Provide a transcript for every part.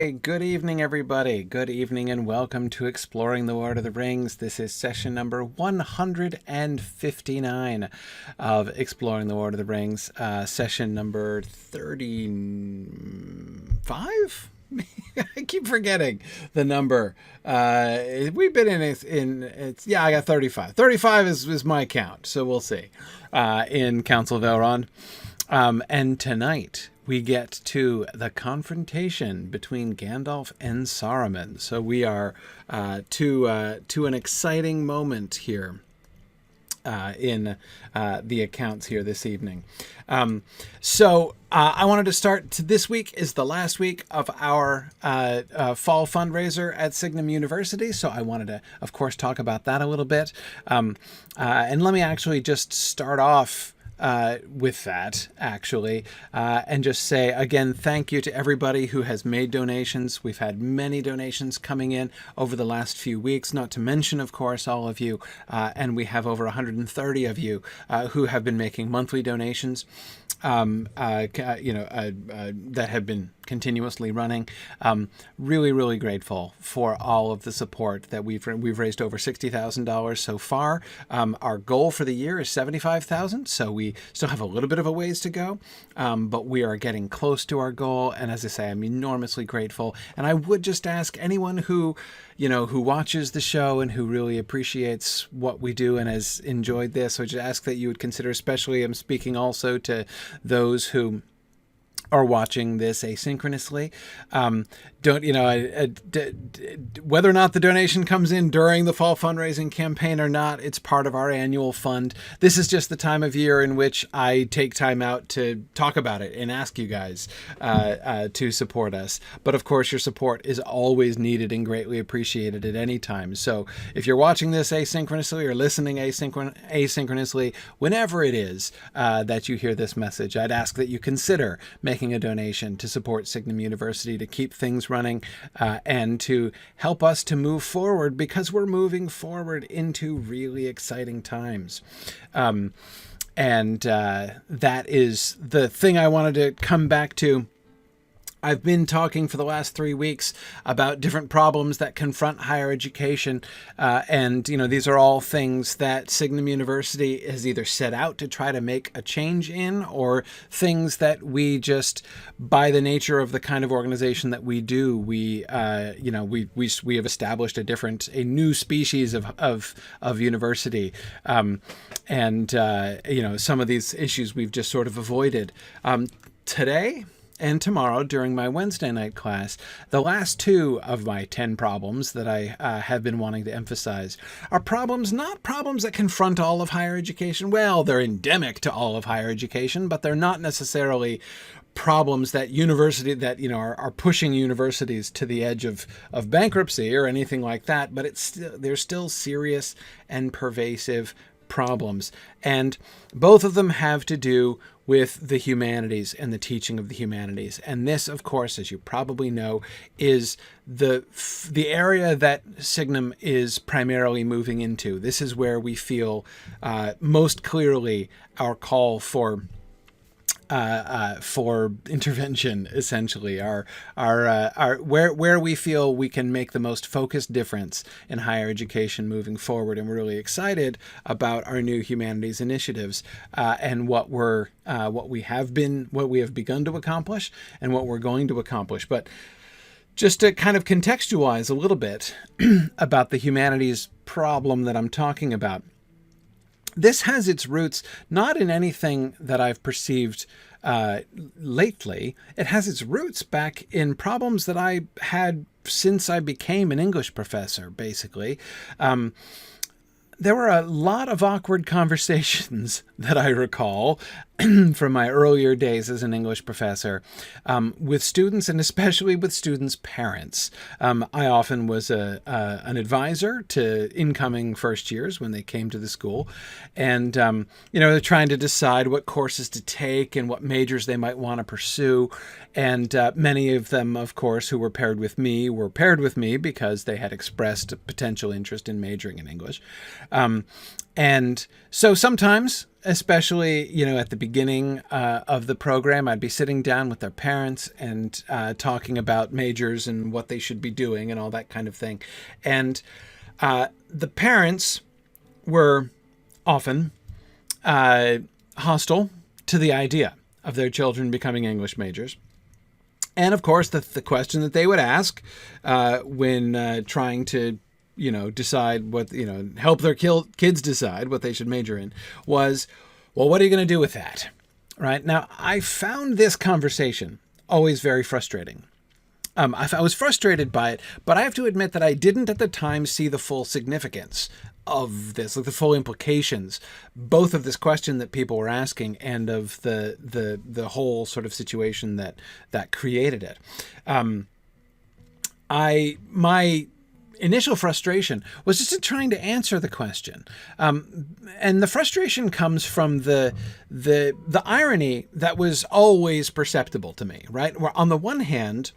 Hey, good evening, everybody. Good evening, and welcome to Exploring the Lord of the Rings. This is session number 159 of Exploring the Lord of the Rings. Session number 35? I keep forgetting the number. We've been I got 35. 35 is my count, so we'll see. In Council of Elrond. And tonight we get to the confrontation between Gandalf and Saruman. So we are to an exciting moment here in the accounts here this evening. I wanted to start. This week is the last week of our fall fundraiser at Signum University. So I wanted to, of course, talk about that a little bit. And let me actually just start off with that, actually, and just say, again, thank you to everybody who has made donations. We've had many donations coming in over the last few weeks, not to mention, of course, all of you, and we have over 130 of you who have been making monthly donations. That have been continuously running. Really grateful for all of the support that we've raised over $60,000 so far. Our goal for the year is $75,000, so we still have a little bit of a ways to go, but we are getting close to our goal. And as I say, I'm enormously grateful. And I would just ask anyone who watches the show and who really appreciates what we do and has enjoyed this, I would just ask that you would consider, especially I'm speaking also to those who are watching this asynchronously. Whether or not the donation comes in during the fall fundraising campaign or not, it's part of our annual fund. This is just the time of year in which I take time out to talk about it and ask you guys to support us. But of course, your support is always needed and greatly appreciated at any time. So if you're watching this asynchronously or listening asynchronously, whenever it is that you hear this message, I'd ask that you consider making a donation to support Signum University, to keep things running, and to help us to move forward, because we're moving forward into really exciting times. That is the thing I wanted to come back to. I've been talking for the last 3 weeks about different problems that confront higher education. These are all things that Signum University has either set out to try to make a change in, or things that we just, by the nature of the kind of organization that we do, we have established a new species of university. Some of these issues we've just sort of avoided. Today and tomorrow, during my Wednesday night class, the last 2 of my 10 problems that I have been wanting to emphasize are not problems that confront all of higher education. Well, they're endemic to all of higher education, but they're not necessarily problems that are pushing universities to the edge of bankruptcy or anything like that. But they're still serious and pervasive problems. And both of them have to do with the humanities and the teaching of the humanities. And this, of course, as you probably know, is the area that Signum is primarily moving into. This is where we feel most clearly our call for intervention, essentially, where we feel we can make the most focused difference in higher education moving forward. And we're really excited about our new humanities initiatives and what we have begun to accomplish and what we're going to accomplish. But just to kind of contextualize a little bit about the humanities problem that I'm talking about, this has its roots not in anything that I've perceived lately. It has its roots back in problems that I had since I became an English professor, basically. There were a lot of awkward conversations that I recall from my earlier days as an English professor with students, and especially with students' parents. I often was an advisor to incoming first years when they came to the school, and they're trying to decide what courses to take and what majors they might want to pursue. And many of them, of course, who were paired with me because they had expressed a potential interest in majoring in English. And so sometimes especially, at the beginning of the program, I'd be sitting down with their parents and talking about majors and what they should be doing and all that kind of thing. And the parents were often hostile to the idea of their children becoming English majors. And of course, the question that they would ask when trying to, decide what, help their kids decide what they should major in was, well, what are you going to do with that? Right? Now, I found this conversation always very frustrating. I was frustrated by it, but I have to admit that I didn't at the time see the full significance of this, like the full implications, both of this question that people were asking and of the whole sort of situation that created it. My initial frustration was just in trying to answer the question, and the frustration comes from the irony that was always perceptible to me. Right, where on the one hand,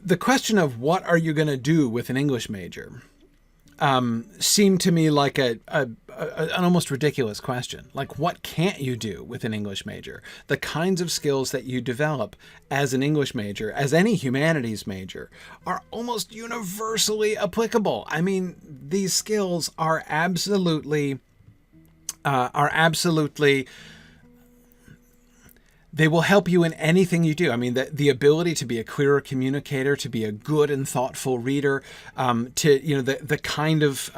the question of what are you going to do with an English major seemed to me like an almost ridiculous question. Like, what can't you do with an English major? The kinds of skills that you develop as an English major, as any humanities major, are almost universally applicable. I mean, these skills are absolutely they will help you in anything you do. I mean, the ability to be a clearer communicator, to be a good and thoughtful reader, the kind of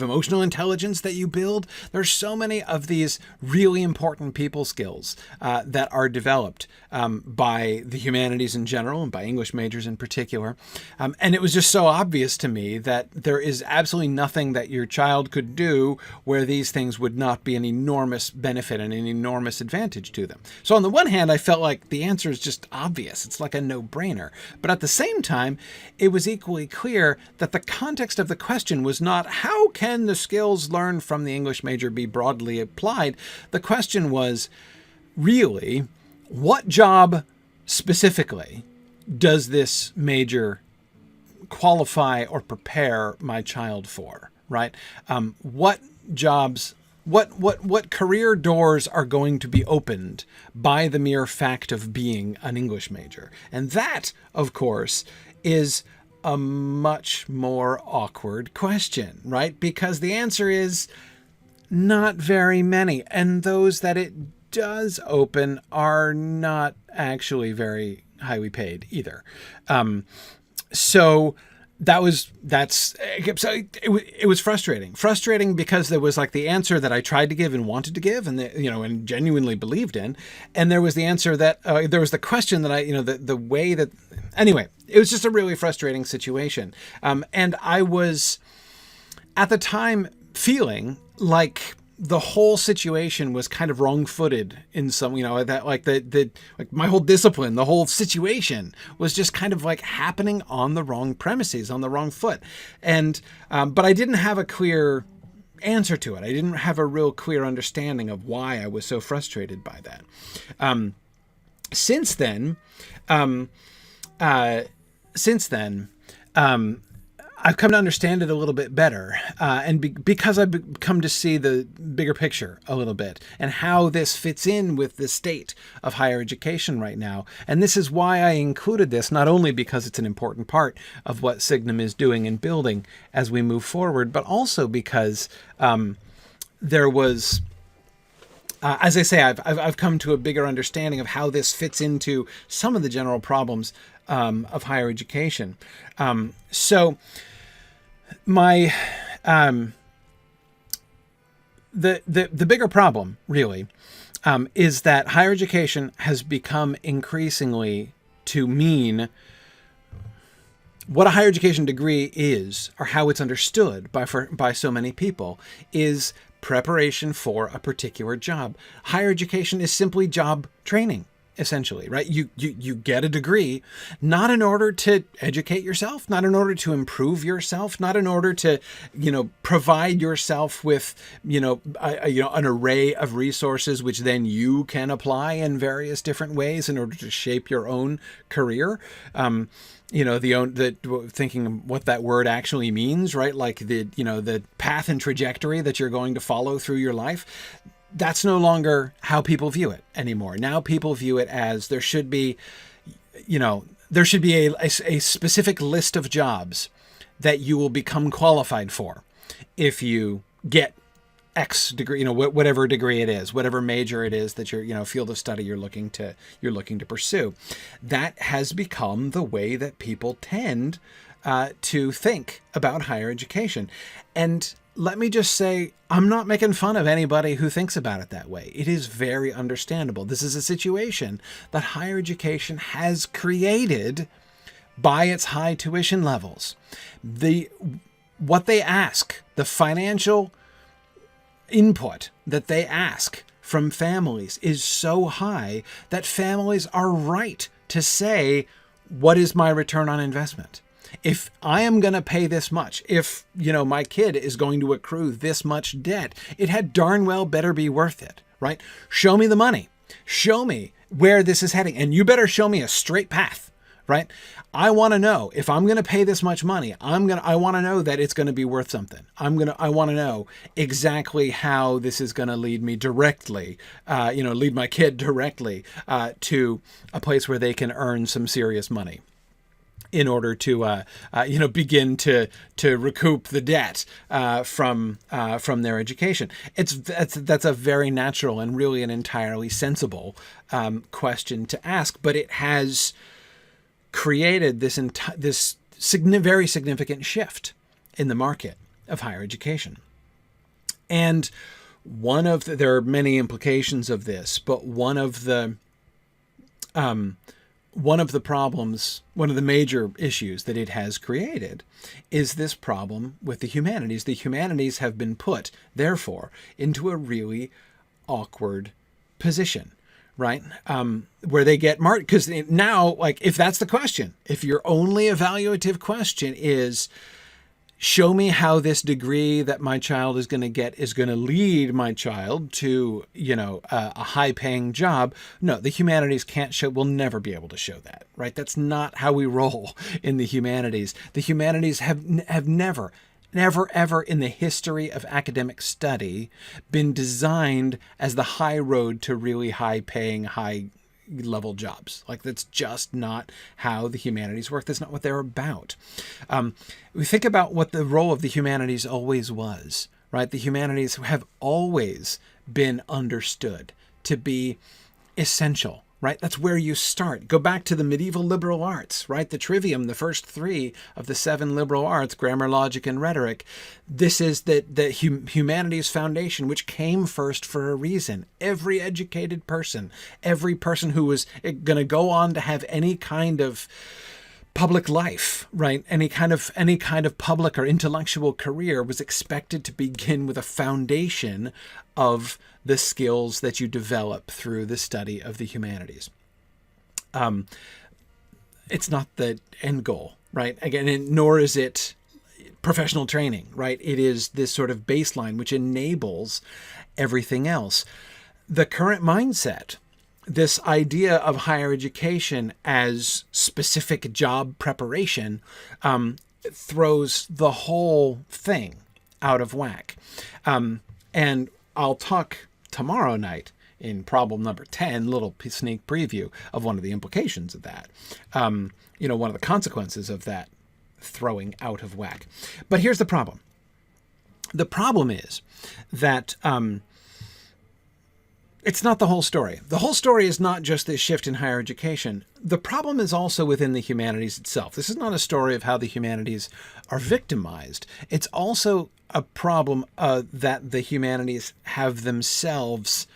emotional intelligence that you build. There's so many of these really important people skills that are developed by the humanities in general and by English majors in particular. And it was just so obvious to me that there is absolutely nothing that your child could do where these things would not be an enormous benefit and an enormous advantage to them. So on the one hand, I felt like the answer is just obvious. It's like a no-brainer. But at the same time, it was equally clear that the context of the question was not how can the skills learned from the English major be broadly applied? The question was really, what job specifically does this major qualify or prepare my child for, right? What jobs, what career doors are going to be opened by the mere fact of being an English major? And that, of course, is a much more awkward question, right? Because the answer is not very many. And those that it does open are not actually very highly paid either. So it was frustrating because there was like the answer that I tried to give and wanted to give and genuinely believed in. And there was the answer that there was the question that the way that, anyway, it was just a really frustrating situation. And I was at the time feeling like the whole situation was kind of wrong-footed in some, that like my whole discipline, the whole situation was just kind of like happening on the wrong premises, on the wrong foot. And, but I didn't have a clear answer to it. I didn't have a real clear understanding of why I was so frustrated by that. Since then, I've come to understand it a little bit better, because I've come to see the bigger picture a little bit and how this fits in with the state of higher education right now. And this is why I included this, not only because it's an important part of what Signum is doing and building as we move forward, but also because there was, as I say, I've come to a bigger understanding of how this fits into some of the general problems of higher education. So my the bigger problem really is that higher education has become increasingly to mean what a higher education degree is, or how it's understood by so many people, is preparation for a particular job. Higher education is simply job training. essentially, right? You get a degree, not in order to educate yourself, not in order to improve yourself, not in order to, provide yourself with, an array of resources, which then you can apply in various different ways in order to shape your own career. Thinking what that word actually means, right? Like the path and trajectory that you're going to follow through your life. That's no longer how people view it anymore. Now people view it as there should be a specific list of jobs that you will become qualified for if you get X degree, whatever degree it is, whatever major it is that your, field of study you're looking to pursue. That has become the way that people tend to think about higher education. And let me just say, I'm not making fun of anybody who thinks about it that way. It is very understandable. This is a situation that higher education has created by its high tuition levels. What they ask, the financial input that they ask from families is so high that families are right to say, what is my return on investment? If I am going to pay this much, if, my kid is going to accrue this much debt, it had darn well better be worth it, right? Show me the money. Show me where this is heading. And you better show me a straight path, right? I want to know if I'm going to pay this much money, I want to know that it's going to be worth something. I want to know exactly how this is going to lead me directly, lead my kid directly to a place where they can earn some serious money in order to, begin to recoup the debt from their education. That's a very natural and really an entirely sensible question to ask, but it has created this very significant shift in the market of higher education. And there are many implications of this, but one of the problems, one of the major issues that it has created is this problem with the humanities. The humanities have been put, therefore, into a really awkward position, right? Where they get marked, because now, if that's the question, if your only evaluative question is, show me how this degree that my child is going to get is going to lead my child to, a high-paying job. No, the humanities will never be able to show that, right? That's not how we roll in the humanities. The humanities have never, ever in the history of academic study been designed as the high road to really high-paying, high-level jobs. That's just not how the humanities work. That's not what they're about. We think about what the role of the humanities always was, right? The humanities have always been understood to be essential, right? That's where you start. Go back to the medieval liberal arts, right? The trivium, the first three of the 7 liberal arts, grammar, logic, and rhetoric. This is the humanities foundation, which came first for a reason. Every educated person, every person who was going to go on to have any kind of public life, right? Any kind of public or intellectual career was expected to begin with a foundation of the skills that you develop through the study of the humanities. It's not the end goal, right? Again, nor is it professional training, right? It is this sort of baseline which enables everything else. The current mindset, this idea of higher education as specific job preparation, throws the whole thing out of whack. And I'll talk tomorrow night in problem number 10, little sneak preview of one of the implications of that. One of the consequences of that throwing out of whack. But here's the problem. The problem is that it's not the whole story. The whole story is not just this shift in higher education. The problem is also within the humanities itself. This is not a story of how the humanities are victimized. It's also a problem that the humanities have themselves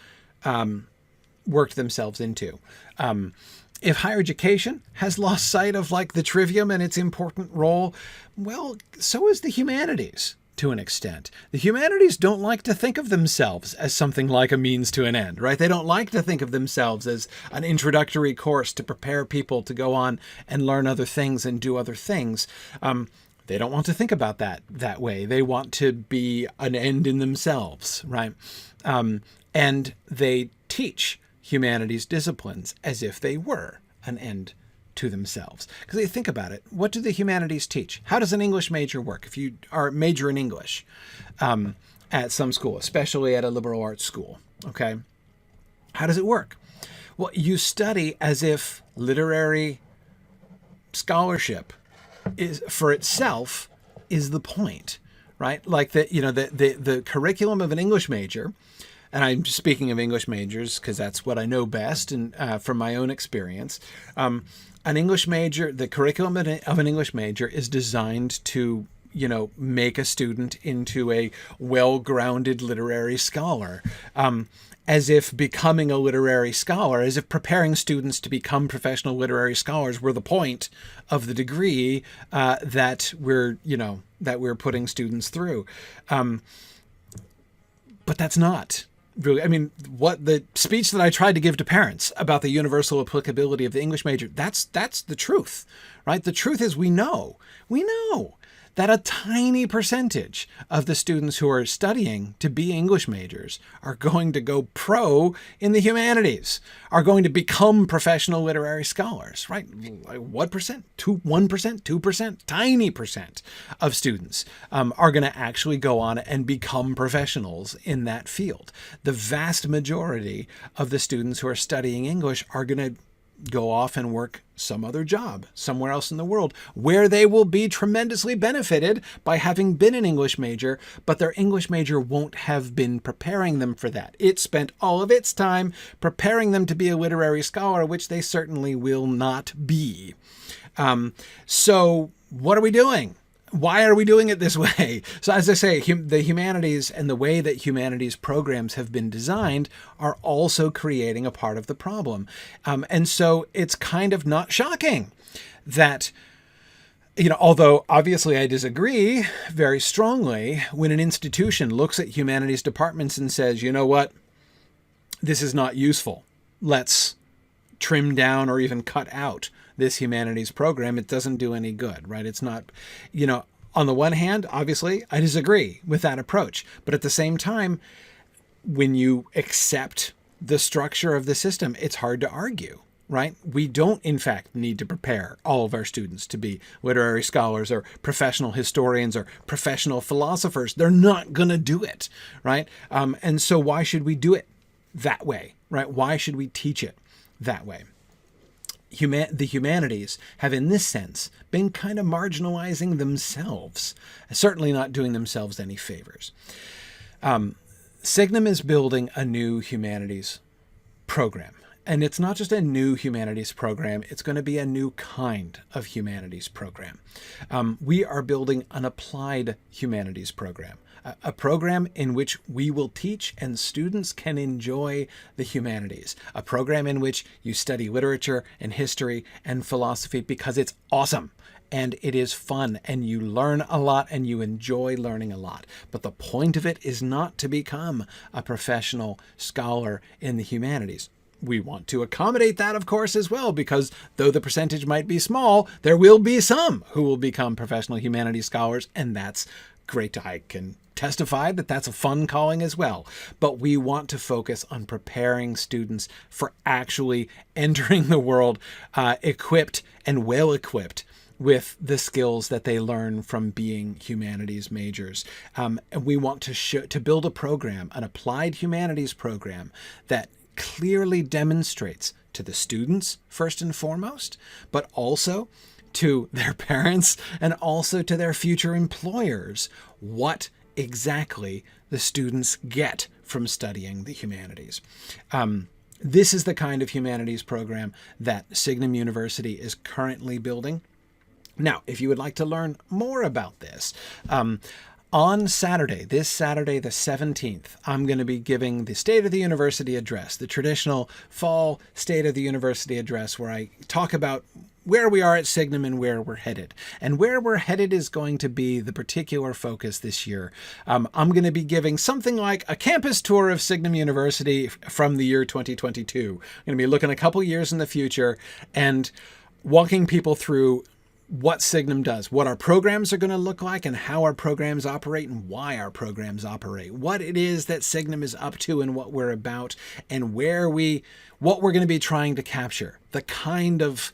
worked themselves into. If higher education has lost sight of the trivium and its important role, well, so is the humanities. to an extent. The humanities don't like to think of themselves as something like a means to an end, right? They don't like to think of themselves as an introductory course to prepare people to go on and learn other things and do other things. They don't want to think about that way. They want to be an end in themselves, right? And they teach humanities disciplines as if they were an end to themselves. Because you think about it, what do the humanities teach? How does an English major work if you are major in English at some school, especially at a liberal arts school? Okay, how does it work? Well, you study as if literary scholarship is for itself is the point, right? Like the curriculum of an English major. And I'm speaking of English majors because that's what I know best and from my own experience. An English major, the curriculum of an English major is designed to, make a student into a well-grounded literary scholar. As if becoming a literary scholar, as if preparing students to become professional literary scholars were the point of the degree that we're putting students through. But that's not really, what the speech that I tried to give to parents about the universal applicability of the English major, that's the truth, right? The truth is we know that a tiny percentage of the students who are studying to be English majors are going to go pro in the humanities, are going to become professional literary scholars, right? What percent? 1%, 2%, tiny percent of students are going to actually go on and become professionals in that field. The vast majority of the students who are studying English are going to go off and work some other job somewhere else in the world where they will be tremendously benefited by having been an English major, but their English major won't have been preparing them for that. It spent all of its time preparing them to be a literary scholar, which they certainly will not be. So what are we doing? Why are we doing it this way? So as I say, the humanities and the way that humanities programs have been designed are also creating a part of the problem. And so it's kind of not shocking that, although obviously I disagree very strongly when an institution looks at humanities departments and says, you know what, this is not useful. Let's trim down or even cut out this humanities program. It doesn't do any good, right? It's not, on the one hand, obviously, I disagree with that approach. But at the same time, when you accept the structure of the system, it's hard to argue, right? We don't, in fact, need to prepare all of our students to be literary scholars or professional historians or professional philosophers. They're not going to do it, right? And so why should we do it that way, right? Why should we teach it that way? The humanities have, in this sense, been kind of marginalizing themselves, certainly not doing themselves any favors. Signum is building a new humanities program. And it's not just a new humanities program, it's going to be a new kind of humanities program. We are building an applied humanities program, a program in which we will teach and students can enjoy the humanities, a program in which you study literature and history and philosophy because it's awesome and it is fun and you learn a lot and you enjoy learning a lot. But the point of it is not to become a professional scholar in the humanities. We want to accommodate that, of course, as well, because though the percentage might be small, there will be some who will become professional humanities scholars, and that's great. I can testify that that's a fun calling as well. But we want to focus on preparing students for actually entering the world equipped and well equipped with the skills that they learn from being humanities majors. And we want to build a program, an applied humanities program that clearly demonstrates to the students, first and foremost, but also to their parents and also to their future employers, what exactly the students get from studying the humanities. This is the kind of humanities program that Signum University is currently building. Now, if you would like to learn more about this, on Saturday, this Saturday the 17th, I'm going to be giving the State of the University address, the traditional fall State of the University address, where I talk about where we are at Signum and where we're headed. And where we're headed is going to be the particular focus this year. I'm going to be giving something like a campus tour of Signum University from the year 2022. I'm going to be looking a couple years in the future and walking people through what Signum does, what our programs are going to look like and how our programs operate and why our programs operate, what it is that Signum is up to and what we're about, and what we're going to be trying to capture, the kind of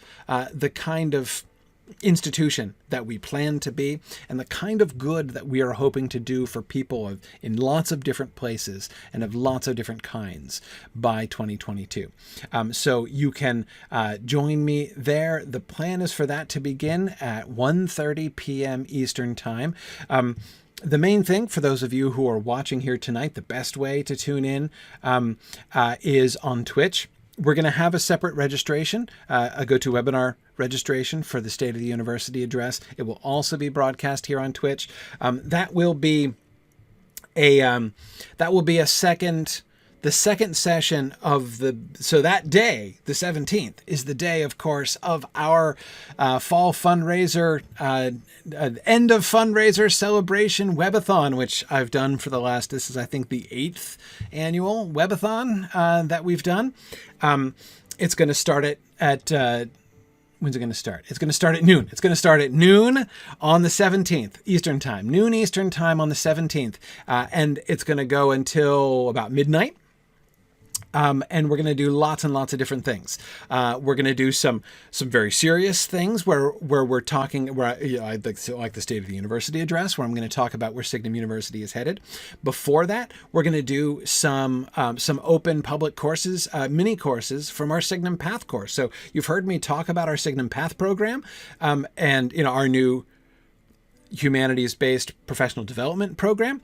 institution that we plan to be, and the kind of good that we are hoping to do for people in lots of different places and of lots of different kinds by 2022. So you can join me there. The plan is for that to begin at 1:30 p.m. Eastern Time. The main thing for those of you who are watching here tonight, the best way to tune in is on Twitch. We're going to have a separate registration, a GoToWebinar registration for the State of the University address. It will also be broadcast here on Twitch. That will be the second session of so that day, the 17th, is the day, of course, of our fall fundraiser, end of fundraiser celebration webathon, which I've done for this is, I think, the 8th annual webathon that we've done. It's going to start at when's it going to start? It's going to start at noon. It's going to start at noon on the 17th Eastern Time, noon Eastern Time on the 17th. And it's going to go until about midnight. And we're going to do lots and lots of different things. We're going to do some very serious things where we're talking, like the State of the University address, where I'm going to talk about where Signum University is headed. Before that, we're going to do some open public courses, mini courses from our Signum Path course. So you've heard me talk about our Signum Path program, and our new humanities-based professional development program.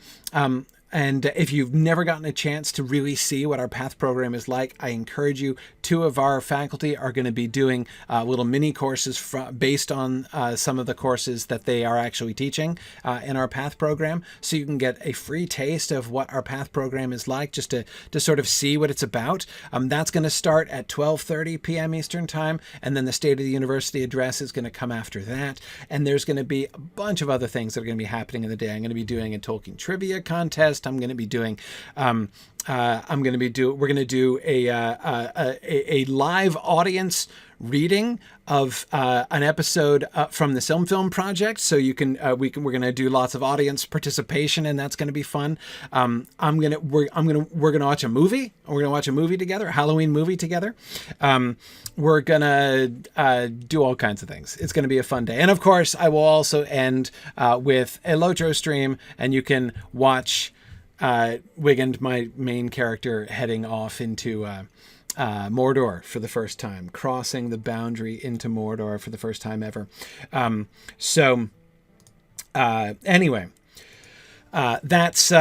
And if you've never gotten a chance to really see what our PATH program is like, I encourage you. 2 of our faculty are going to be doing little mini courses based on some of the courses that they are actually teaching in our PATH program. So you can get a free taste of what our PATH program is like, just to sort of see what it's about. That's going to start at 12:30 p.m. Eastern Time. And then the State of the University address is going to come after that. And there's going to be a bunch of other things that are going to be happening in the day. I'm going to be doing a Tolkien trivia contest. I'm going to be doing, we're going to do a live audience reading of an episode from the Film Project. So you can, we're going to do lots of audience participation, and that's going to be fun. We're going to watch a movie. We're going to watch a movie together, a Halloween movie together. We're going to do all kinds of things. It's going to be a fun day. And of course, I will also end with a Lotro stream, and you can watch Wigand, my main character, heading off into Mordor for the first time, crossing the boundary into Mordor for the first time ever. Anyway, that's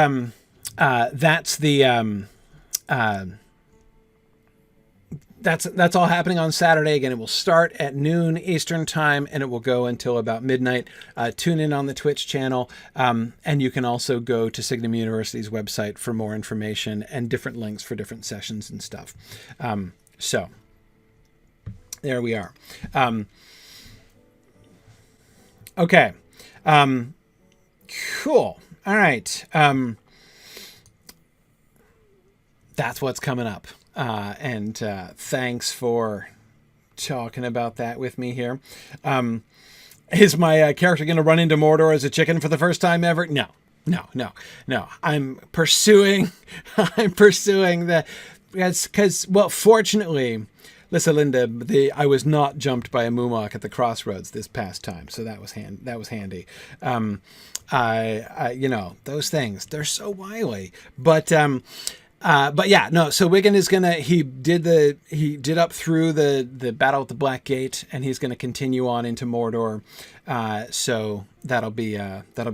all happening on Saturday. Again, it will start at noon Eastern Time, and it will go until about midnight. Tune in on the Twitch channel, and you can also go to Signum University's website for more information and different links for different sessions and stuff. So there we are. Okay. Cool. All right. That's what's coming up. And thanks for talking about that with me here. Is my character going to run into Mordor as a chicken for the first time ever? No. I'm pursuing the, because, well, fortunately, Linda, I was not jumped by a Moomock at the crossroads this past time, so that was handy. Those things, they're so wily, but yeah, no. So Wigan is he did up through the battle at the Black Gate, and he's gonna continue on into Mordor. So that'll be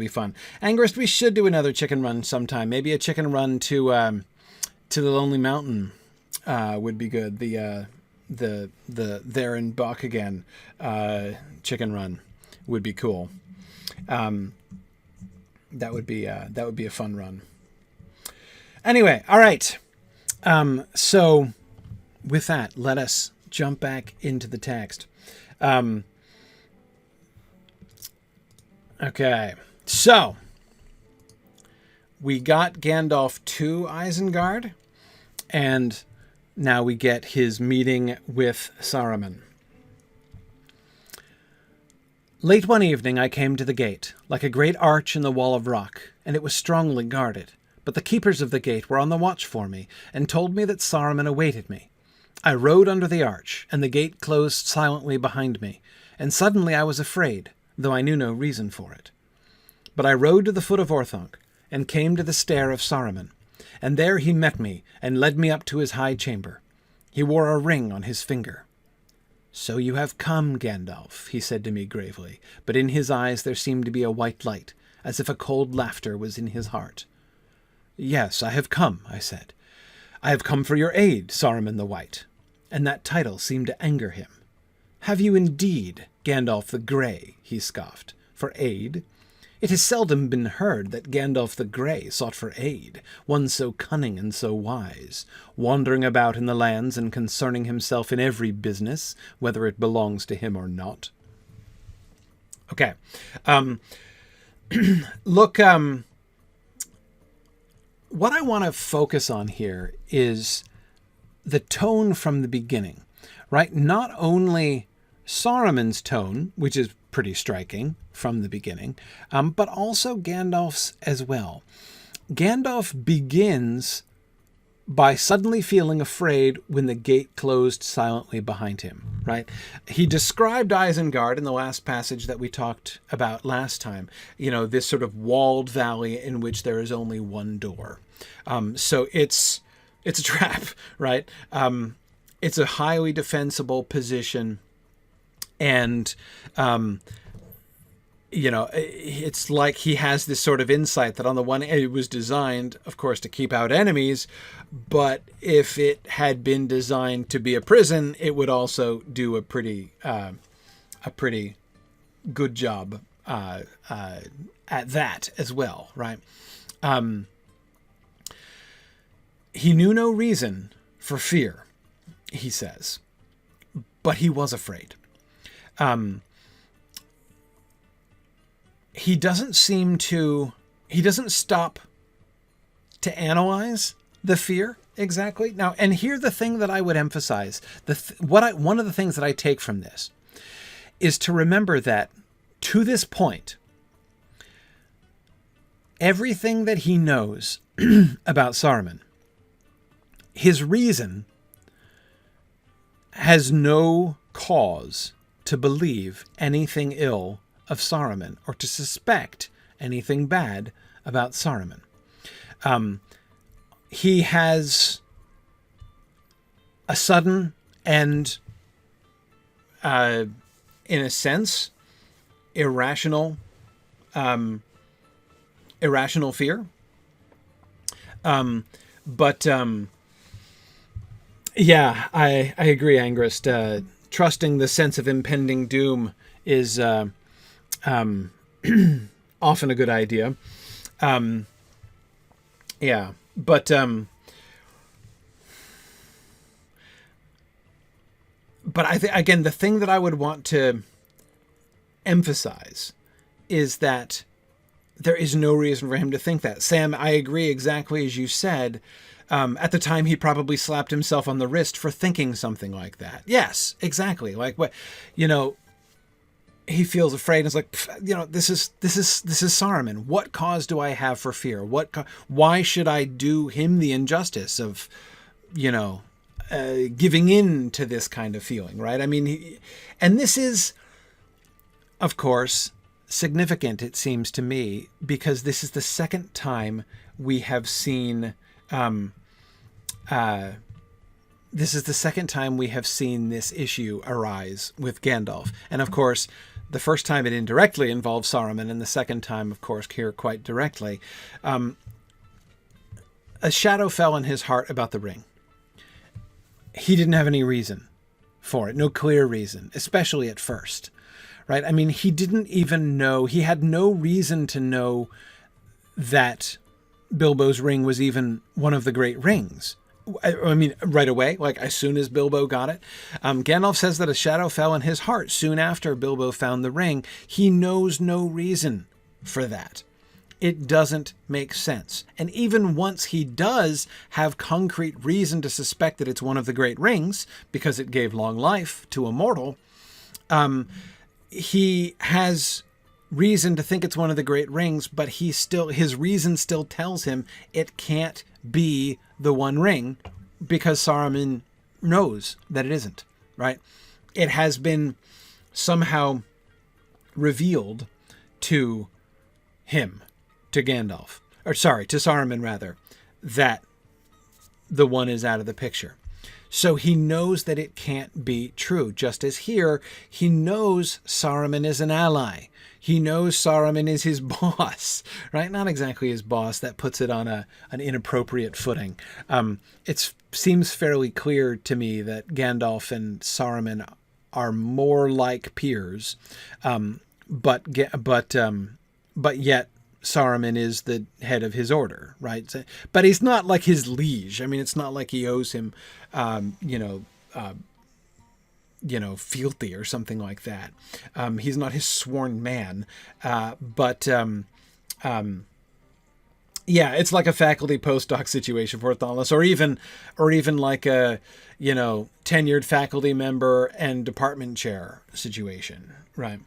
fun. Angrist, we should do another chicken run sometime. Maybe a chicken run to the Lonely Mountain would be good. The there and Buck again chicken run would be cool. That would be a fun run. Anyway, all right. So with that, let us jump back into the text. Okay, so we got Gandalf to Isengard, and now we get his meeting with Saruman. Late one evening I came to the gate, like a great arch in the wall of rock, and it was strongly guarded. But the keepers of the gate were on the watch for me, and told me that Saruman awaited me. I rode under the arch, and the gate closed silently behind me, and suddenly I was afraid, though I knew no reason for it. But I rode to the foot of Orthanc, and came to the stair of Saruman, and there he met me, and led me up to his high chamber. He wore a ring on his finger. "So you have come, Gandalf," he said to me gravely, but in his eyes there seemed to be a white light, as if a cold laughter was in his heart. "Yes, I have come," I said. "I have come for your aid, Saruman the White." And that title seemed to anger him. "Have you indeed, Gandalf the Grey," he scoffed, "for aid? It has seldom been heard that Gandalf the Grey sought for aid, one so cunning and so wise, wandering about in the lands and concerning himself in every business, whether it belongs to him or not." Okay. Look, what I want to focus on here is the tone from the beginning, right? Not only Saruman's tone, which is pretty striking from the beginning, but also Gandalf's as well. Gandalf begins by suddenly feeling afraid when the gate closed silently behind him, right? He described Isengard in the last passage that we talked about last time, this sort of walled valley in which there is only one door. So it's a trap, right? It's a highly defensible position. And, it's like he has this sort of insight that on the one hand, it was designed, of course, to keep out enemies, but if it had been designed to be a prison, it would also do a pretty good job at that as well, right? He knew no reason for fear, he says, but he was afraid. He doesn't stop to analyze the fear exactly. Now, and here the thing that I would emphasize, one of the things that I take from this is to remember that to this point, everything that he knows about Saruman, his reason has no cause to believe anything ill of Saruman or to suspect anything bad about Saruman. He has a sudden and, in a sense, irrational fear. Yeah, I agree, Angrist. Trusting the sense of impending doom is often a good idea. But I think, again, the thing that I would want to emphasize is that there is no reason for him to think that. Sam, I agree exactly as you said. At the time, he probably slapped himself on the wrist for thinking something like that. Yes, exactly. Like what, he feels afraid and is like, this is Saruman. What cause do I have for fear? Why should I do him the injustice of, giving in to this kind of feeling, right? I mean, and this is, of course, significant, it seems to me, because this is the second time we have seen this issue arise with Gandalf. And of course, the first time it indirectly involved Saruman, and the second time, of course, here quite directly. A shadow fell on his heart about the ring. He didn't have any reason for it, no clear reason, especially at first, right? I mean, he didn't even know, he had no reason to know that Bilbo's ring was even one of the great rings I mean, right away, like as soon as Bilbo got it. Gandalf says that a shadow fell on his heart soon after Bilbo found the ring. He knows no reason for that. It doesn't make sense. And even once he does have concrete reason to suspect that it's one of the great rings, because it gave long life to a mortal, he has reason to think it's one of the great rings, but his reason still tells him it can't be the One Ring, because Saruman knows that it isn't, right? It has been somehow revealed to him, to Gandalf, or sorry, to Saruman rather, that the one is out of the picture. So he knows that it can't be true. Just as here, he knows Saruman is an ally. He knows Saruman is his boss, right? Not exactly his boss. That puts it on an inappropriate footing. It seems fairly clear to me that Gandalf and Saruman are more like peers, but yet Saruman is the head of his order, right? But he's not like his liege. I mean, it's not like he owes him, fealty or something like that. He's not his sworn man, yeah, it's like a faculty postdoc situation for Thales, or even like a, tenured faculty member and department chair situation, right?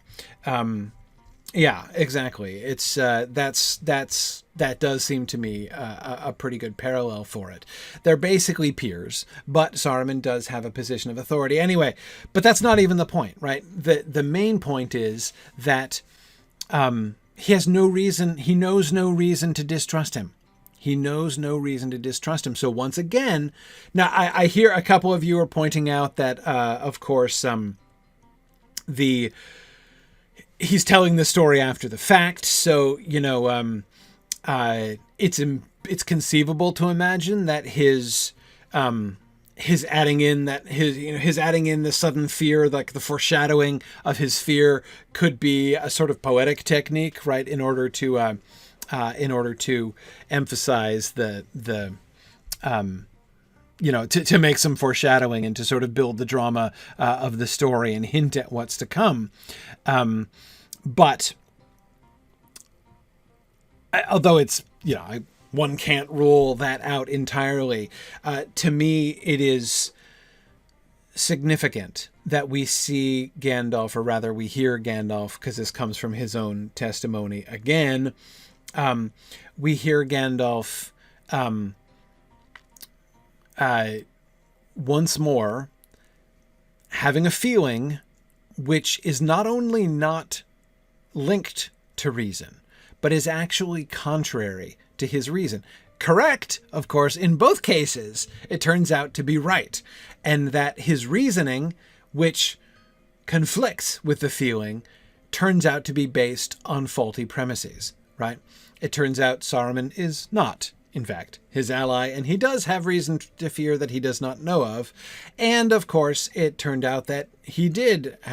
Yeah, exactly. It's that does seem to me a pretty good parallel for it. They're basically peers, but Saruman does have a position of authority anyway. But that's not even the point, right? The main point is that he has no reason. He knows no reason to distrust him. He knows no reason to distrust him. So once again, now I hear a couple of you are pointing out that, of course, he's telling the story after the fact, so it's conceivable to imagine that his adding in the sudden fear, like the foreshadowing of his fear, could be a sort of poetic technique, right? In order to emphasize to make some foreshadowing and to sort of build the drama of the story and hint at what's to come. But although it's, one can't rule that out entirely, to me it is significant that we see Gandalf, or rather we hear Gandalf, because this comes from his own testimony again. We hear Gandalf once more having a feeling which is not only not linked to reason, but is actually contrary to his reason. Correct, of course, in both cases, it turns out to be right. And that his reasoning, which conflicts with the feeling, turns out to be based on faulty premises, right? It turns out Saruman is not, in fact, his ally, and he does have reason to fear that he does not know of. And, of course, it turned out that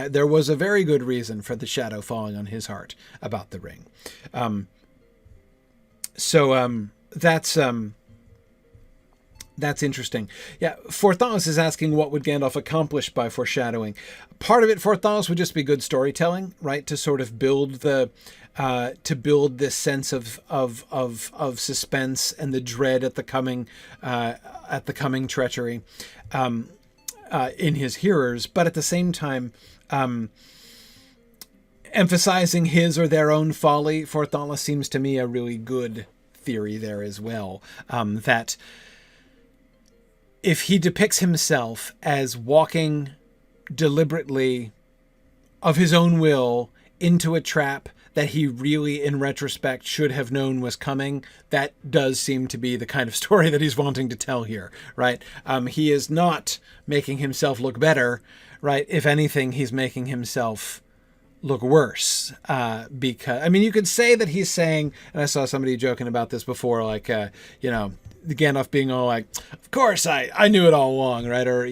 there was a very good reason for the shadow falling on his heart about the ring. That's interesting. Yeah, Forthalis is asking what would Gandalf accomplish by foreshadowing. Part of it, Forthalis, would just be good storytelling, right? To sort of build this sense of suspense and the dread at the coming treachery in his hearers, but at the same time emphasizing his or their own folly. Forthalis seems to me a really good theory there as well. That if he depicts himself as walking deliberately of his own will into a trap that he really, in retrospect, should have known was coming, that does seem to be the kind of story that he's wanting to tell here, right? He is not making himself look better, right? If anything, he's making himself look worse, because, I mean, you could say that he's saying, and I saw somebody joking about this before, like, the Gandalf being all like, of course I knew it all along, right? Or,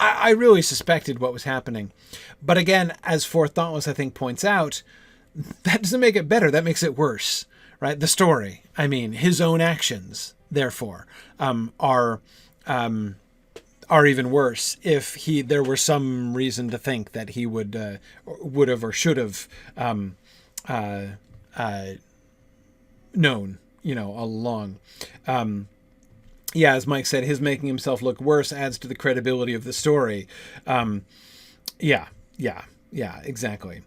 I really suspected what was happening. But again, as Forthalis, I think, points out, that doesn't make it better. That makes it worse, right? The story. I mean, his own actions therefore, are even worse if there were some reason to think that he would have or should have known, all along. As Mike said, his making himself look worse adds to the credibility of the story. Yeah, exactly.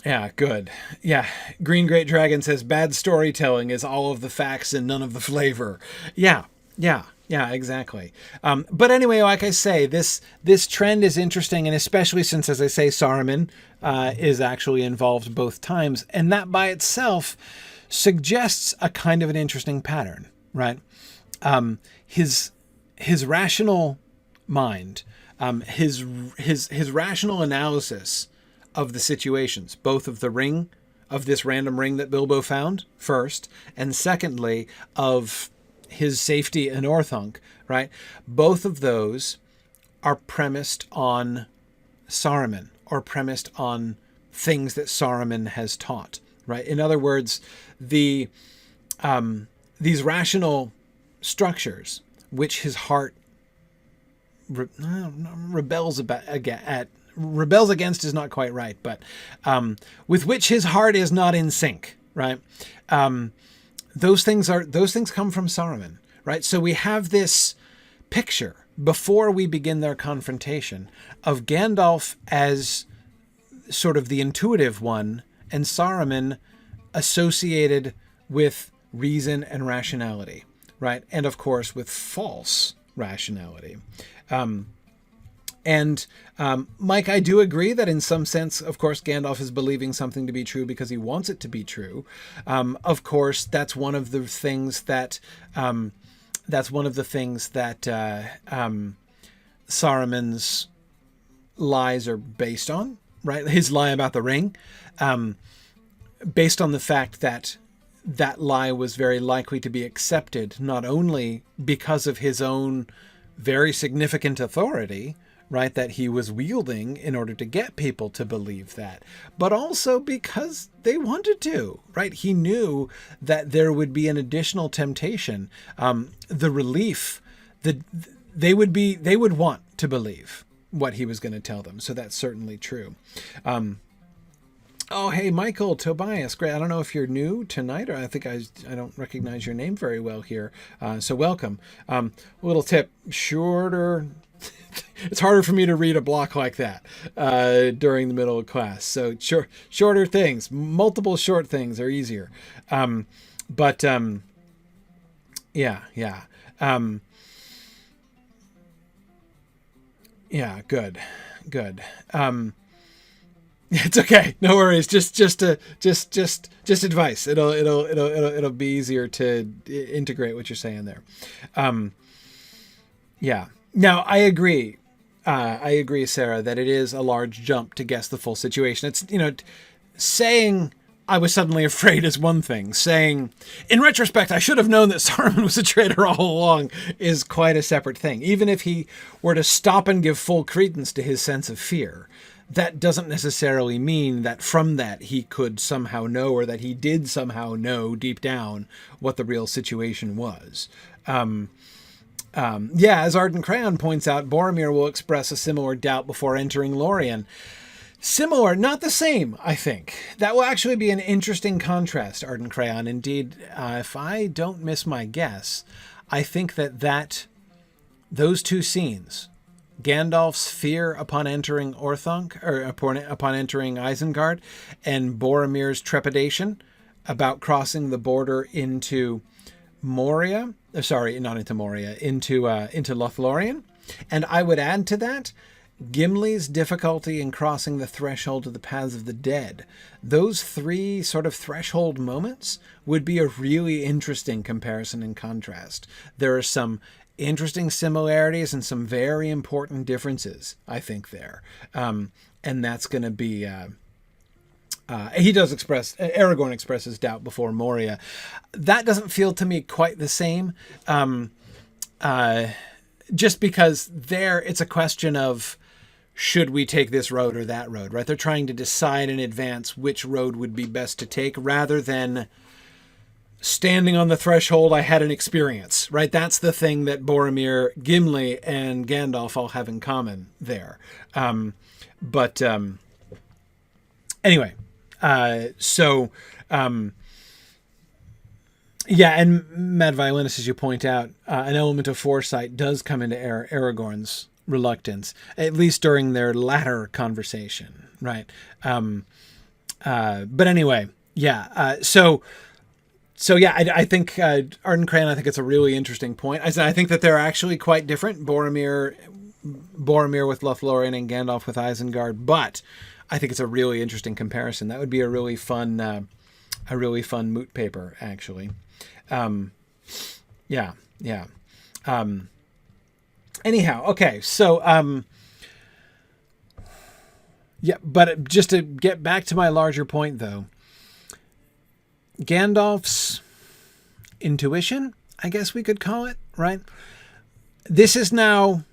Good. Yeah, Green Great Dragon says bad storytelling is all of the facts and none of the flavor. Yeah, exactly. But anyway, like I say, this trend is interesting, and especially since, as I say, Saruman is actually involved both times, and that by itself suggests a kind of an interesting pattern, right? His rational mind, his rational analysis of the situations, both of the ring, of this random ring that Bilbo found first, and secondly of his safety in Orthanc, right? Both of those are premised on Saruman, or premised on things that Saruman has taught, right? In other words, these rational structures, which his heart rebels against is not quite right, but with which his heart is not in sync, right? Those things come from Saruman, right? So we have this picture before we begin their confrontation of Gandalf as sort of the intuitive one, and Saruman associated with reason and rationality, right? And of course with false rationality. Mike, I do agree that in some sense, of course, Gandalf is believing something to be true because he wants it to be true. Of course, that's one of the things that Saruman's lies are based on, right? His lie about the ring, based on the fact that that lie was very likely to be accepted, not only because of his own very significant authority, right, that he was wielding in order to get people to believe that, but also because they wanted to, right? He knew that there would be an additional temptation, the relief, they would want to believe what he was going to tell them. So that's certainly true. Oh, hey, Michael, Tobias, great. I don't know if you're new tonight, or I think I don't recognize your name very well here. So welcome. Little tip, shorter. It's harder for me to read a block like that during the middle of class. So shorter things, multiple short things are easier. Yeah. Yeah, good. It's okay. No worries. Just advice. It'll be easier to integrate what you're saying there. Yeah. Now, I agree, Sarah, that it is a large jump to guess the full situation. It's, saying I was suddenly afraid is one thing. Saying, in retrospect, I should have known that Saruman was a traitor all along is quite a separate thing. Even if he were to stop and give full credence to his sense of fear, that doesn't necessarily mean that from that he could somehow know, or that he did somehow know deep down what the real situation was. As Ardent Crayon points out, Boromir will express a similar doubt before entering Lorien. Similar, not the same, I think. That will actually be an interesting contrast, Ardent Crayon. Indeed, if I don't miss my guess, I think that those two scenes, Gandalf's fear upon entering Orthanc, or upon entering Isengard, and Boromir's trepidation about crossing the border into Moria, into Lothlorien. And I would add to that Gimli's difficulty in crossing the threshold of the Paths of the Dead. Those three sort of threshold moments would be a really interesting comparison and contrast. There are some interesting similarities and some very important differences, I think, there. And that's going to be... Aragorn expresses doubt before Moria. That doesn't feel to me quite the same. Just because there it's a question of, should we take this road or that road, right? They're trying to decide in advance which road would be best to take, rather than standing on the threshold, I had an experience, right? That's the thing that Boromir, Gimli, and Gandalf all have in common there. But anyway, so yeah, and Mad Violinist, as you point out, an element of foresight does come into Aragorn's reluctance, at least during their latter conversation, right? But anyway, yeah. So yeah, I think Arden Crane, I think it's a really interesting point. I think that they're actually quite different. Boromir with Lothlorien and Gandalf with Isengard, but I think it's a really interesting comparison. That would be a really fun moot paper, actually. Yeah. Anyhow, okay, so yeah, but just to get back to my larger point, though, Gandalf's intuition, I guess we could call it, right? This is now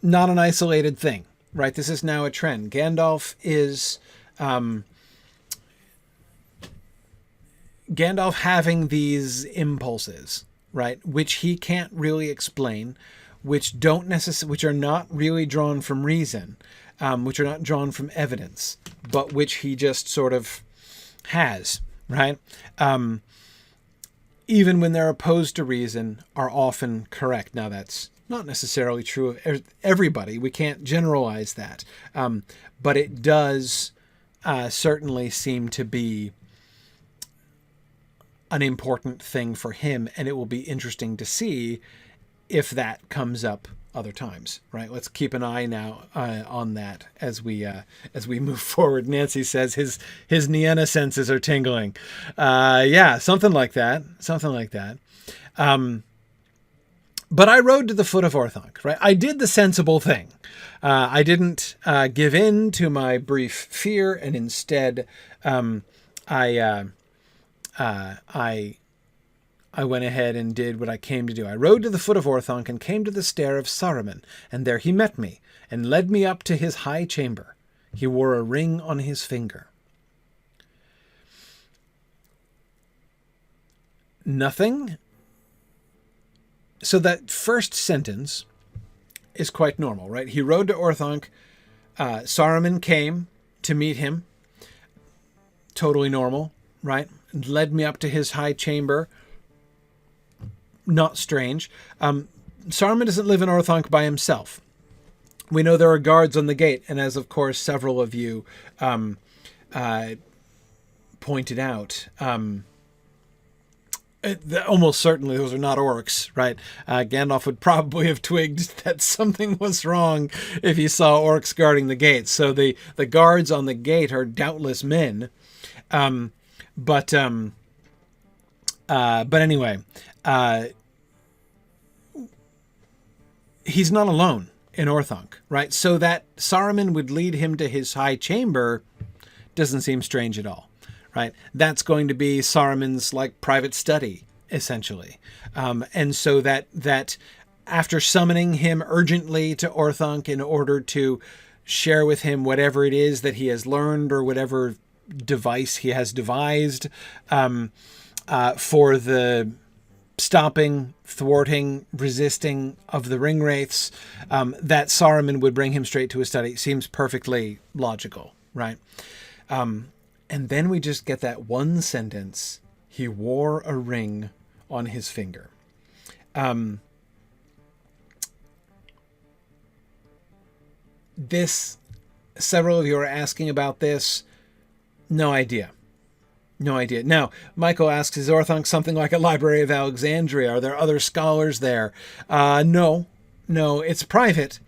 not an isolated thing, right? This is now a trend. Gandalf having these impulses, right, which he can't really explain, which are not really drawn from reason, which are not drawn from evidence, but which he just sort of has, right? Even when they're opposed to reason, are often correct. Now, that's not necessarily true of everybody. We can't generalize that. But it does certainly seem to be an important thing for him, and it will be interesting to see if that comes up other times, right? Let's keep an eye now on that as we move forward. Nancy says his Nienna senses are tingling. Yeah, something like that. But I rode to the foot of Orthanc, right? I did the sensible thing. I didn't give in to my brief fear, and instead, I went ahead and did what I came to do. I rode to the foot of Orthanc and came to the stair of Saruman, and there he met me, and led me up to his high chamber. He wore a ring on his finger. Nothing. So that first sentence is quite normal, right? He rode to Orthanc. Saruman came to meet him. Totally normal, right? Led me up to his high chamber. Not strange. Saruman doesn't live in Orthanc by himself. We know there are guards on the gate, and as of course several of you pointed out, almost certainly those are not orcs, right? Gandalf would probably have twigged that something was wrong if he saw orcs guarding the gate. So the guards on the gate are doubtless men. But anyway, he's not alone in Orthanc, right? So that Saruman would lead him to his high chamber doesn't seem strange at all, right? That's going to be Saruman's private study, essentially. And so that after summoning him urgently to Orthanc in order to share with him whatever it is that he has learned or whatever device he has devised for the stopping, thwarting, resisting of the Ringwraiths, that Saruman would bring him straight to his study seems perfectly logical, right? And then we just get that one sentence, he wore a ring on his finger. Several of you are asking about this. No idea. Now, Michael asks, is Orthanc something like a Library of Alexandria? Are there other scholars there? No, it's private.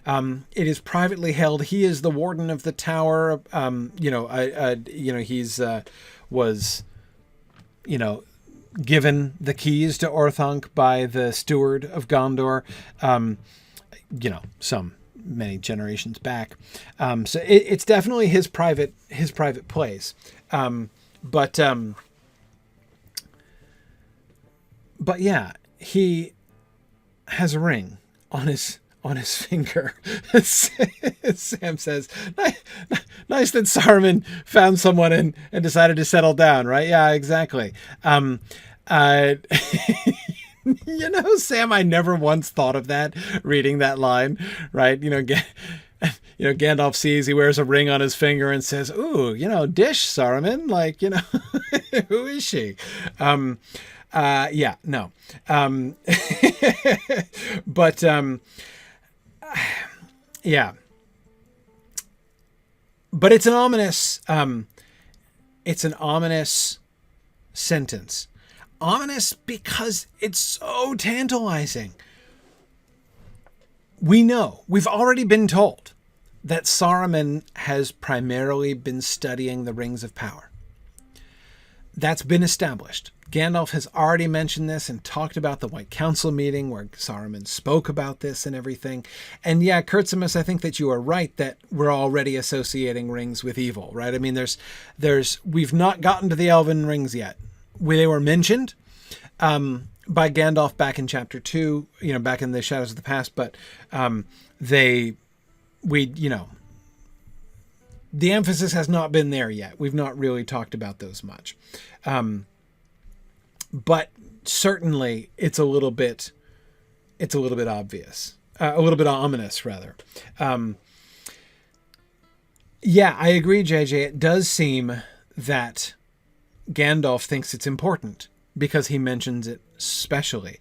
It is privately held. He is the warden of the tower. He's was given the keys to Orthanc by the steward of Gondor. Many generations back. So it's definitely his private place. But yeah, he has a ring on his on his finger. Sam says, nice that Saruman found someone and decided to settle down, right? Yeah, exactly. Sam, I never once thought of that reading that line, right? Gandalf sees he wears a ring on his finger and says, "Ooh, dish, Saruman, like, who is she?" Yeah, no. But, yeah. But it's an ominous sentence. Ominous because it's so tantalizing. We've already been told that Saruman has primarily been studying the Rings of Power. That's been established. Gandalf has already mentioned this and talked about the White Council meeting where Saruman spoke about this and everything. And yeah, Kurtzimus, I think that you are right that we're already associating rings with evil, right? I mean, we've not gotten to the Elven rings yet. They were mentioned by Gandalf back in chapter 2, back in the Shadows of the Past, but the emphasis has not been there yet. We've not really talked about those much. But certainly it's a little bit obvious, a little bit ominous rather. Yeah, I agree, JJ. It does seem that Gandalf thinks it's important because he mentions it specially.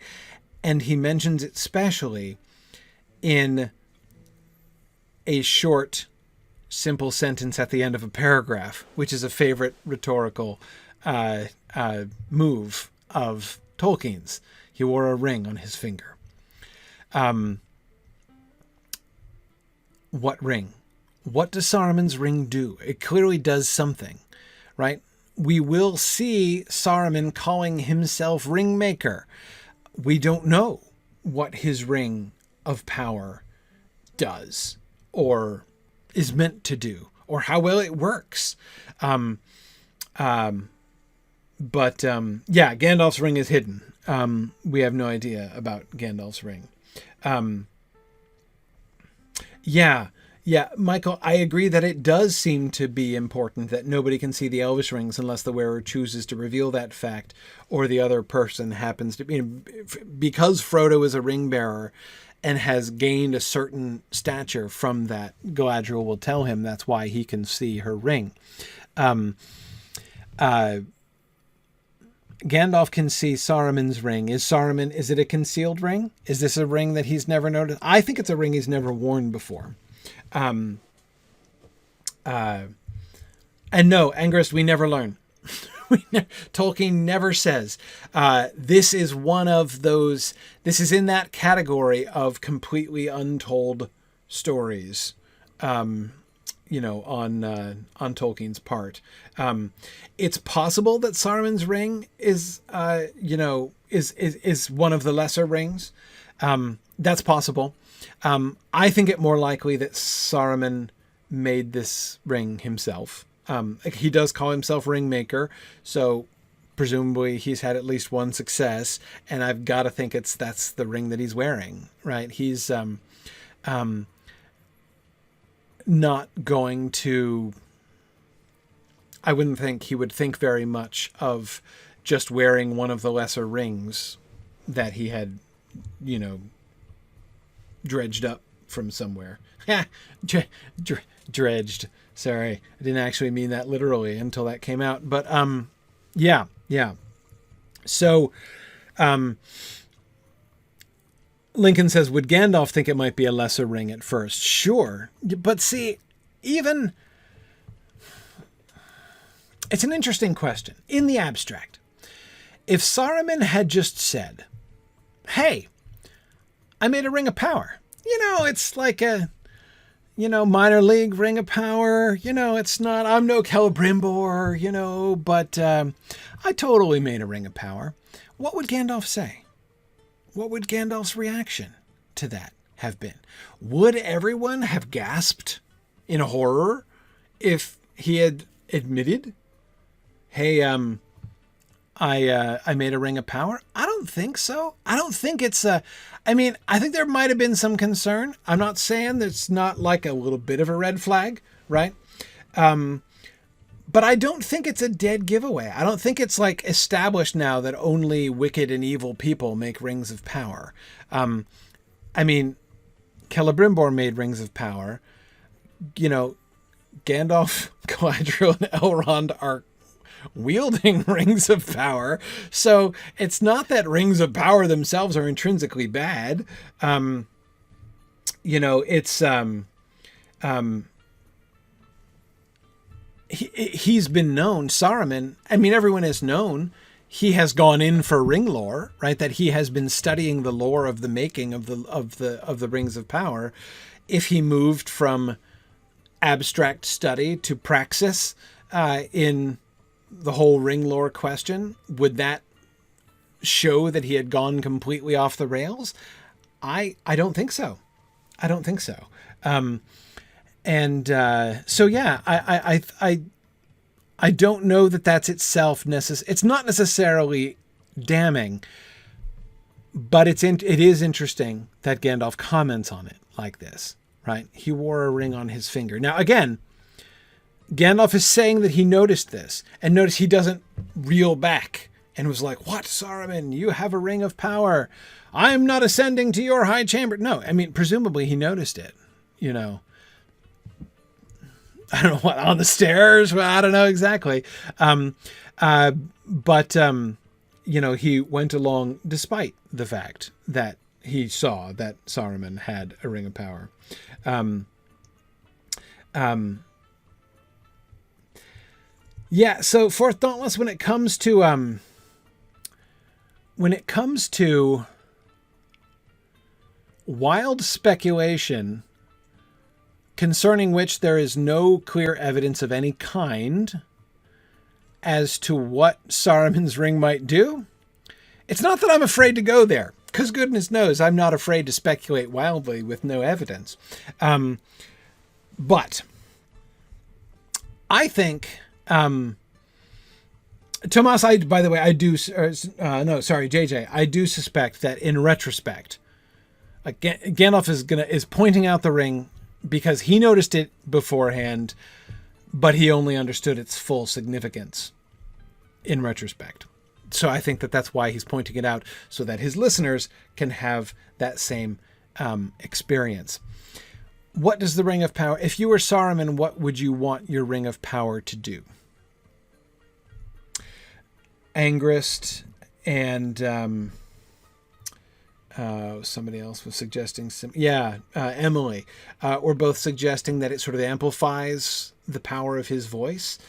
And he mentions it specially in a short, simple sentence at the end of a paragraph, which is a favorite rhetorical move of Tolkien's. He wore a ring on his finger. What ring? What does Saruman's ring do? It clearly does something, right? We will see Saruman calling himself Ringmaker. We don't know what his ring of power does or is meant to do or how well it works. But Gandalf's ring is hidden. We have no idea about Gandalf's ring. Yeah, Michael, I agree that it does seem to be important that nobody can see the Elvish rings unless the wearer chooses to reveal that fact or the other person happens to be. Because Frodo is a ring bearer and has gained a certain stature from that, Galadriel will tell him that's why he can see her ring. Gandalf can see Saruman's ring. Is it a concealed ring? Is this a ring that he's never noticed? I think it's a ring he's never worn before. And no, Angrist, we never learn. Tolkien never says, this is one of those, this is in that category of completely untold stories, on Tolkien's part. It's possible that Saruman's ring is one of the lesser rings. That's possible. I think it more likely that Saruman made this ring himself. He does call himself Ringmaker, so presumably he's had at least one success, and I've got to think that's the ring that he's wearing, right? He's not going to... I wouldn't think he would think very much of just wearing one of the lesser rings that he had, dredged up from somewhere. Dredged. Sorry, I didn't actually mean that literally until that came out. But yeah. So Lincoln says, would Gandalf think it might be a lesser ring at first? Sure. But see, even... It's an interesting question. In the abstract, if Saruman had just said, hey, I made a ring of power. It's like a, minor league ring of power. It's not, I'm no Celebrimbor, but I totally made a ring of power. What would Gandalf say? What would Gandalf's reaction to that have been? Would everyone have gasped in horror if he had admitted, hey, I made a ring of power? I don't don't think so. I don't think it's a, I mean, I think there might have been some concern. I'm not saying that's not like a little bit of a red flag, right? But I don't think it's a dead giveaway. I don't think it's like established now that only wicked and evil people make rings of power. I mean, Celebrimbor made rings of power. You know, Gandalf, Galadriel, and Elrond are wielding rings of power. So it's not that rings of power themselves are intrinsically bad. You know, it's he's been known, Saruman, I mean, everyone has known he has gone in for ring lore, right? That he has been studying the lore of the making of the rings of power. If he moved from abstract study to praxis in the whole ring lore question, would that show that he had gone completely off the rails? I don't think so. I don't think so. So yeah, I don't know that that's itself it's not necessarily damning, but it is interesting that Gandalf comments on it like this, right? He wore a ring on his finger. Now, again, Gandalf is saying that he noticed this, and notice he doesn't reel back and was like, "What, Saruman? You have a ring of power. I'm not ascending to your high chamber." No, I mean, presumably he noticed it, you know. I don't know what, on the stairs. Well, I don't know exactly. But you know, he went along despite the fact that he saw that Saruman had a ring of power. Yeah. So Fourth Dauntless, when it comes to wild speculation concerning which there is no clear evidence of any kind as to what Saruman's ring might do, it's not that I'm afraid to go there, because goodness knows I'm not afraid to speculate wildly with no evidence. But I think, Tomas, by the way, JJ, I do suspect that in retrospect, Gandalf is pointing out the ring because he noticed it beforehand, but he only understood its full significance in retrospect. So I think that that's why he's pointing it out, so that his listeners can have that same experience. What does the Ring of Power... If you were Saruman, what would you want your Ring of Power to do? Angrist and... somebody else was suggesting Emily were both suggesting that it sort of amplifies the power of his voice.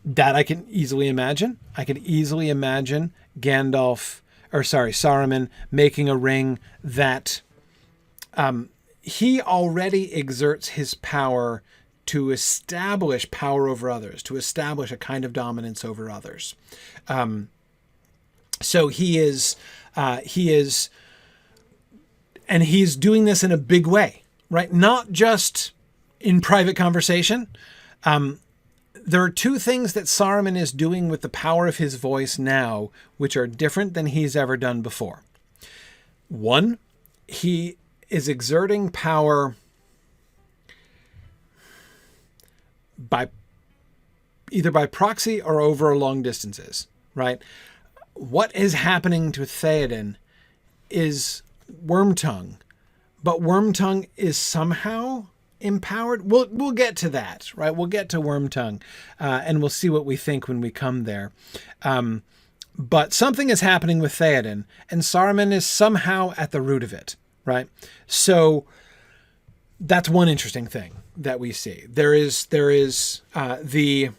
That I can easily imagine. I can easily imagine Saruman making a ring that he already exerts his power to establish power over others, to establish a kind of dominance over others. So he is, and he's doing this in a big way, right? Not just in private conversation. There are two things that Saruman is doing with the power of his voice now, which are different than he's ever done before. One, he is exerting power either by proxy or over long distances, right? What is happening to Theoden is Wormtongue, but Wormtongue is somehow empowered. We'll get to that, right? We'll get to Wormtongue, and we'll see what we think when we come there. But something is happening with Theoden, and Saruman is somehow at the root of it, right? So that's one interesting thing that we see. There is the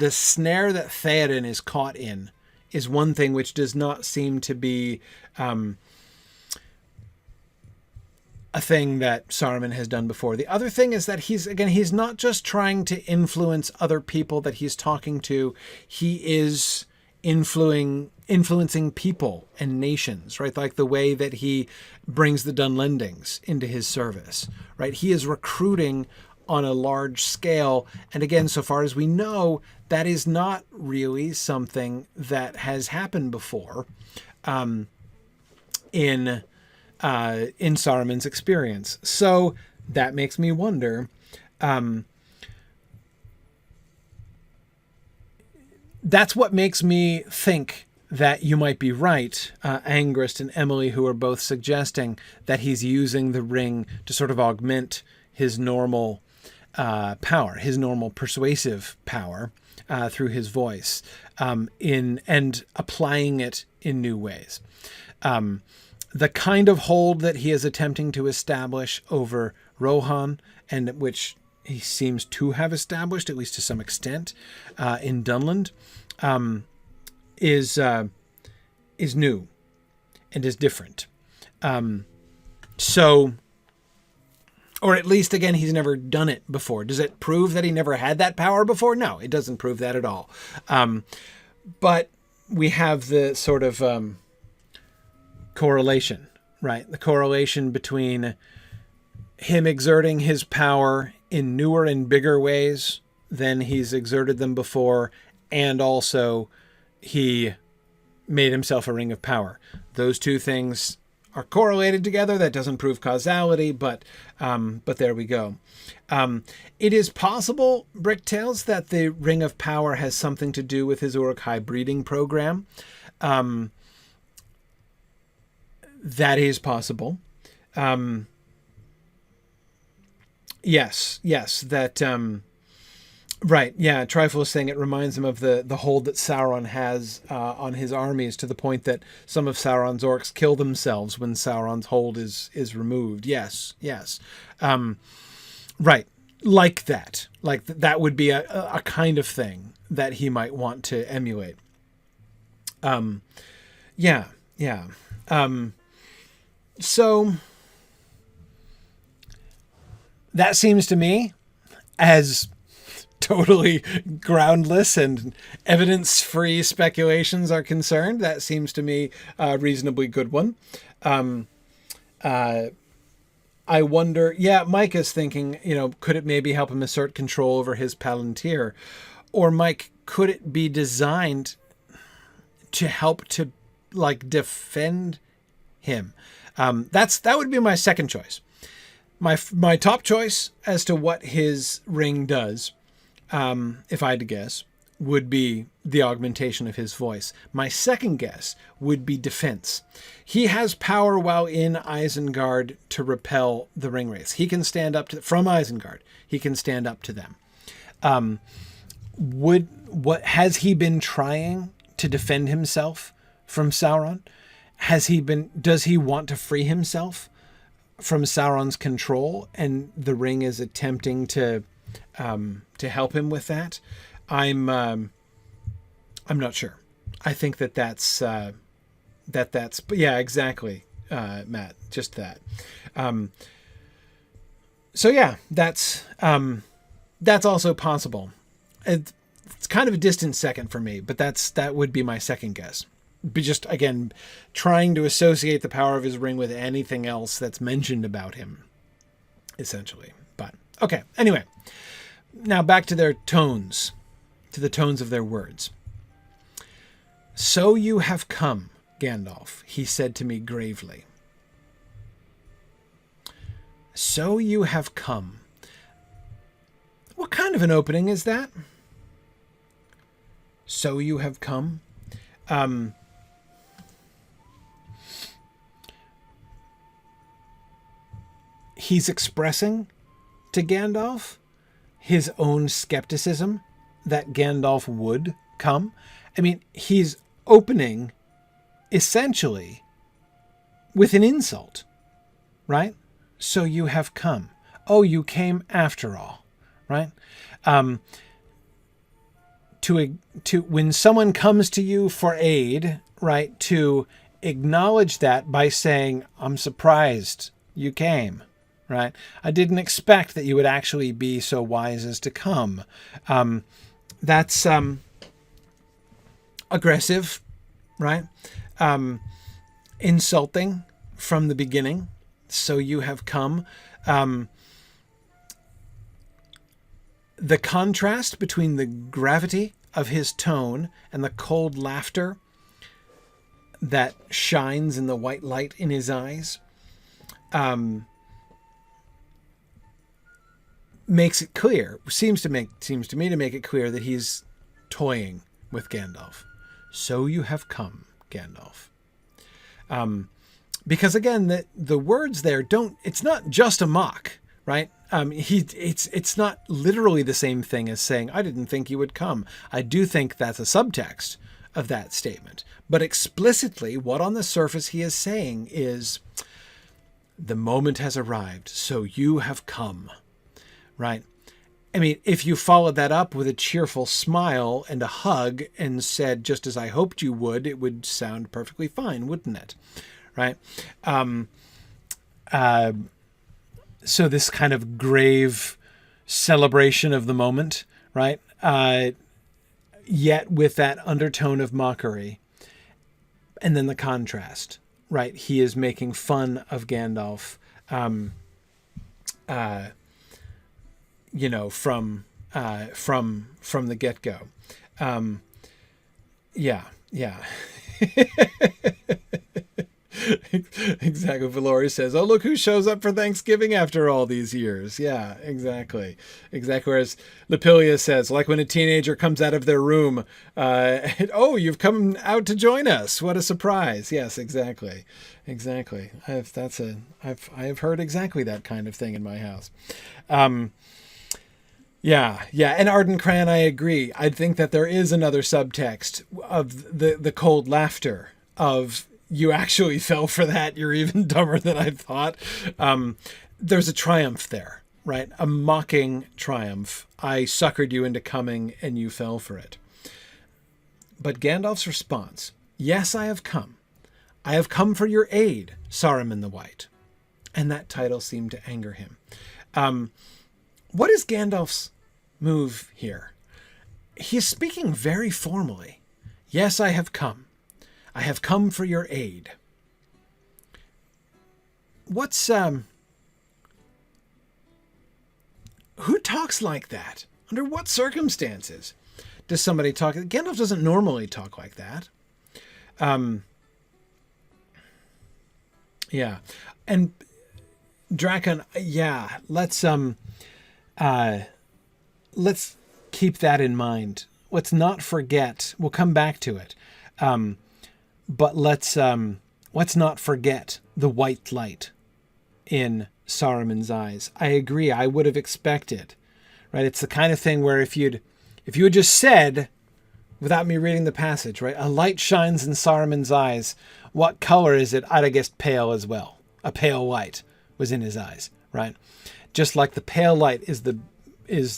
snare that Theoden is caught in is one thing which does not seem to be a thing that Saruman has done before. The other thing is that he's not just trying to influence other people that he's talking to. He is influencing people and nations, right? Like the way that he brings the Dunlendings into his service, right? He is recruiting on a large scale. And again, so far as we know, that is not really something that has happened before in Saruman's experience. So that makes me wonder. That's what makes me think that you might be right, Angrist and Emily, who are both suggesting that he's using the ring to sort of augment his normal power, his normal persuasive power through his voice, and applying it in new ways. The kind of hold that he is attempting to establish over Rohan, and which he seems to have established, at least to some extent, in Dunland, is new and is different. So, or at least, again, he's never done it before. Does it prove that he never had that power before? No, it doesn't prove that at all. But we have the sort of correlation, right? The correlation between him exerting his power in newer and bigger ways than he's exerted them before, and also he made himself a ring of power. Those two things are correlated together. That doesn't prove causality, but there we go. It is possible, Bricktails, that the ring of power has something to do with his Uruk-hai breeding program. That is possible. Yes, that... Right, yeah, Trifle is saying it reminds him of the hold that Sauron has on his armies, to the point that some of Sauron's orcs kill themselves when Sauron's hold is removed. Yes. Right, like that. Like that would be a kind of thing that he might want to emulate. Yeah. So that seems to me as totally groundless and evidence-free speculations are concerned. That seems to me a reasonably good one. I wonder, Mike is thinking, could it maybe help him assert control over his Palantir? Or Mike, could it be designed to help to defend him? That would be my second choice. My top choice as to what his ring does, if I had to guess, would be the augmentation of his voice. My second guess would be defense. He has power while in Isengard to repel the ringwraiths. He can stand up from Isengard. He can stand up to them. Has he been trying to defend himself from Sauron? Does he want to free himself from Sauron's control, and the ring is attempting to help him with that? I'm not sure. I think that's yeah, exactly, Matt, just that. So yeah, that's also possible. It's kind of a distant second for me, but that would be my second guess. But just, again, trying to associate the power of his ring with anything else that's mentioned about him, essentially. But, okay, anyway. Now back to their tones, to the tones of their words. "So you have come, Gandalf," he said to me gravely. "So you have come." What kind of an opening is that? "So you have come." He's expressing to Gandalf his own skepticism that Gandalf would come. I mean, he's opening essentially with an insult, right? "So you have come. Oh, you came after all," right? When someone comes to you for aid, right, to acknowledge that by saying, "I'm surprised you came," right? "I didn't expect that you would actually be so wise as to come." That's aggressive, right? Insulting from the beginning. "So you have come." The contrast between the gravity of his tone and the cold laughter that shines in the white light in his eyes makes it clear, seems to me to make it clear that he's toying with Gandalf. So you have come, Gandalf. Because again, the words there it's not just a mock, right? It's not literally the same thing as saying, I didn't think you would come. I do think that's a subtext of that statement. But explicitly, what on the surface he is saying is, the moment has arrived, so you have come, right? I mean, if you followed that up with a cheerful smile and a hug and said, just as I hoped you would, it would sound perfectly fine, wouldn't it? Right? So this kind of grave celebration of the moment, right? Yet with that undertone of mockery. And then the contrast, right? He is making fun of Gandalf, from the get-go. Yeah. Exactly. Valori says, oh, look who shows up for Thanksgiving after all these years. Yeah, exactly. Whereas Lepilia says, like when a teenager comes out of their room, oh, you've come out to join us. What a surprise. Yes, exactly. I have heard exactly that kind of thing in my house. Yeah. And Arden Cran, I agree. I think that there is another subtext of the cold laughter of, you actually fell for that. You're even dumber than I thought. There's a triumph there, right? A mocking triumph. I suckered you into coming and you fell for it. But Gandalf's response, yes, I have come. I have come for your aid, Saruman the White. And that title seemed to anger him. What is Gandalf's move here? He's speaking very formally. Yes, I have come. I have come for your aid. Who talks like that? Under what circumstances does somebody talk? Gandalf doesn't normally talk like that. Yeah. And Drakon, yeah, let's keep that in mind. Let's not forget. We'll come back to it. But let's not forget the white light in Saruman's eyes. I agree. I would have expected, right? It's the kind of thing where if you had just said, without me reading the passage, right? A light shines in Saruman's eyes. What color is it? I'd have guessed pale as well. A pale white was in his eyes, right? Just like the pale light is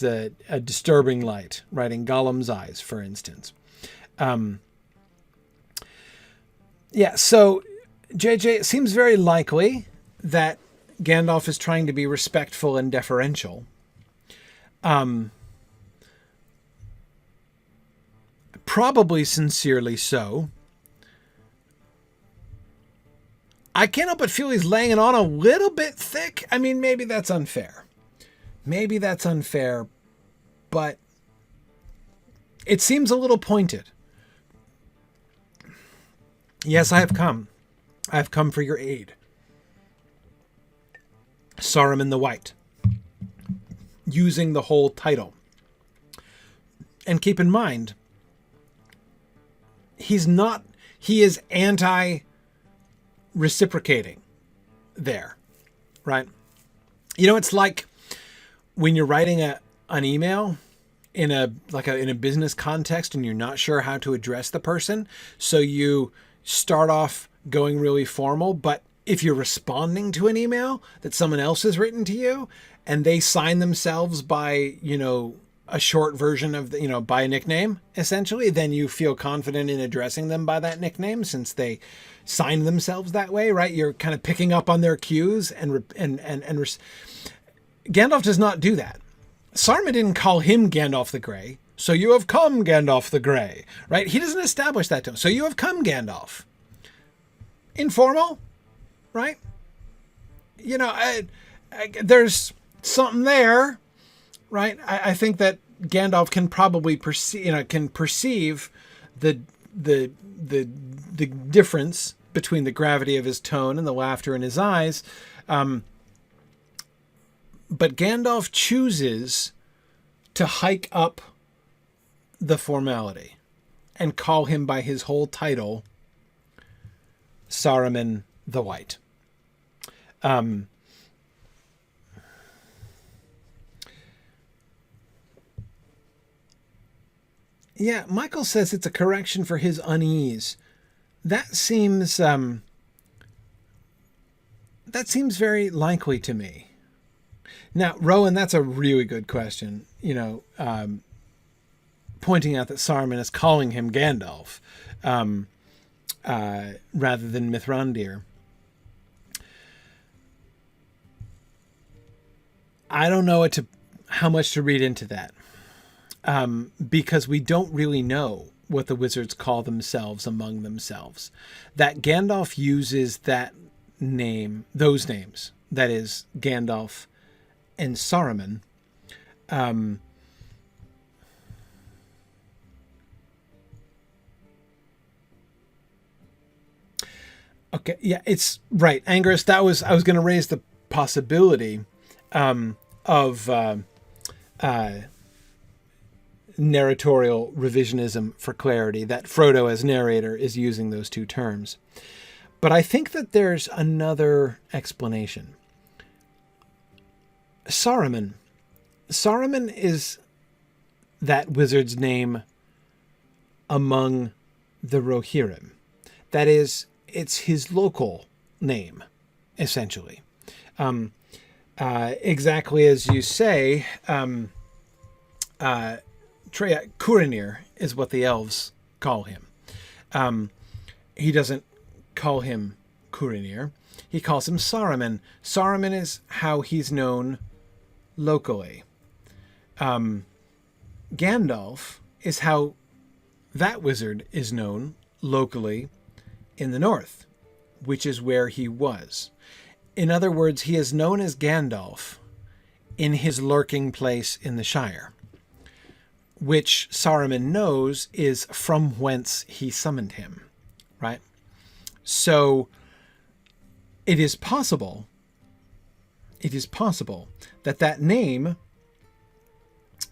a disturbing light, right? In Gollum's eyes, for instance. Yeah, so, JJ, it seems very likely that Gandalf is trying to be respectful and deferential. Probably sincerely so. I can't help but feel he's laying it on a little bit thick. I mean, maybe that's unfair. But it seems a little pointed. Yes, I have come. I have come for your aid. Saruman the White. Using the whole title. And keep in mind, he is anti-reciprocating there, right? You know, it's like when you're writing an email in a business context and you're not sure how to address the person. So you start off going really formal, but if you're responding to an email that someone else has written to you and they sign themselves by, a short version of by a nickname, essentially, then you feel confident in addressing them by that nickname since they signed themselves that way, right? You're kind of picking up on their cues Gandalf does not do that. Saruman didn't call him Gandalf the Grey. So you have come, Gandalf the Grey, right? He doesn't establish that to him. So you have come, Gandalf. Informal, right? There's something there, right? I think that Gandalf can probably perceive the difference between the gravity of his tone and the laughter in his eyes. But Gandalf chooses to hike up the formality and call him by his whole title, Saruman the White. Yeah, Michael says it's a correction for his unease. That seems very likely to me. Now, Rowan, that's a really good question. Pointing out that Saruman is calling him Gandalf rather than Mithrandir. I don't know how much to read into that. Because we don't really know what the wizards call themselves among themselves. That Gandalf uses those names, that is, Gandalf and Saruman, okay, yeah, it's right. Angus, I was going to raise the possibility of narratorial revisionism for clarity, that Frodo as narrator is using those two terms. But I think that there's another explanation. Saruman is that wizard's name among the Rohirrim. That is, it's his local name, essentially. Exactly as you say, Curanir is what the elves call him. He doesn't call him Curanir. He calls him Saruman. Saruman is how he's known locally. Gandalf is how that wizard is known locally in the north, which is where he was. In other words, he is known as Gandalf in his lurking place in the Shire, which Saruman knows is from whence he summoned him, right? So it is possible that name,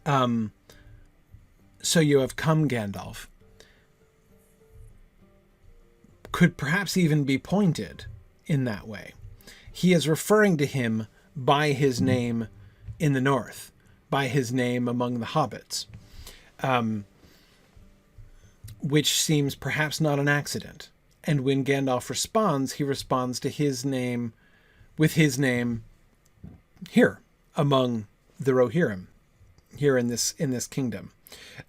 so you have come Gandalf, could perhaps even be pointed in that way. He is referring to him by his name in the north, by his name among the hobbits. Which seems perhaps not an accident. And when Gandalf responds, he responds to his name with his name here among the Rohirrim, here in this kingdom.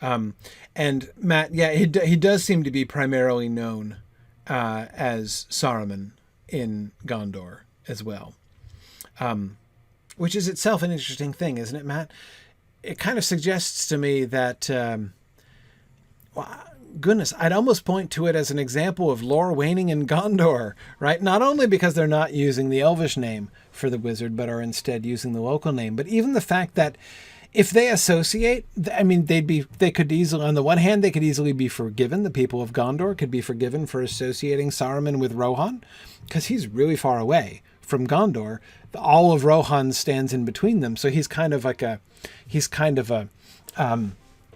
And Matt, yeah, he does seem to be primarily known as Saruman in Gondor as well, which is itself an interesting thing, isn't it, Matt? It kind of suggests to me that, goodness, I'd almost point to it as an example of lore waning in Gondor, right? Not only because they're not using the Elvish name for the wizard, but are instead using the local name. But even the fact that if they associate, I mean, they could easily, on the one hand, they could easily be forgiven. The people of Gondor could be forgiven for associating Saruman with Rohan, because he's really far away from Gondor. All of Rohan stands in between them. So he's kind of a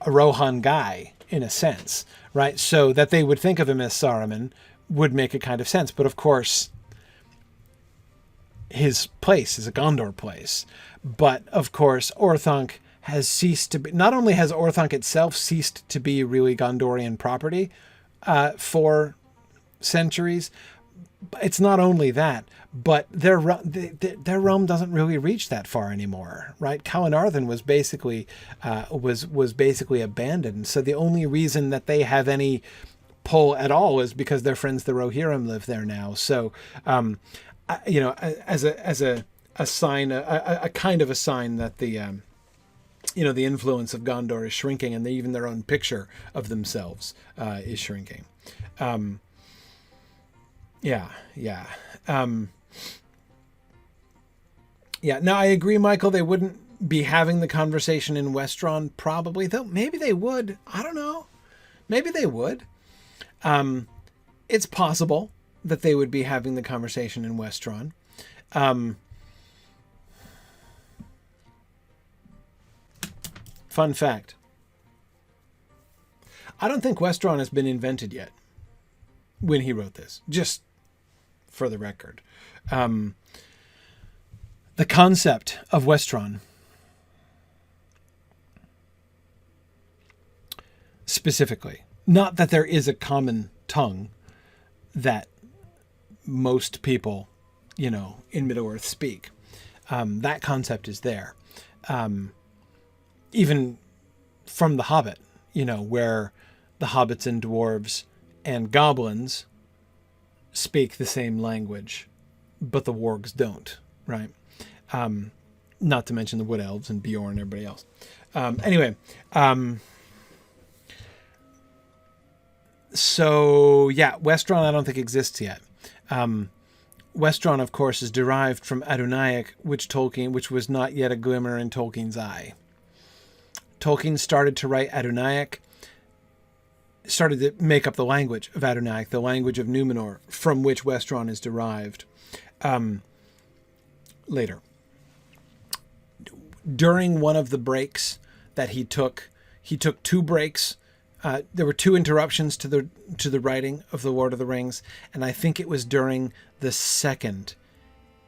Rohan guy in a sense, right? So that they would think of him as Saruman would make a kind of sense. But of course, his place is a Gondor place. But of course, Orthanc has ceased to be, not only has Orthanc itself ceased to be really Gondorian property for centuries, it's not only that, but their realm doesn't really reach that far anymore, right? Calenarthon was basically abandoned. So the only reason that they have any pull at all is because their friends the Rohirrim live there now. So, as a sign, a kind of a sign that the influence of Gondor is shrinking, and even their own picture of themselves is shrinking. Yeah. Now I agree, Michael. They wouldn't be having the conversation in Westron? Probably, though. Maybe they would. I don't know. Maybe they would. It's possible that they would be having the conversation in Westron. Fun fact. I don't think Westron has been invented yet when he wrote this, just for the record. The concept of Westron specifically, not that there is a common tongue that most people, in Middle-earth speak. That concept is there. Even from The Hobbit, where the hobbits and dwarves and goblins speak the same language, but the wargs don't, right? Not to mention the wood elves and Bjorn and everybody else. So yeah, Westron I don't think exists yet. Westron, of course, is derived from Adunaic, which was not yet a glimmer in Tolkien's eye. Tolkien started to write Adunaic, started to make up the language of Adunaic, the language of Numenor, from which Westron is derived later. During one of the breaks that he took 2 breaks. There were 2 interruptions to the writing of The Lord of the Rings, and I think it was during the second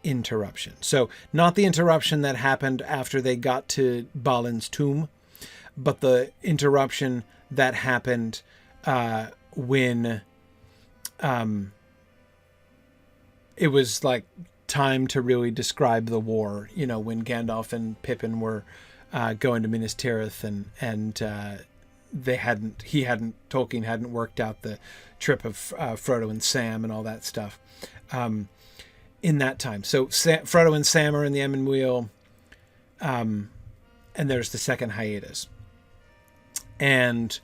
interruption. So not the interruption that happened after they got to Balin's tomb, but the interruption that happened when it was like time to really describe the war. When Gandalf and Pippin were going to Minas Tirith and Tolkien hadn't worked out the trip of Frodo and Sam and all that stuff in that time. So Frodo and Sam are in the Emyn Muil, and there's the second hiatus. And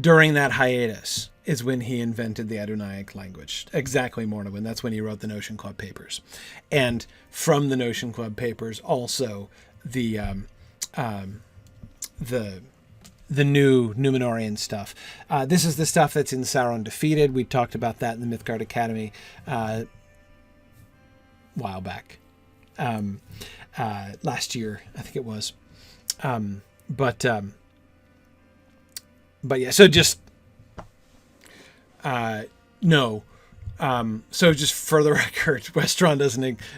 during that hiatus is when he invented the Adunaic language. Exactly, Mornowin. That's when he wrote the Notion Club papers. And from the Notion Club papers, also the new Numenorian stuff. This is the stuff that's in Sauron Defeated. We talked about that in the Mythgard Academy a while back. Last year, I think it was. But yeah, so just no. So just for the record, Westron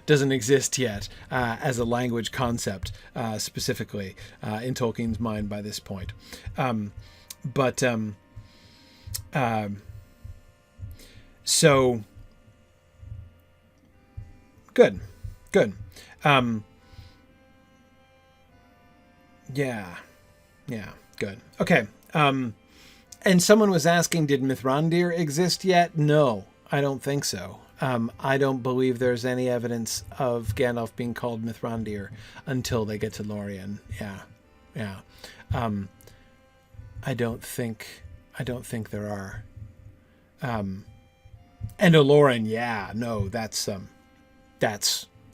doesn't exist yet as a language concept, specifically in Tolkien's mind by this point. So good. Yeah, good. Okay. And someone was asking, did Mithrandir exist yet? No, I don't think so. I don't believe there's any evidence of Gandalf being called Mithrandir until they get to Lorien. Yeah. I don't think there are. And Olorin, yeah, no, that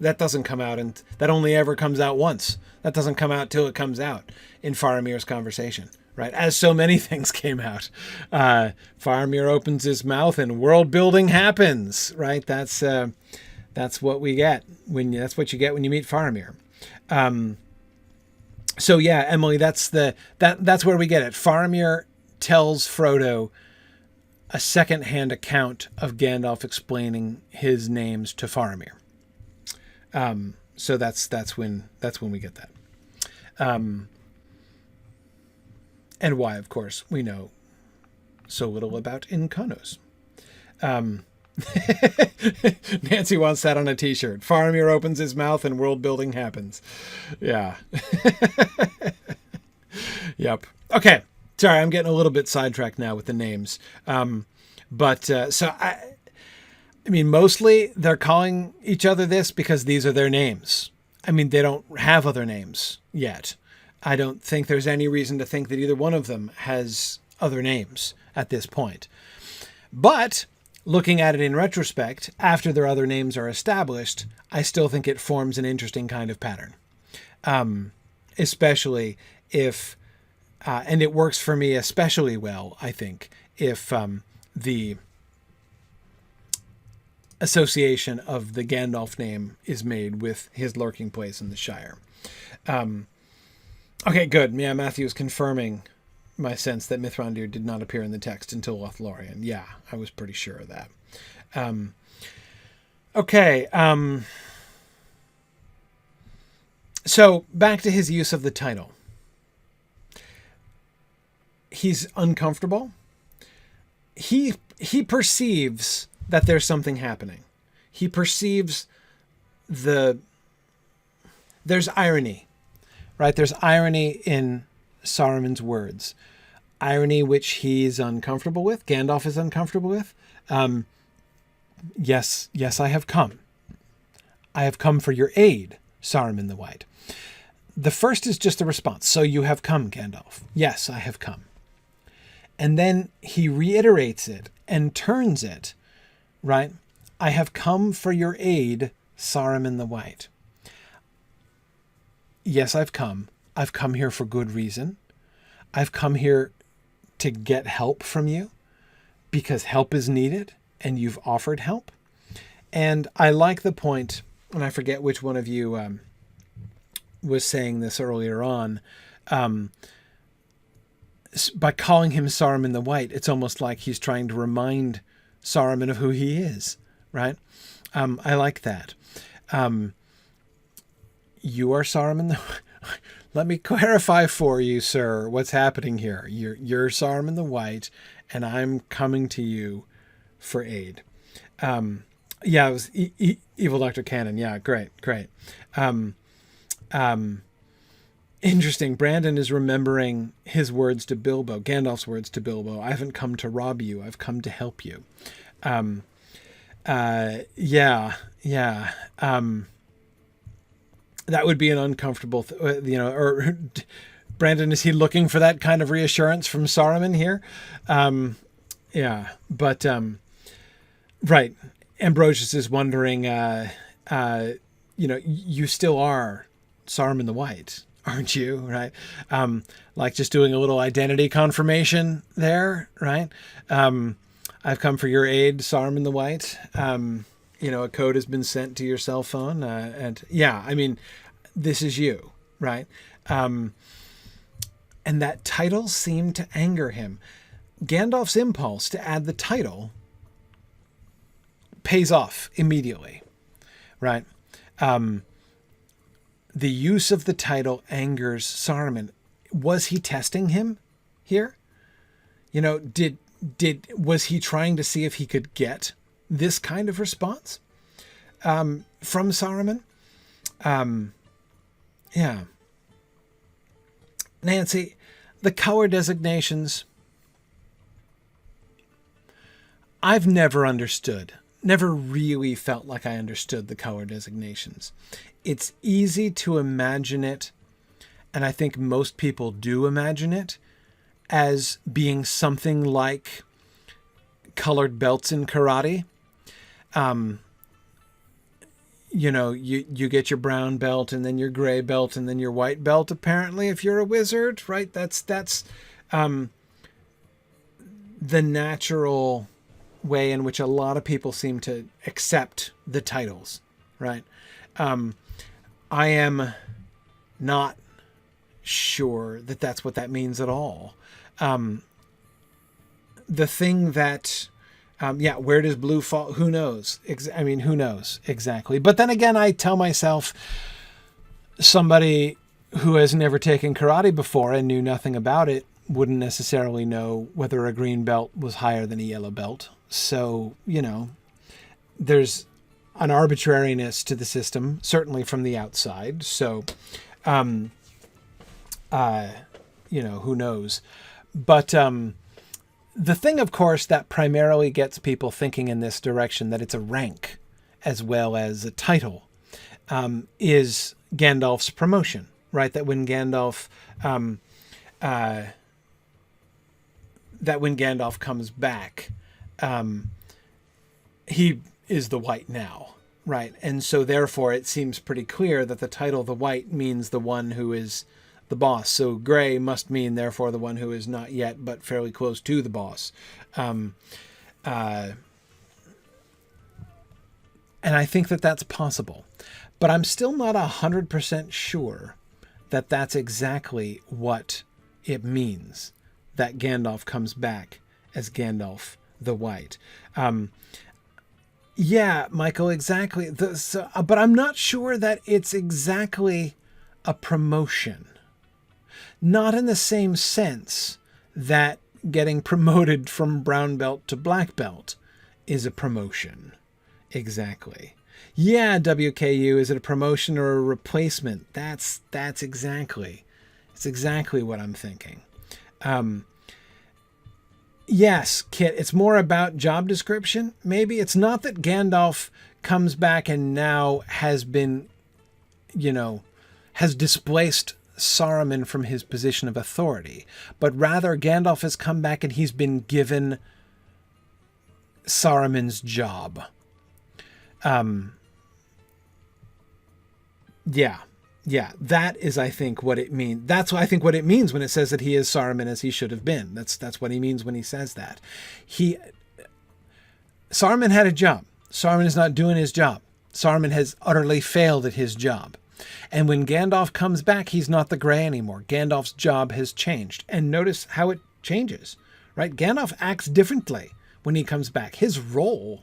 doesn't come out, and that only ever comes out once. That doesn't come out till it comes out in Faramir's conversation. Right, as so many things came out. Faramir opens his mouth and world building happens. Right, that's what we get that's what you get when you meet Faramir. So yeah, Emily, that's where we get it. Faramir tells Frodo a secondhand account of Gandalf explaining his names to Faramir. So that's when we get that. And why, of course, we know so little about Incarnos. Nancy wants that on a t-shirt. Faramir opens his mouth and world building happens. Yeah. Yep. Okay. Sorry, I'm getting a little bit sidetracked now with the names. So I mean, mostly they're calling each other this because these are their names. I mean, they don't have other names yet. I don't think there's any reason to think that either one of them has other names at this point. But looking at it in retrospect, after their other names are established, I still think it forms an interesting kind of pattern. especially if, and it works for me especially well, I think, if the association of the Gandalf name is made with his lurking place in the Shire. Okay, good. Yeah, Matthew is confirming my sense that Mithrandir did not appear in the text until Lothlorien. Yeah, I was pretty sure of that. Okay. So back to his use of the title. He's uncomfortable. He perceives that there's something happening. He perceives there's irony, right? There's irony in Saruman's words. Irony which he's uncomfortable with. Gandalf is uncomfortable with. Yes, I have come. I have come for your aid, Saruman the White. The first is just a response. So you have come, Gandalf. Yes, I have come. And then he reiterates it and turns it, right? I have come for your aid, Saruman the White. Yes, I've come. I've come here for good reason. I've come here to get help from you because help is needed and you've offered help. And I like the point, and I forget which one of you was saying this earlier on, by calling him Saruman the White, it's almost like he's trying to remind Saruman of who he is, right? I like that. You are Saruman the Let me clarify for you, sir, what's happening here. You're Saruman the White, and I'm coming to you for aid. Yeah, it was Evil Dr. Cannon. Yeah, great. Interesting. Brandon is remembering his words to Bilbo, Gandalf's words to Bilbo. I haven't come to rob you. I've come to help you. Yeah. That would be an uncomfortable, or Brandon, is he looking for that kind of reassurance from Saruman here? Yeah, but, right. Ambrosius is wondering, you still are Saruman the White, aren't you? Right. Like just doing a little identity confirmation there. Right. I've come for your aid, Saruman the White. A code has been sent to your cell phone. And yeah, I mean, this is you, right? And that title seemed to anger him. Gandalf's impulse to add the title pays off immediately, right? The use of the title angers Saruman. Was he testing him here? Was he trying to see if he could get this kind of response from Saruman? Yeah. Nancy, the color designations, I've never really felt like I understood the color designations. It's easy to imagine it, and I think most people do imagine it, as being something like colored belts in karate. You get your brown belt and then your gray belt and then your white belt, apparently, if you're a wizard, right? That's the natural way in which a lot of people seem to accept the titles, right? I am not sure that that's what that means at all. The thing that, where does blue fall? Who knows? Who knows exactly? But then again, I tell myself, somebody who has never taken karate before and knew nothing about it wouldn't necessarily know whether a green belt was higher than a yellow belt. So, there's an arbitrariness to the system, certainly from the outside. So, who knows? But the thing, of course, that primarily gets people thinking in this direction, that it's a rank as well as a title, is Gandalf's promotion, right? That when Gandalf comes back, he is the White now, right? And so therefore it seems pretty clear that the title the White means the one who is the boss. So gray must mean, therefore, the one who is not yet, but fairly close to the boss. And I think that that's possible. But I'm still not 100% sure that that's exactly what it means that Gandalf comes back as Gandalf the White. Yeah, Michael, exactly. But I'm not sure that it's exactly a promotion. Not in the same sense that getting promoted from brown belt to black belt is a promotion. Exactly. Yeah, WKU, is it a promotion or a replacement? That's exactly. It's exactly what I'm thinking. Yes, Kit, it's more about job description. Maybe it's not that Gandalf comes back and now has been, has displaced Saruman from his position of authority, but rather Gandalf has come back and he's been given Saruman's job. Yeah, that is, I think, what it means. That's what I think what it means when it says that he is Saruman as he should have been. That's what he means when he says that. Saruman had a job. Saruman is not doing his job. Saruman has utterly failed at his job. And when Gandalf comes back, he's not the Grey anymore. Gandalf's job has changed. And notice how it changes, right? Gandalf acts differently when he comes back. His role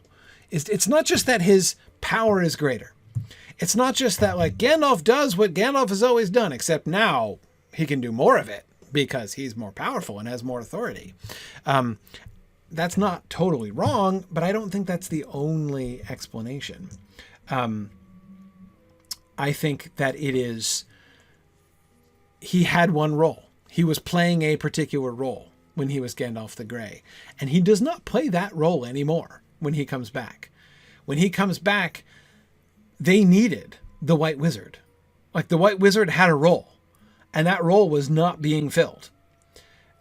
it's not just that his power is greater. It's not just that, like, Gandalf does what Gandalf has always done, except now he can do more of it because he's more powerful and has more authority. That's not totally wrong, but I don't think that's the only explanation. I think that it is, he had one role. He was playing a particular role when he was Gandalf the Grey, and he does not play that role anymore when he comes back. When he comes back, they needed the White Wizard. Like, the White Wizard had a role, and that role was not being filled.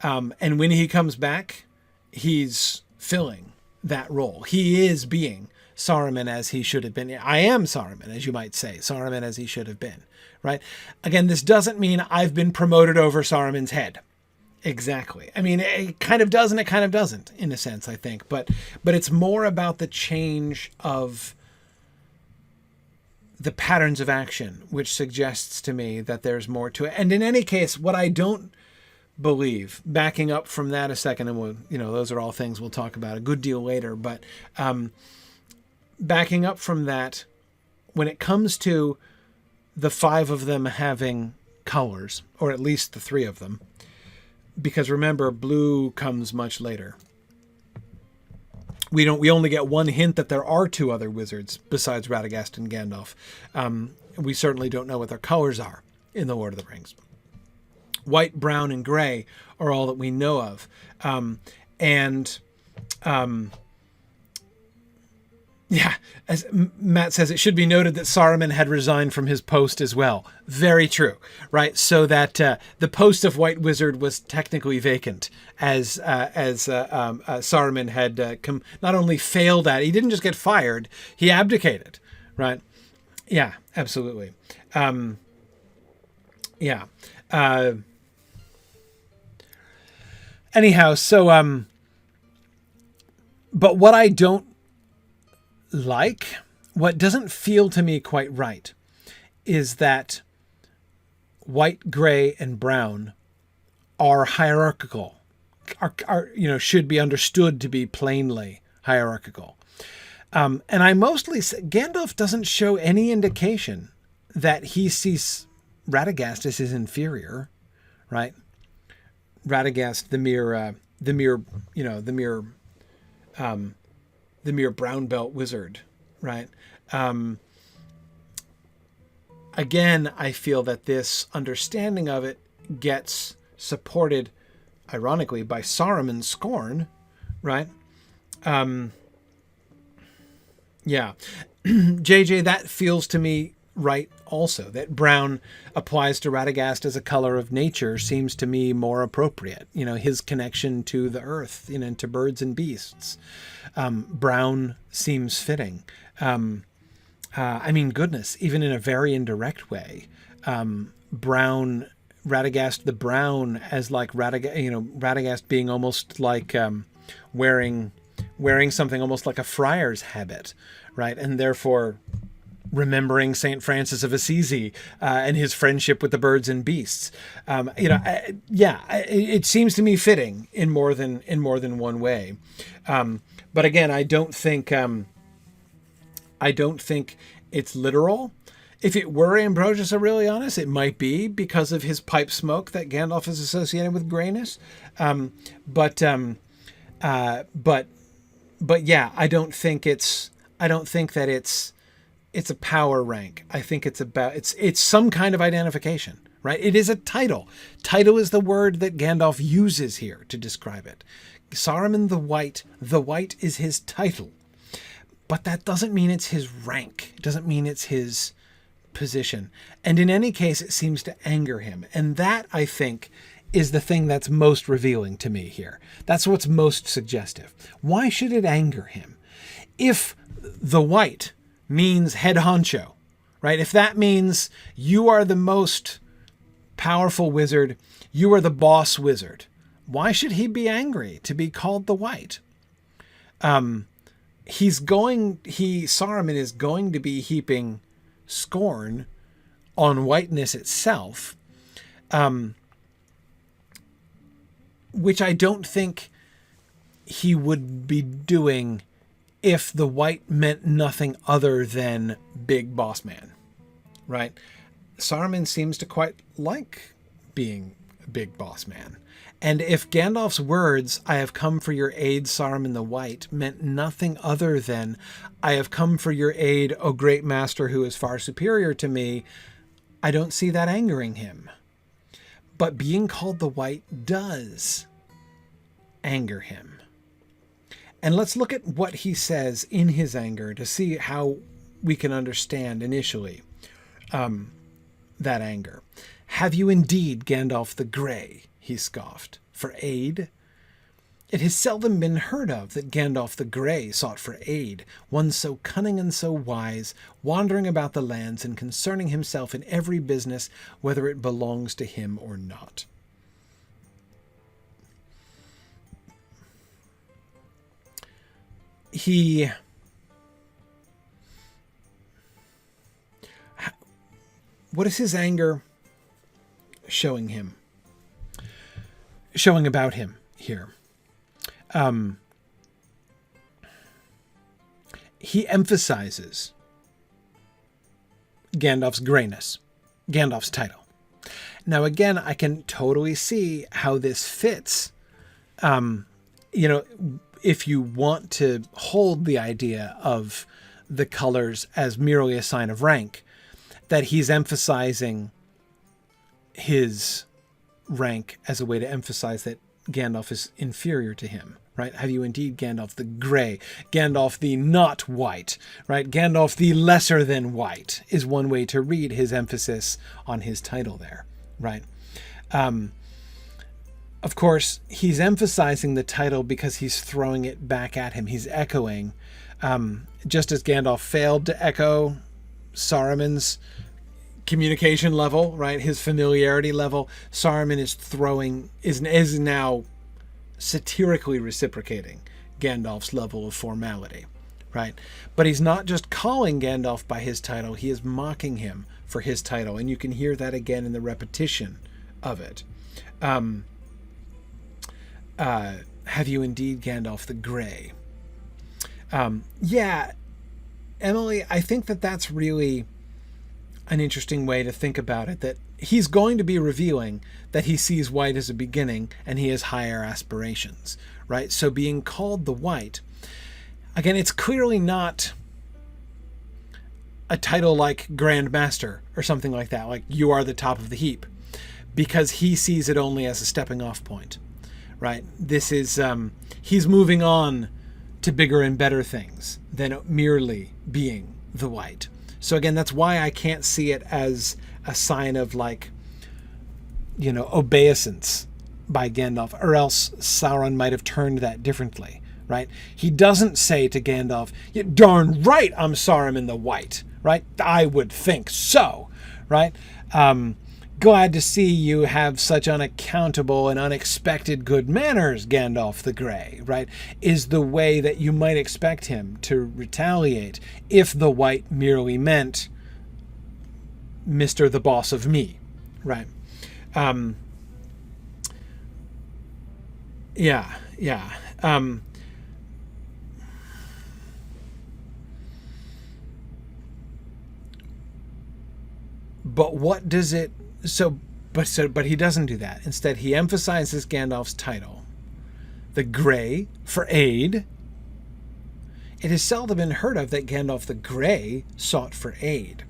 And when he comes back, he's filling that role. He is being Saruman as he should have been. I am Saruman, as you might say. Saruman as he should have been, right? Again, this doesn't mean I've been promoted over Saruman's head. Exactly. I mean, it kind of does and it kind of doesn't, in a sense, I think. But it's more about the change of the patterns of action, which suggests to me that there's more to it. And in any case, what I don't believe, backing up from that a second, and we'll, those are all things we'll talk about a good deal later, but backing up from that, when it comes to the 5 of them having colors, or at least the 3 of them, because remember, blue comes much later. We only get one hint that there are 2 other wizards besides Radagast and Gandalf. We certainly don't know what their colors are in The Lord of the Rings. White, brown, and gray are all that we know of. Yeah, as Matt says, it should be noted that Saruman had resigned from his post as well. Very true, right? So that the post of White Wizard was technically vacant, as Saruman had not only failed at, he didn't just get fired, he abdicated, right? Yeah, absolutely. Anyhow, so but what I don't like, what doesn't feel to me quite right, is that white, gray, and brown are hierarchical, are should be understood to be plainly hierarchical. And I mostly say Gandalf doesn't show any indication that he sees Radagast as his inferior, right? Radagast, the mere brown belt wizard, right? Again, I feel that this understanding of it gets supported, ironically, by Saruman's scorn, right? Yeah. JJ, that feels to me right also. That brown applies to Radagast as a color of nature seems to me more appropriate. His connection to the earth, to birds and beasts. Brown seems fitting. Goodness, even in a very indirect way, brown Radagast the Brown as like Radagast being almost like wearing something almost like a friar's habit, right? And therefore remembering St. Francis of Assisi and his friendship with the birds and beasts. It seems to me fitting in more than one way. But again, I don't think it's literal. If it were Ambrosius Aurelianus, it might be because of his pipe smoke that Gandalf is associated with grayness. But yeah, I don't think that it's a power rank. I think it's some kind of identification, right? It is a title. Title is the word that Gandalf uses here to describe it. Saruman the White is his title. But that doesn't mean it's his rank. It doesn't mean it's his position. And in any case, it seems to anger him. And that, I think, is the thing that's most revealing to me here. That's what's most suggestive. Why should it anger him? If the white means head honcho, right? If that means you are the most powerful wizard, you are the boss wizard, why should he be angry to be called the white? Saruman is going to be heaping scorn on whiteness itself, which I don't think he would be doing if the white meant nothing other than big boss man, right? Saruman seems to quite like being a big boss man. And if Gandalf's words, "I have come for your aid, Saruman the White," meant nothing other than, "I have come for your aid, O great master who is far superior to me," I don't see that angering him. But being called the White does anger him. And let's look at what he says in his anger to see how we can understand initially that anger. "Have you indeed, Gandalf the Grey," he scoffed, "for aid? It has seldom been heard of that Gandalf the Grey sought for aid, one so cunning and so wise, wandering about the lands and concerning himself in every business, whether it belongs to him or not." What is his anger showing him? Showing about him here? He emphasizes Gandalf's grayness, Gandalf's title. Now, again, I can totally see how this fits. If you want to hold the idea of the colors as merely a sign of rank, that he's emphasizing his rank as a way to emphasize that Gandalf is inferior to him, right? Have you indeed Gandalf the Grey, Gandalf the not white, right? Gandalf the lesser than white is one way to read his emphasis on his title there, right? Of course, he's emphasizing the title because he's throwing it back at him. He's echoing, just as Gandalf failed to echo Saruman's communication level, right? His familiarity level. Saruman is now satirically reciprocating Gandalf's level of formality, right? But he's not just calling Gandalf by his title, he is mocking him for his title. And you can hear that again in the repetition of it. Have you indeed Gandalf the Grey? Yeah, Emily, I think that that's really an interesting way to think about it, that he's going to be revealing that he sees white as a beginning and he has higher aspirations, right? So being called the White, again, it's clearly not a title like Grand Master or something like that, like you are the top of the heap, because he sees it only as a stepping off point, right? This is, he's moving on to bigger and better things than merely being the White. So again, that's why I can't see it as a sign of obeisance by Gandalf, or else Sauron might have turned that differently, right? He doesn't say to Gandalf, "You're darn right I'm Saruman the White," right? I would think so, right? Glad to see you have such unaccountable and unexpected good manners, Gandalf the Grey, right? Is the way that you might expect him to retaliate if the white merely meant Mr. the Boss of Me, right? Yeah. But what does it... But he doesn't do that. Instead, he emphasizes Gandalf's title, the Grey, for aid. It is seldom been heard of that Gandalf the Grey sought for aid.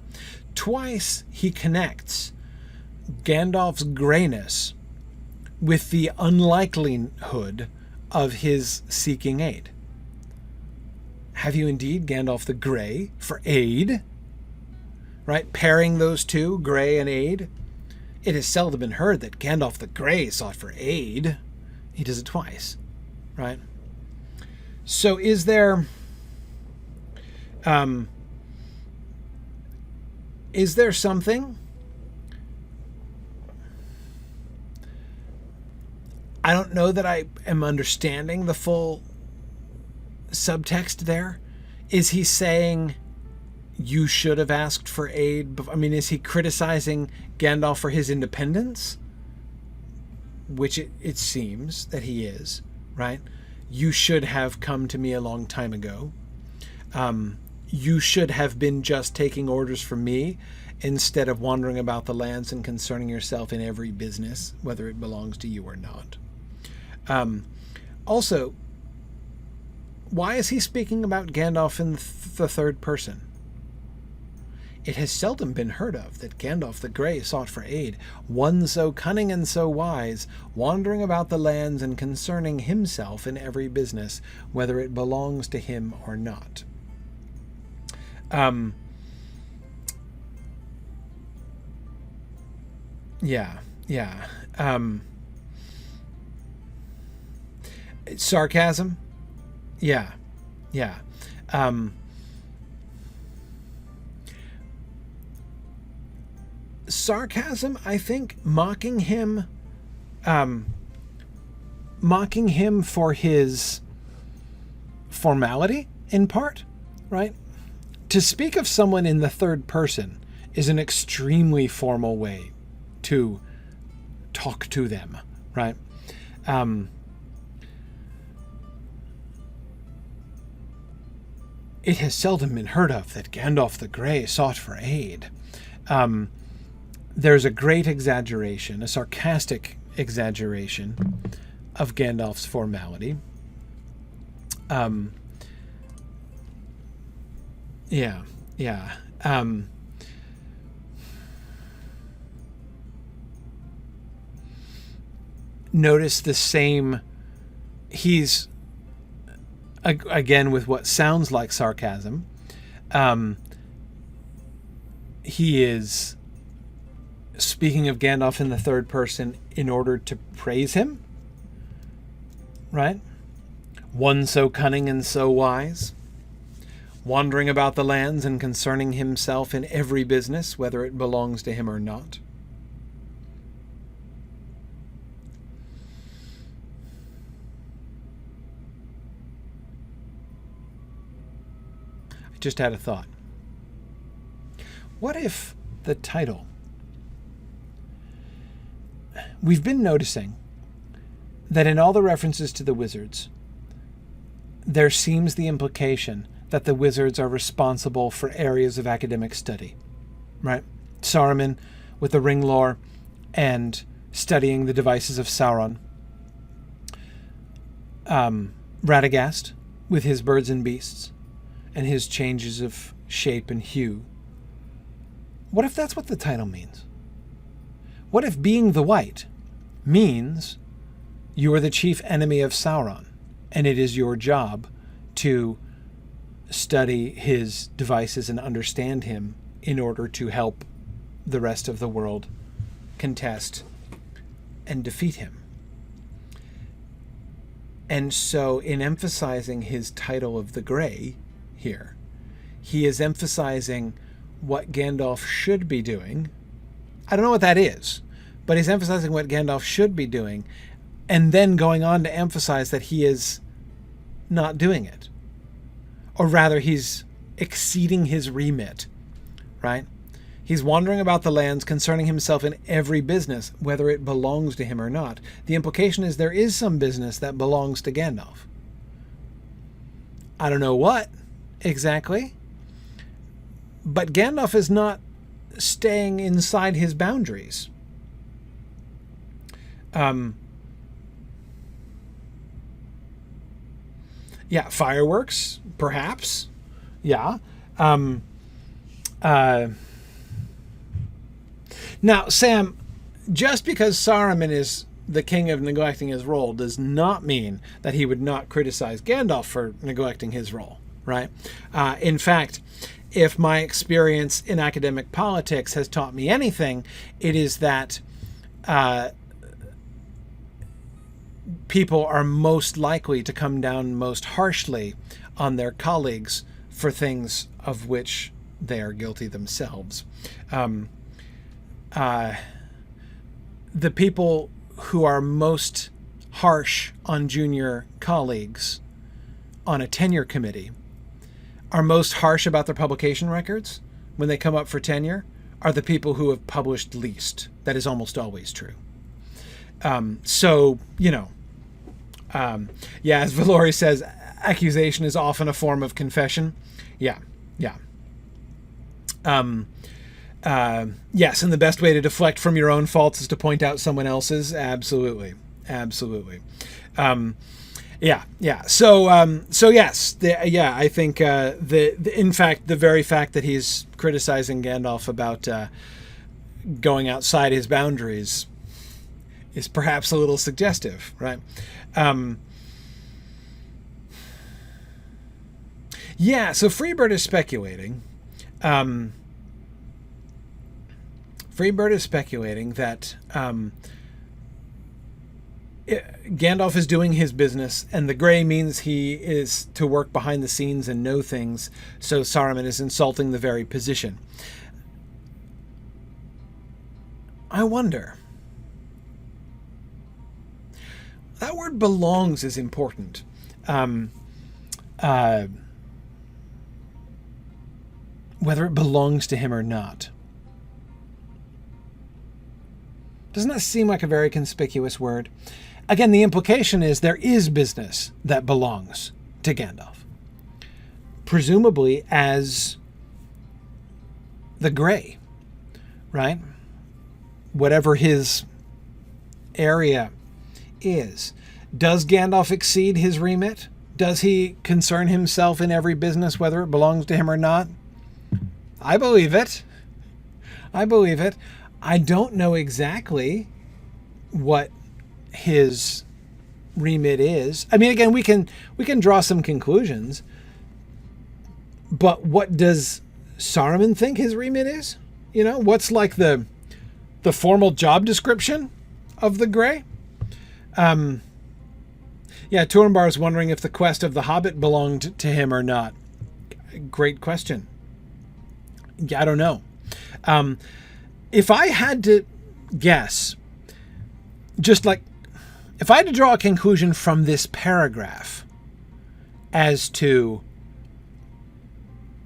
Twice he connects Gandalf's greyness with the unlikelihood of his seeking aid. Have you indeed Gandalf the Grey for aid? Right? Pairing those two, Grey and aid. It has seldom been heard that Gandalf the Grey sought for aid. He does it twice, right? So is there something? I don't know that I am understanding the full subtext there. Is he saying you should have asked for aid? I mean, is he criticizing Gandalf for his independence? Which it seems that he is, right? You should have come to me a long time ago. You should have been just taking orders from me instead of wandering about the lands and concerning yourself in every business, whether it belongs to you or not. Also, why is he speaking about Gandalf in the third person? It has seldom been heard of that Gandalf the Grey sought for aid, one so cunning and so wise, wandering about the lands and concerning himself in every business, whether it belongs to him or not. Sarcasm? Yeah. Sarcasm, I think, mocking him for his formality, in part, right? To speak of someone in the third person is an extremely formal way to talk to them, right? It has seldom been heard of that Gandalf the Grey sought for aid. There's a great exaggeration, a sarcastic exaggeration of Gandalf's formality. Notice the same, he's, again, with what sounds like sarcasm, he is speaking of Gandalf in the third person in order to praise him, right? One so cunning and so wise, wandering about the lands and concerning himself in every business, whether it belongs to him or not. I just had a thought. What if the title... We've been noticing that in all the references to the wizards, there seems the implication that the wizards are responsible for areas of academic study, right? Saruman with the ring lore and studying the devices of Sauron. Radagast with his birds and beasts and his changes of shape and hue. What if that's what the title means? What if being the white means you are the chief enemy of Sauron, and it is your job to study his devices and understand him in order to help the rest of the world contest and defeat him? And so in emphasizing his title of the Grey here, he is emphasizing what Gandalf should be doing I don't know what that is, but he's emphasizing what Gandalf should be doing, and then going on to emphasize that he is not doing it. Or rather, he's exceeding his remit, right? He's wandering about the lands, concerning himself in every business, whether it belongs to him or not. The implication is there is some business that belongs to Gandalf. I don't know what exactly, but Gandalf is not staying inside his boundaries. Yeah, fireworks, perhaps. Yeah. Now, Sam, just because Saruman is the king of neglecting his role does not mean that he would not criticize Gandalf for neglecting his role, right? In fact, if my experience in academic politics has taught me anything, it is that people are most likely to come down most harshly on their colleagues for things of which they are guilty themselves. The people who are most harsh on junior colleagues on a tenure committee are most harsh about their publication records when they come up for tenure are the people who have published least. That is almost always true. So, yeah, as Valori says, accusation is often a form of confession. Yeah. Yes, and the best way to deflect from your own faults is to point out someone else's. Absolutely. Yeah. So yes, I think in fact, the very fact that he's criticizing Gandalf about going outside his boundaries is perhaps a little suggestive, right? Yeah. So Freebird is speculating. Freebird is speculating that Gandalf is doing his business, and the Grey means he is to work behind the scenes and know things, so Saruman is insulting the very position. I wonder. That word belongs is important. Whether it belongs to him or not. Doesn't that seem like a very conspicuous word? Again, the implication is there is business that belongs to Gandalf. Presumably as the Grey, right? Whatever his area is. Does Gandalf exceed his remit? Does he concern himself in every business, whether it belongs to him or not? I believe it. I don't know exactly what his remit is. I mean, again, we can draw some conclusions, but what does Saruman think his remit is? What's like the formal job description of the Grey? Yeah, Turenbar is wondering if the quest of the Hobbit belonged to him or not. Great question. Yeah, I don't know. If I had to guess, if I had to draw a conclusion from this paragraph as to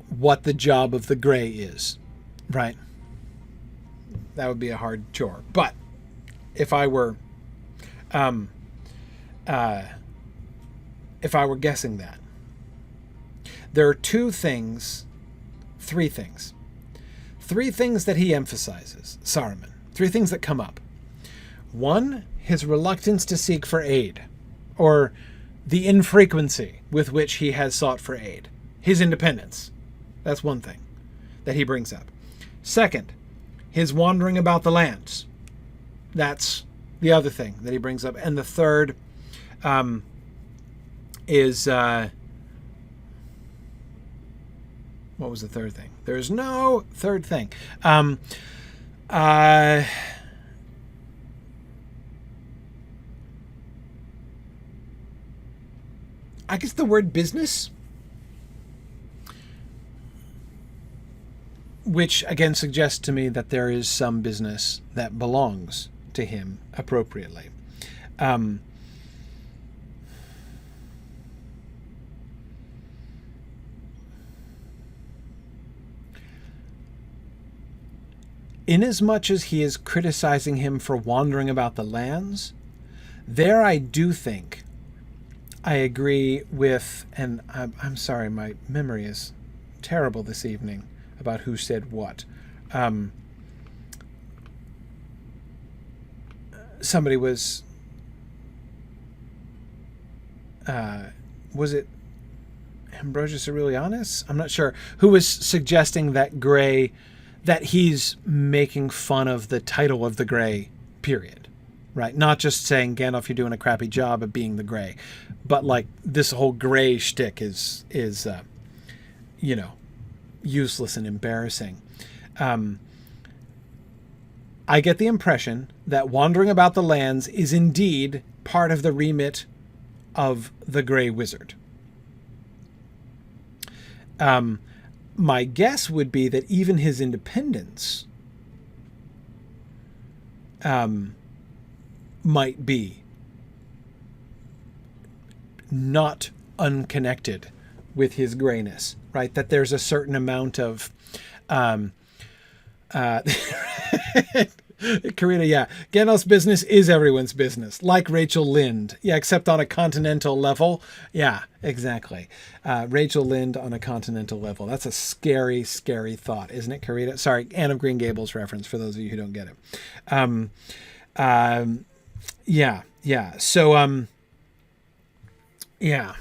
what the job of the Grey is, right? That would be a hard chore. But if I were guessing that, there are three things that he emphasizes, Saruman. Three things that come up. One, his reluctance to seek for aid, or the infrequency with which he has sought for aid. His independence. That's one thing that he brings up. Second, his wandering about the lands. That's the other thing that he brings up. And the third is... what was the third thing? There's no third thing. I guess the word business. which again suggests to me that there is some business that belongs to him appropriately. Inasmuch as he is criticizing him for wandering about the lands, there I do think I agree with, and I'm sorry, my memory is terrible this evening about who said what. Somebody was it Ambrosius Aurelianus? I'm not sure, who was suggesting that Grey, that he's making fun of the title of the Grey, period. Right? Not just saying, Gandalf, you're doing a crappy job of being the Grey, but like this whole Grey shtick is useless and embarrassing. I get the impression that wandering about the lands is indeed part of the remit of the Grey Wizard. My guess would be that even his independence might be not unconnected with his grayness, right? That there's a certain amount of Karina, yeah. Gandalf's business is everyone's business, like Rachel Lynde. Yeah, except on a continental level. Yeah, exactly. Rachel Lynde on a continental level. That's a scary, scary thought, isn't it, Karina? Sorry, Anne of Green Gables reference for those of you who don't get it. Yeah. So, yeah.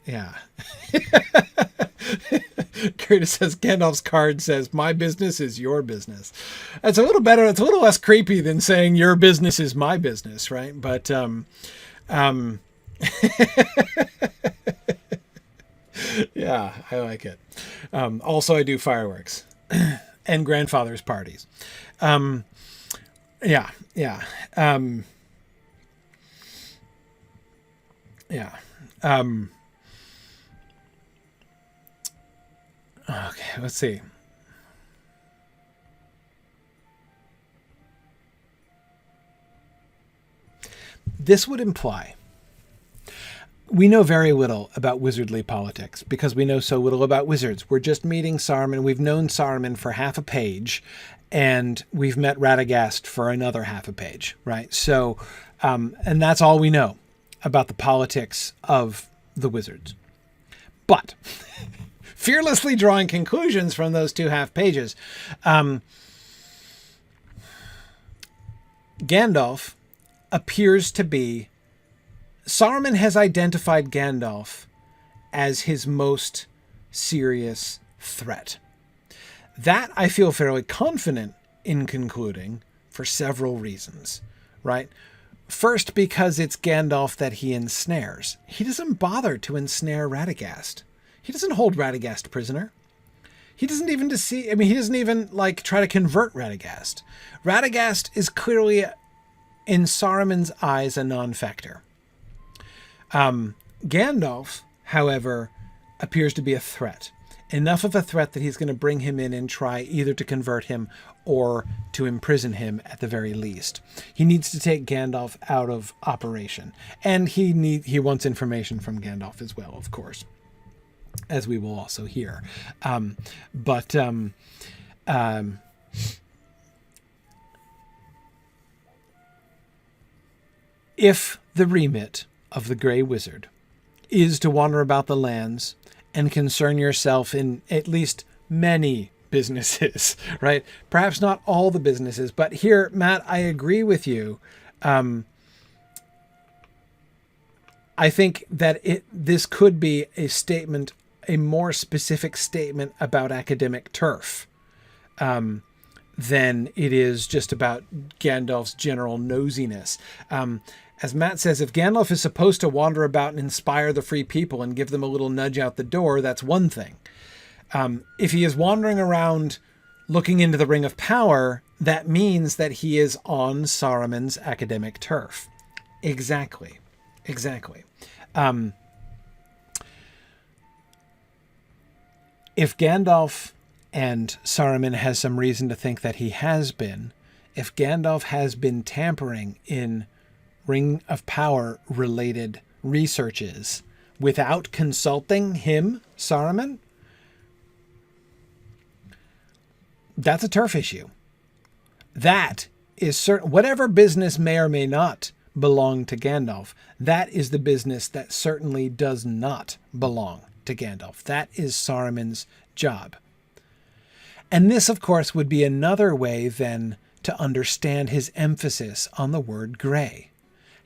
Yeah. Curtis says, Gandalf's card says, my business is your business. It's a little better. It's a little less creepy than saying your business is my business, right? But, yeah, I like it. Also, I do fireworks and grandfather's parties. Yeah. Okay, let's see. This would imply we know very little about wizardly politics because we know so little about wizards. We're just meeting Saruman. We've known Saruman for half a page, and we've met Radagast for another half a page, right? So, and that's all we know about the politics of the wizards. But fearlessly drawing conclusions from those two half pages, Gandalf appears to be... Saruman has identified Gandalf as his most serious threat. That I feel fairly confident in concluding for several reasons, right? First, because it's Gandalf that he ensnares. He doesn't bother to ensnare Radagast. He doesn't hold Radagast prisoner. He doesn't even he doesn't even try to convert Radagast. Radagast is clearly, in Saruman's eyes, a non-factor. Gandalf, however, appears to be a threat. Enough of a threat that he's going to bring him in and try either to convert him or to imprison him at the very least. He needs to take Gandalf out of operation. And he wants information from Gandalf as well, of course, as we will also hear. If the remit of the Grey Wizard is to wander about the lands and concern yourself in at least many businesses, right? Perhaps not all the businesses, but here, Matt, I agree with you. I think that this could be a statement, a more specific statement about academic turf than it is just about Gandalf's general nosiness. As Matt says, if Gandalf is supposed to wander about and inspire the free people and give them a little nudge out the door, that's one thing. If he is wandering around looking into the Ring of Power, that means that he is on Saruman's academic turf. Exactly. If Gandalf, and Saruman has some reason to think that he has been, if Gandalf has been tampering in Ring of Power related researches without consulting him, Saruman, that's a turf issue. That is certain. Whatever business may or may not belong to Gandalf, that is the business that certainly does not belong to Gandalf. That is Saruman's job. And this, of course, would be another way then to understand his emphasis on the word grey.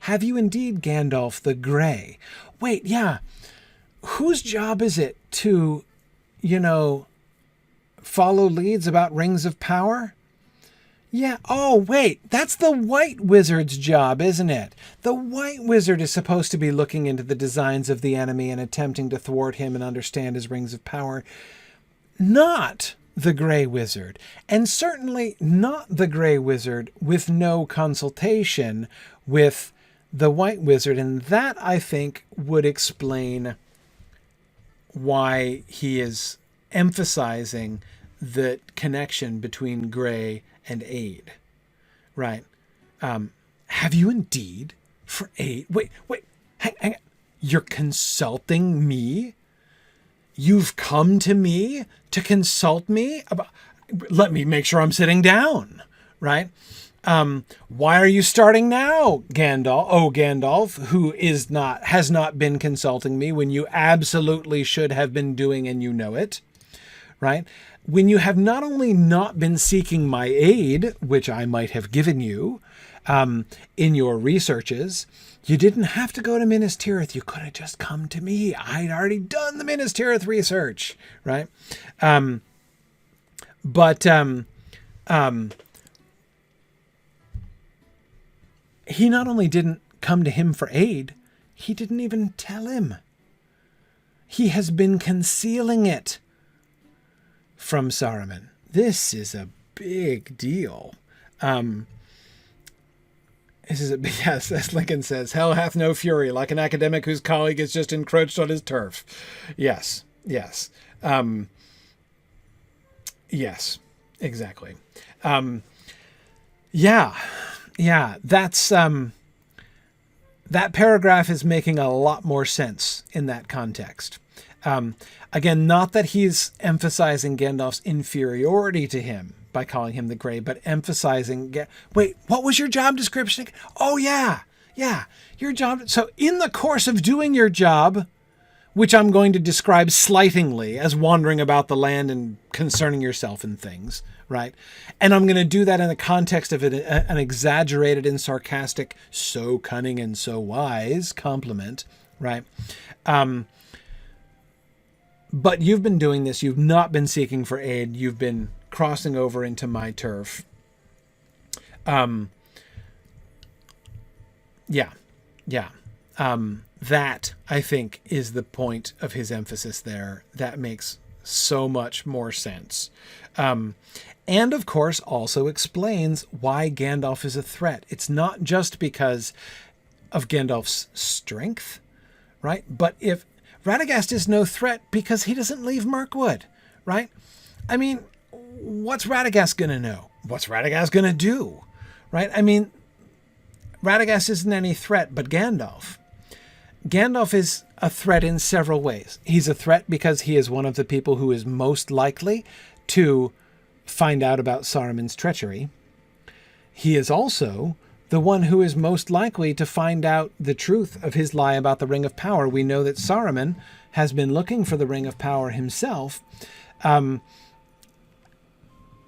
Have you indeed, Gandalf the Grey? Wait, yeah. Whose job is it to, follow leads about rings of power? Yeah. Oh, wait. That's the White Wizard's job, isn't it? The White Wizard is supposed to be looking into the designs of the enemy and attempting to thwart him and understand his rings of power. Not the Grey Wizard. And certainly not the Grey Wizard with no consultation with the White Wizard. And that, I think, would explain why he is emphasizing the connection between Grey and aid, right? Have you indeed for aid? Wait, hang on. You're consulting me? You've come to me to consult me about, let me make sure I'm sitting down, right? Why are you starting now, Gandalf? Oh, Gandalf, who has not been consulting me when you absolutely should have been doing, and you know it, right? When you have not only not been seeking my aid, which I might have given you in your researches, you didn't have to go to Minas Tirith. You could have just come to me. I'd already done the Minas Tirith research, right? He not only didn't come to him for aid, he didn't even tell him. He has been concealing it from Saruman. This is a big deal. Yes, as Lincoln says, hell hath no fury, like an academic whose colleague has just encroached on his turf. Yes. Yes, exactly. That's, that paragraph is making a lot more sense in that context. Again, not that he's emphasizing Gandalf's inferiority to him by calling him the Grey, but emphasizing, wait, what was your job description? Oh, yeah, your job. So in the course of doing your job, which I'm going to describe slightingly as wandering about the land and concerning yourself in things, right? And I'm going to do that in the context of an exaggerated and sarcastic, so cunning and so wise compliment, right? But you've been doing this. You've not been seeking for aid. You've been crossing over into my turf. That, I think, is the point of his emphasis there. That makes so much more sense. And, of course, also explains why Gandalf is a threat. It's not just because of Gandalf's strength, right? But if Radagast is no threat because he doesn't leave Mirkwood, right? I mean, what's Radagast going to know? What's Radagast going to do, right? I mean, Radagast isn't any threat, but Gandalf. Gandalf is a threat in several ways. He's a threat because he is one of the people who is most likely to find out about Saruman's treachery. He is also the one who is most likely to find out the truth of his lie about the Ring of Power. We know that Saruman has been looking for the Ring of Power himself.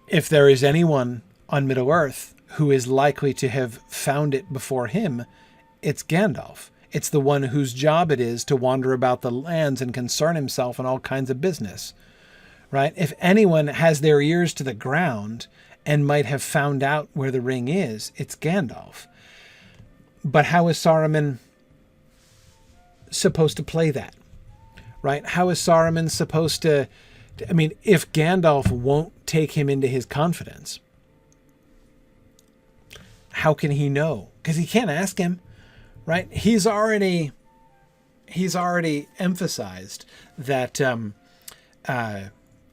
If there is anyone on Middle-earth who is likely to have found it before him, it's Gandalf. It's the one whose job it is to wander about the lands and concern himself in all kinds of business, right? If anyone has their ears to the ground and might have found out where the ring is, it's Gandalf. But how is Saruman supposed to play that, right? How is Saruman supposed to... I mean, if Gandalf won't take him into his confidence, how can he know? Because he can't ask him, right? He's already emphasized that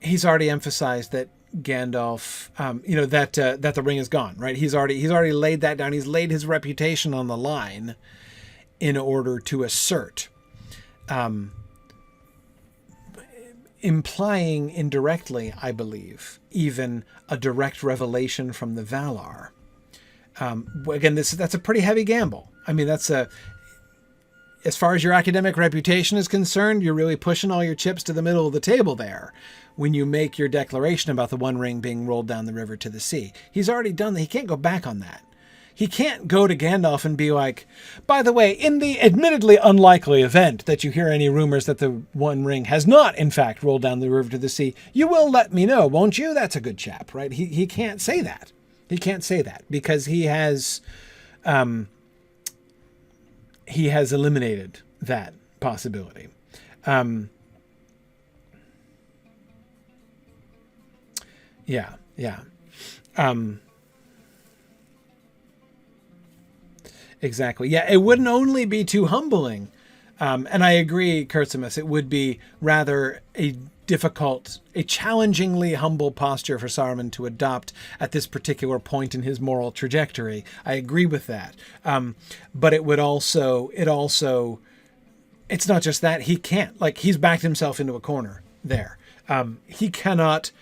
he's already emphasized that Gandalf, that the ring is gone, right? He's already laid that down. He's laid his reputation on the line in order to assert, implying indirectly, I believe, even a direct revelation from the Valar. Again, that's a pretty heavy gamble. I mean, as far as your academic reputation is concerned, you're really pushing all your chips to the middle of the table there when you make your declaration about the One Ring being rolled down the river to the sea. He's already done that. He can't go back on that. He can't go to Gandalf and be like, by the way, in the admittedly unlikely event that you hear any rumors that the One Ring has not, in fact, rolled down the river to the sea, you will let me know, won't you? That's a good chap, right? He can't say that. He can't say that because he has eliminated that possibility. Yeah. Exactly. Yeah, it wouldn't only be too humbling. And I agree, Kurtzimus, it would be rather a challengingly humble posture for Saruman to adopt at this particular point in his moral trajectory. I agree with that. But it's not just that. He can't, he's backed himself into a corner there. He cannot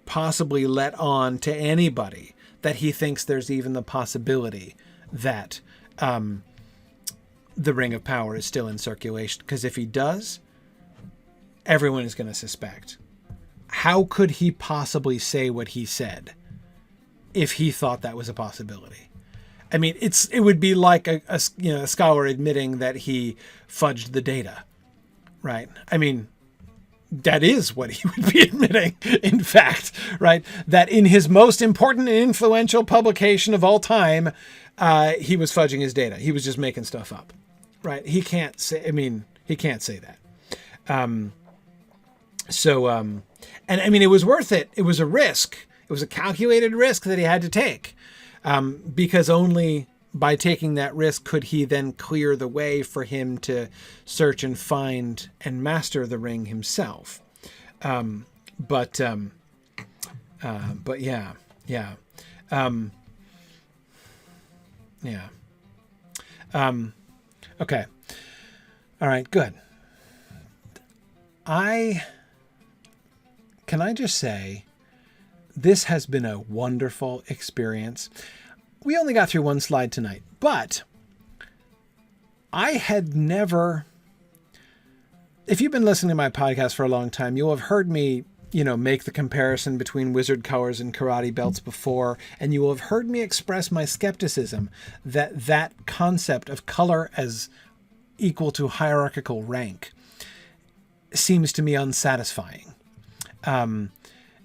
possibly let on to anybody that he thinks there's even the possibility that the Ring of Power is still in circulation. Because if he does, everyone is going to suspect. How could he possibly say what he said if he thought that was a possibility? I mean, it would be like a scholar admitting that he fudged the data, right? I mean, that is what he would be admitting, in fact, right? That in his most important and influential publication of all time, he was fudging his data. He was just making stuff up, right? He can't say that. And I mean, it was worth it. It was a risk. It was a calculated risk that he had to take, because only by taking that risk could he then clear the way for him to search and find and master the ring himself. But yeah. Okay. All right, good. Can I just say, this has been a wonderful experience. We only got through one slide tonight, but I had never, if you've been listening to my podcast for a long time, you'll have heard me, make the comparison between wizard colors and karate belts before, and you will have heard me express my skepticism that concept of color as equal to hierarchical rank seems to me unsatisfying,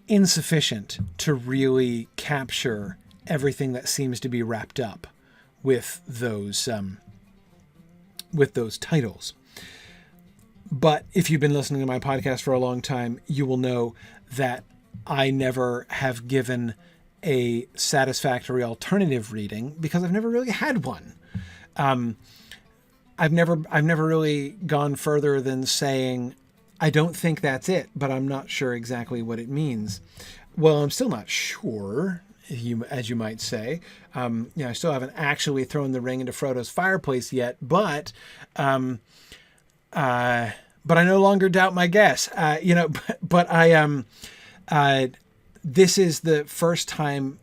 insufficient to really capture everything that seems to be wrapped up with those titles. But if you've been listening to my podcast for a long time, you will know that I never have given a satisfactory alternative reading because I've never really had one. I've never really gone further than saying, I don't think that's it, but I'm not sure exactly what it means. Well, I'm still not sure, as you might say. I still haven't actually thrown the ring into Frodo's fireplace yet, but I no longer doubt my guess. This is the first time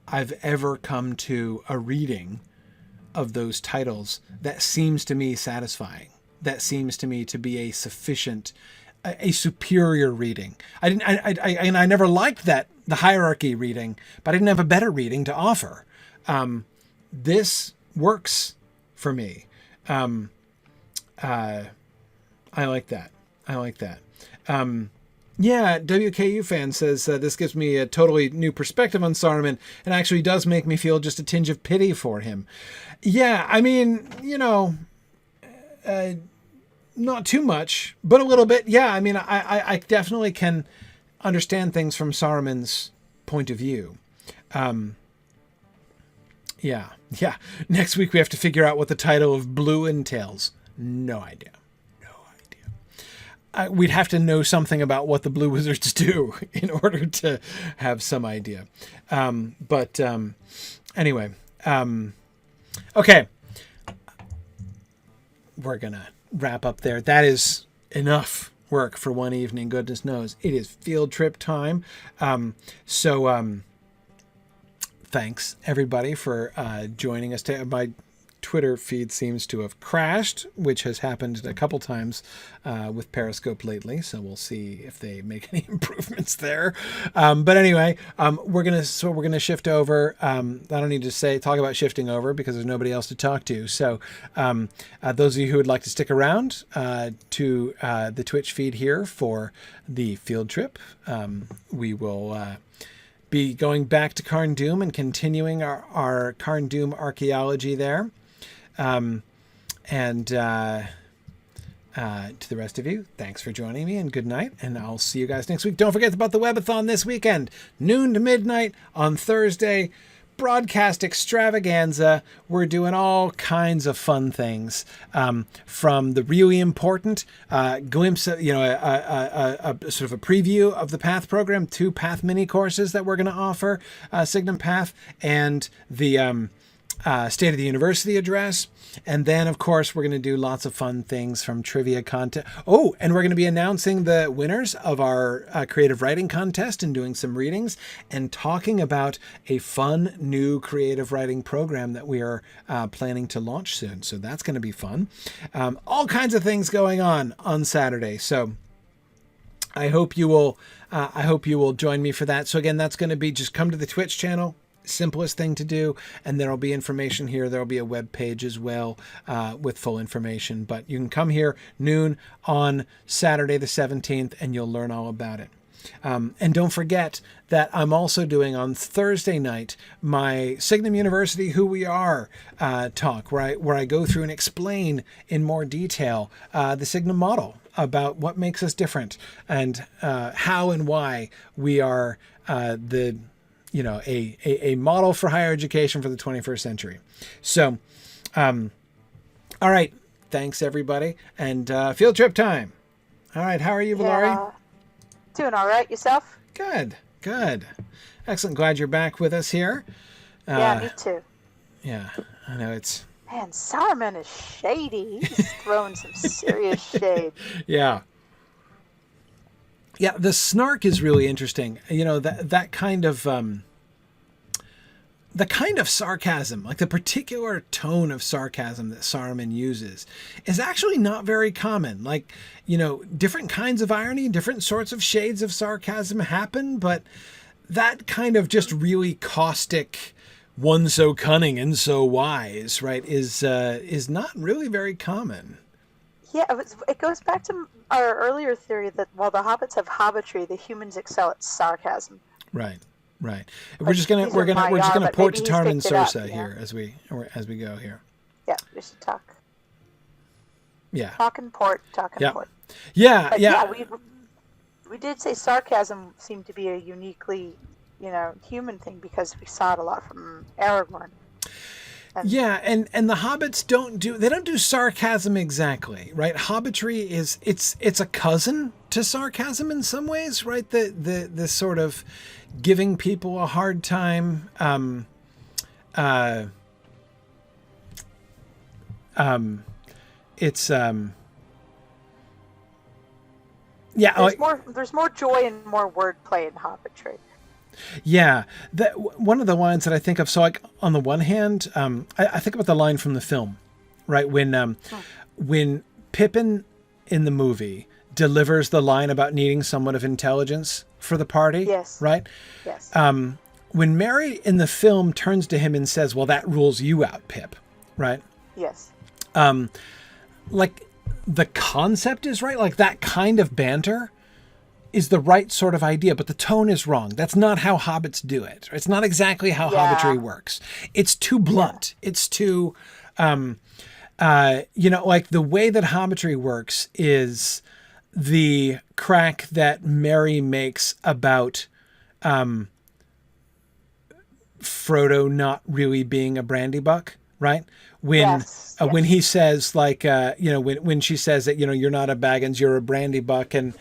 I've ever come to a reading of those titles that seems to me satisfying. That seems to me to be a superior reading. I never liked the hierarchy reading, but I didn't have a better reading to offer. This works for me. I like that. WKU fan says, this gives me a totally new perspective on Saruman and actually does make me feel just a tinge of pity for him. Yeah, I mean, not too much, but a little bit. Yeah, I mean, I definitely can understand things from Saruman's point of view. Yeah. Next week we have to figure out what the title of Blue entails. No idea. we'd have to know something about what the Blue Wizards do in order to have some idea. But anyway, okay. We're going to wrap up there. That is enough work for one evening. Goodness knows. It is field trip time. Thanks, everybody, for joining us today. My Twitter feed seems to have crashed, which has happened a couple times with Periscope lately. So we'll see if they make any improvements there. But anyway, we're gonna shift over. I don't need to talk about shifting over because there's nobody else to talk to. So those of you who would like to stick around to the Twitch feed here for the field trip, we will be going back to Karn Doom and continuing our Karn Doom archaeology there. To the rest of you, thanks for joining me and good night. And I'll see you guys next week. Don't forget about the Webathon this weekend, noon to midnight on Thursday. Broadcast extravaganza. We're doing all kinds of fun things, from the really important glimpse, a sort of a preview of the Path program, 2 Path mini courses that we're going to offer, Signum Path, and the State of the University address. And then, of course, we're going to do lots of fun things from trivia content. Oh, and we're going to be announcing the winners of our creative writing contest and doing some readings and talking about a fun new creative writing program that we are planning to launch soon. So that's going to be fun. All kinds of things going on Saturday. So I hope you will join me for that. So again, that's going to be just come to the Twitch channel. Simplest thing to do, and there'll be information here. There'll be a web page as well with full information, but you can come here noon on Saturday the 17th and you'll learn all about it. And don't forget that I'm also doing on Thursday night my Signum University Who We Are talk, where I go through and explain in more detail the Signum model, about what makes us different and how and why we are a model for higher education for the 21st century. So, all right. Thanks, everybody. And field trip time. All right. How are you, Valari? Yeah. Doing all right. Yourself? Good. Excellent. Glad you're back with us here. Yeah, me too. Yeah, I know it's... Man, Saruman is shady. He's throwing some serious shade. Yeah. Yeah, the snark is really interesting. That kind of the kind of sarcasm, like the particular tone of sarcasm that Saruman uses, is actually not very common. Like, different kinds of irony, different sorts of shades of sarcasm happen, but that kind of just really caustic, one so cunning and so wise, right, is not really very common. Yeah, it goes back to our earlier theory that while the hobbits have hobbitry, the humans excel at sarcasm. Right. We're just gonna port to Tarman Sursa here as we go here. Yeah, we should talk. Yeah. Talking port. Yeah. But yeah, we did say sarcasm seemed to be a uniquely, human thing because we saw it a lot from Aragorn. And the hobbits don't do sarcasm exactly, right? Hobbitry it's a cousin to sarcasm in some ways, right? The sort of giving people a hard time, it's there's more joy and more wordplay in hobbitry. Yeah, one of the lines that I think of, so like on the one hand, I think about the line from the film, right? When Pippin in the movie delivers the line about needing someone of intelligence for the party, yes, right? Yes. When Merry in the film turns to him and says, "Well, that rules you out, Pip," right? Yes. Like the concept is right, like that kind of banter is the right sort of idea, but the tone is wrong. That's not how hobbits do it. It's not exactly how hobbitry works. It's too blunt. Yeah. It's too, like the way that hobbitry works is the crack that Merry makes about Frodo not really being a brandybuck, right? when he says like when she says that you're not a Baggins, you're a Brandybuck, and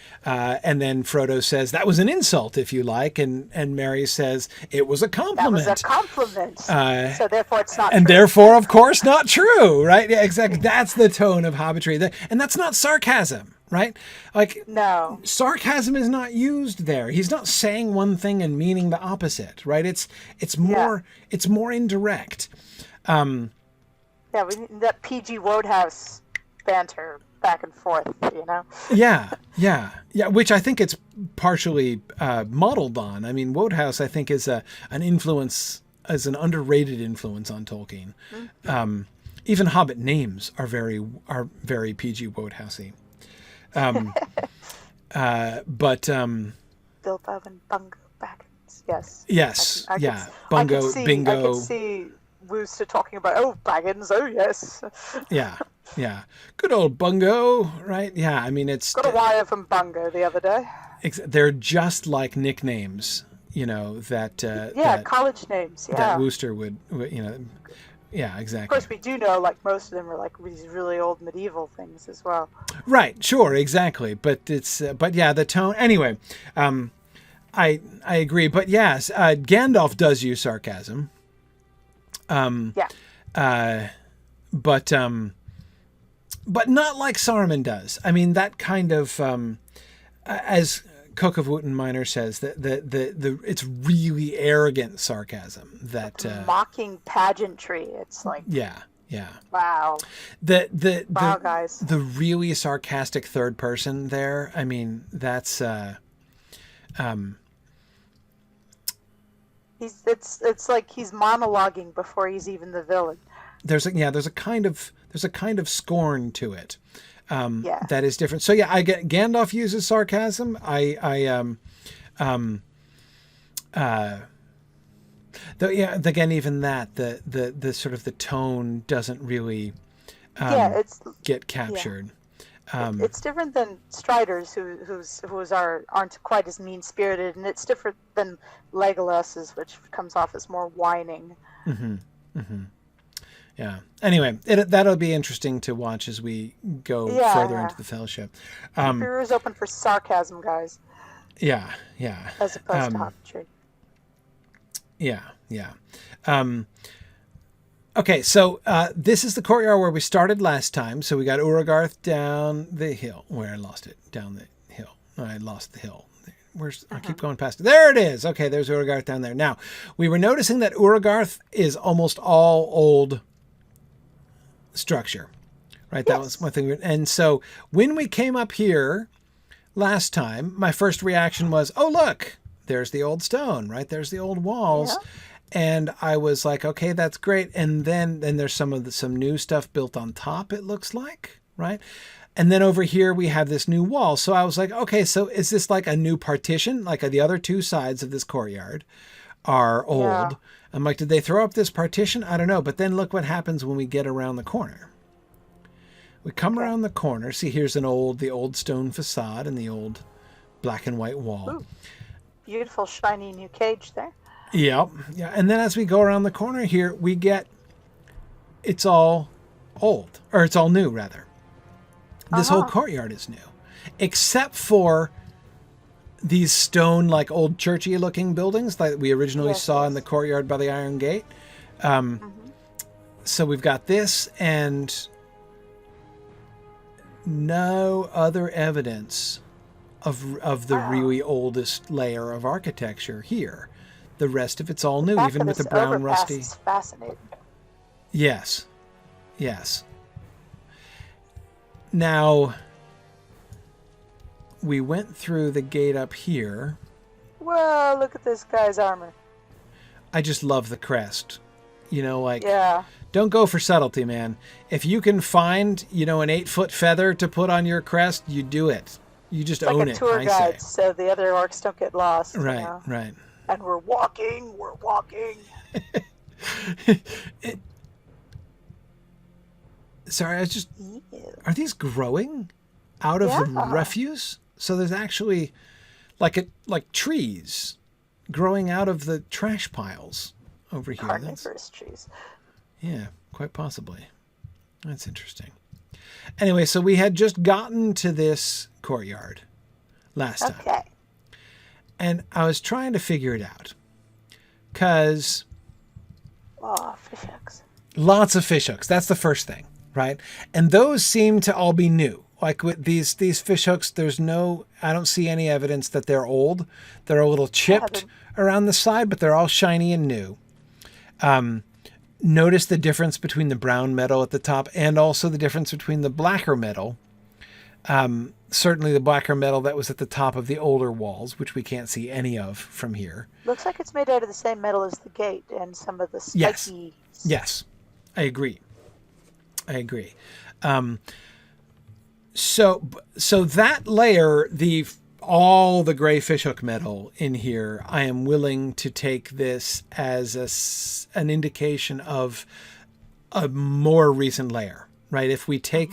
then Frodo says that was an insult if you like, and Merry says it was a compliment. That was a compliment. So therefore it's not and true. Therefore of course not true, right? Yeah, exactly. That's the tone of hobbitry, and that's not sarcasm, right? Like, no, sarcasm is not used there. He's not saying one thing and meaning the opposite, right? It's more indirect. Yeah, we need that PG Wodehouse banter back and forth, Yeah, which I think it's partially modeled on. I mean, Wodehouse, I think, is an underrated influence on Tolkien. Mm-hmm. Even Hobbit names are very PG Wodehousey. But Bilbo and Bungo Baggins, yes. Yes, Bungo, Bingo. I could see Wooster talking about, Baggins, yes. Yeah. Good old Bungo, right? Yeah, I mean, it's... Got a wire from Bungo the other day. They're just like nicknames, that... college names, That Wooster would, Yeah, exactly. Of course, we do know, like, most of them are, like, these really old medieval things as well. Right, sure, exactly. But it's... the tone... Anyway, I agree. But yes, Gandalf does use sarcasm. But not like Saruman does. I mean, that kind of, as Cook of Wootton Minor says, the it's really arrogant sarcasm that mocking pageantry. It's like wow. Wow, guys. The really sarcastic third person there. I mean, that's it's like he's monologuing before he's even the villain. There's a kind of scorn to it. That is different. So I get Gandalf uses sarcasm. Again, even that the sort of the tone doesn't really get captured. It's different than Strider's, who aren't quite as mean spirited, and it's different than Legolas's, which comes off as more whining. Mm-hmm. Mm-hmm. Yeah. Anyway, that'll be interesting to watch as we go further into the Fellowship. Career is open for sarcasm, guys. Yeah. As opposed to hobbitry. Yeah. Okay, so this is the courtyard where we started last time. So we got Uragarth down the hill. Where I lost it. Down the hill. I lost the hill. I keep going past it. There it is. Okay, there's Uragarth down there. Now, we were noticing that Uragarth is almost all old structure, right? That was one thing. And so when we came up here last time, my first reaction was, oh, look, there's the old stone, right? There's the old walls. Yeah. And I was like, okay, that's great. And then there's some new stuff built on top, it looks like, right? And then over here we have this new wall. So I was like, okay, so is this like a new partition? Like the other two sides of this courtyard are old. Yeah. I'm like, did they throw up this partition? I don't know. But then look what happens when we get around the corner. We come around the corner. See, here's the old stone facade and the old black and white wall. Ooh, beautiful, shiny new cage there. Yep. Yeah. And then as we go around the corner here, we get, it's all old, or it's all new rather. This whole courtyard is new, except for these stone, like old churchy looking buildings that we originally saw in the courtyard by the Iron Gate. So we've got this and no other evidence of the really oldest layer of architecture here. The rest of it's all new, even with the brown rusty. Is fascinating. Yes. Now, we went through the gate up here. Whoa, look at this guy's armor. I just love the crest. Don't go for subtlety, man. If you can find, an 8-foot feather to put on your crest, you do it. You just own it. It's like a tour guide, so the other orcs don't get lost. Right. And we're walking. Sorry, are these growing out of the refuse? So there's actually like trees growing out of the trash piles over here. Carnivorous trees. Yeah, quite possibly. That's interesting. Anyway, so we had just gotten to this courtyard last time. Okay. And I was trying to figure it out. Because Oh, fish hooks. lots of fish hooks. That's the first thing, right? And those seem to all be new. Like with these fish hooks, I don't see any evidence that they're old. They're a little chipped around the side, but they're all shiny and new. Notice the difference between the brown metal at the top and also the difference between the blacker metal. Certainly the blacker metal that was at the top of the older walls, which we can't see any of from here. Looks like it's made out of the same metal as the gate and some of the spiky... Yes. I agree. So that layer, all the gray fishhook metal in here, I am willing to take this as an indication of a more recent layer, right? If we take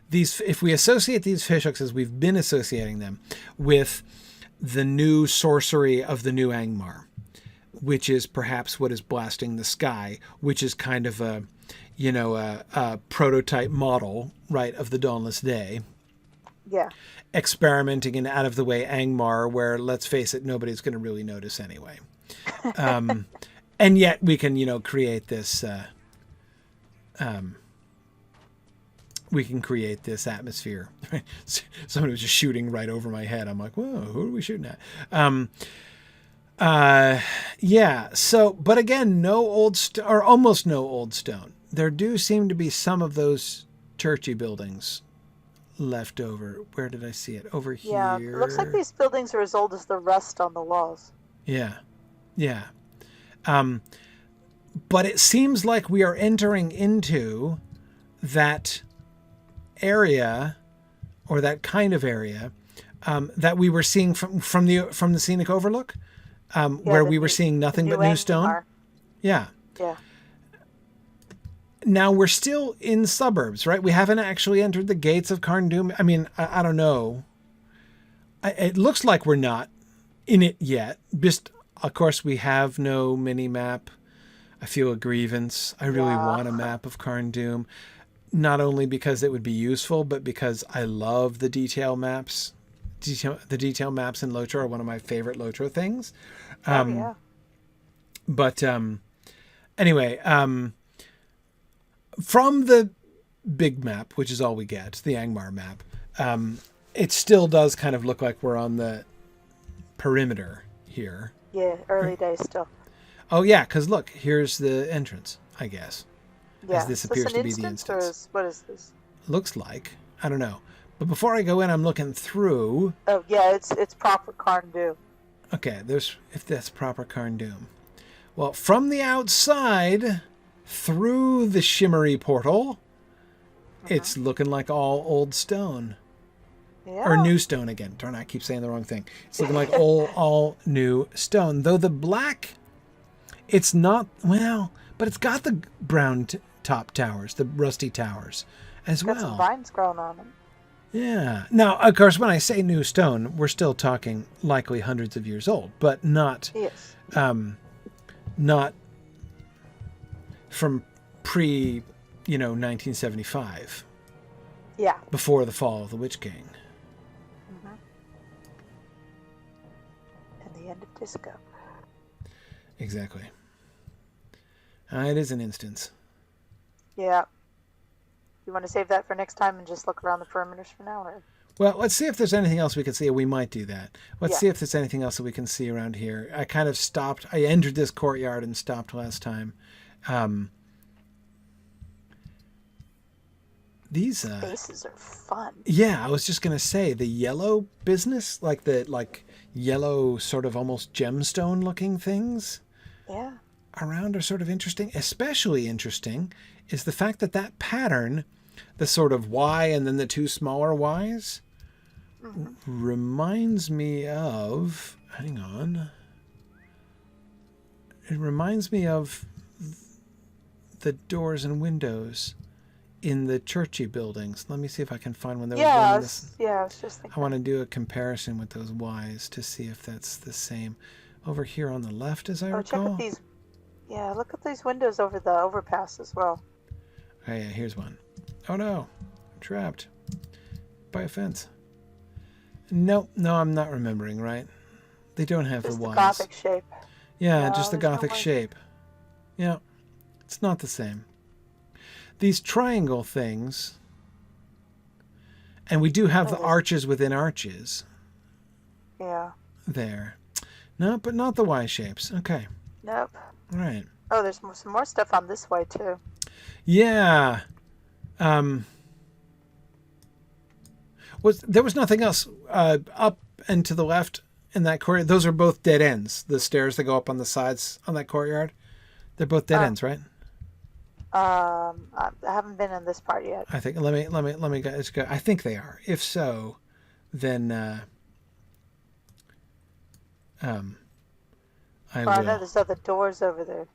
if we associate these fishhooks as we've been associating them with the new sorcery of the new Angmar, which is perhaps what is blasting the sky, which is kind of a prototype model, right, of the Dawnless Day. Yeah. Experimenting in out of the way Angmar, where, let's face it, nobody's going to really notice anyway. And yet we can, create this. We can create this atmosphere. Somebody was just shooting right over my head. I'm like, whoa, who are we shooting at? Yeah. So, but again, no old or almost no old stone. There do seem to be some of those churchy buildings left over. Where did I see it? Over here. Yeah, it looks like these buildings are as old as the rust on the walls. Yeah. But it seems like we are entering into that area, or that kind of area, that we were seeing from the scenic overlook, where we were seeing nothing but new stone. Yeah. Now we're still in suburbs, right? We haven't actually entered the gates of Carn Dûm. I mean, I don't know. It looks like we're not in it yet. Just, of course, we have no mini map. I feel a grievance. I really want a map of Carn Dûm, not only because it would be useful, but because I love the detail maps. The detail maps in Lotro are one of my favorite Lotro things. But anyway, from the big map, which is all we get, the Angmar map, it still does kind of look like we're on the perimeter here. Yeah, early days still. Oh yeah, because look, here's the entrance, I guess. Yeah. As this appears to be the instance. What is this? Looks like. I don't know. But before I go in, I'm looking through. Oh yeah, it's proper Carn Dûm. Okay, if that's proper Carn Dûm. Well, from the outside, through the shimmery portal, it's looking like all old stone. Yeah. Or new stone again. Darn, I keep saying the wrong thing. It's looking like all new stone. Though the black, it's not, well, but it's got the brown top towers, the rusty towers as well. Got some vines growing on them. Yeah. Now, of course, when I say new stone, we're still talking likely hundreds of years old, but not, not from pre, 1975. Yeah. Before the fall of the Witch King. And the end of disco. Exactly. It is an instance. Yeah. You want to save that for next time and just look around the perimeters for now? Or? Well, let's see if there's anything else we can see. We might do that. Let's see if there's anything else that we can see around here. I kind of stopped. I entered this courtyard and stopped last time. These spaces are fun. Yeah, I was just gonna say the yellow business, like yellow sort of almost gemstone looking things. Yeah. Around are sort of interesting. Especially interesting is the fact that pattern, the sort of Y and then the two smaller Ys, reminds me of. Hang on. It reminds me of the doors and windows in the churchy buildings. Let me see if I can find one. I was just thinking. I want to do a comparison with those Ys to see if that's the same. Over here on the left, as I recall. Check out these. Yeah, look at these windows over the overpass as well. Oh yeah, here's one. Oh no, I'm trapped by a fence. No, I'm not remembering, right? They don't have Just the the wands. Gothic shape. Yeah, No, just the there's no Gothic more. shape. Yeah, it's not the same. These triangle things, and we do have the arches within arches. Yeah. There. No, but not the Y shapes. Okay. Nope. Right. Oh, there's some more stuff on this way too. Yeah. There was nothing else up and to the left in that courtyard? Those are both dead ends. The stairs that go up on the sides on that courtyard, they're both dead ends, right? I haven't been in this part yet. I think. Let me go. I think they are. If so, then I will. I know there's other doors over there.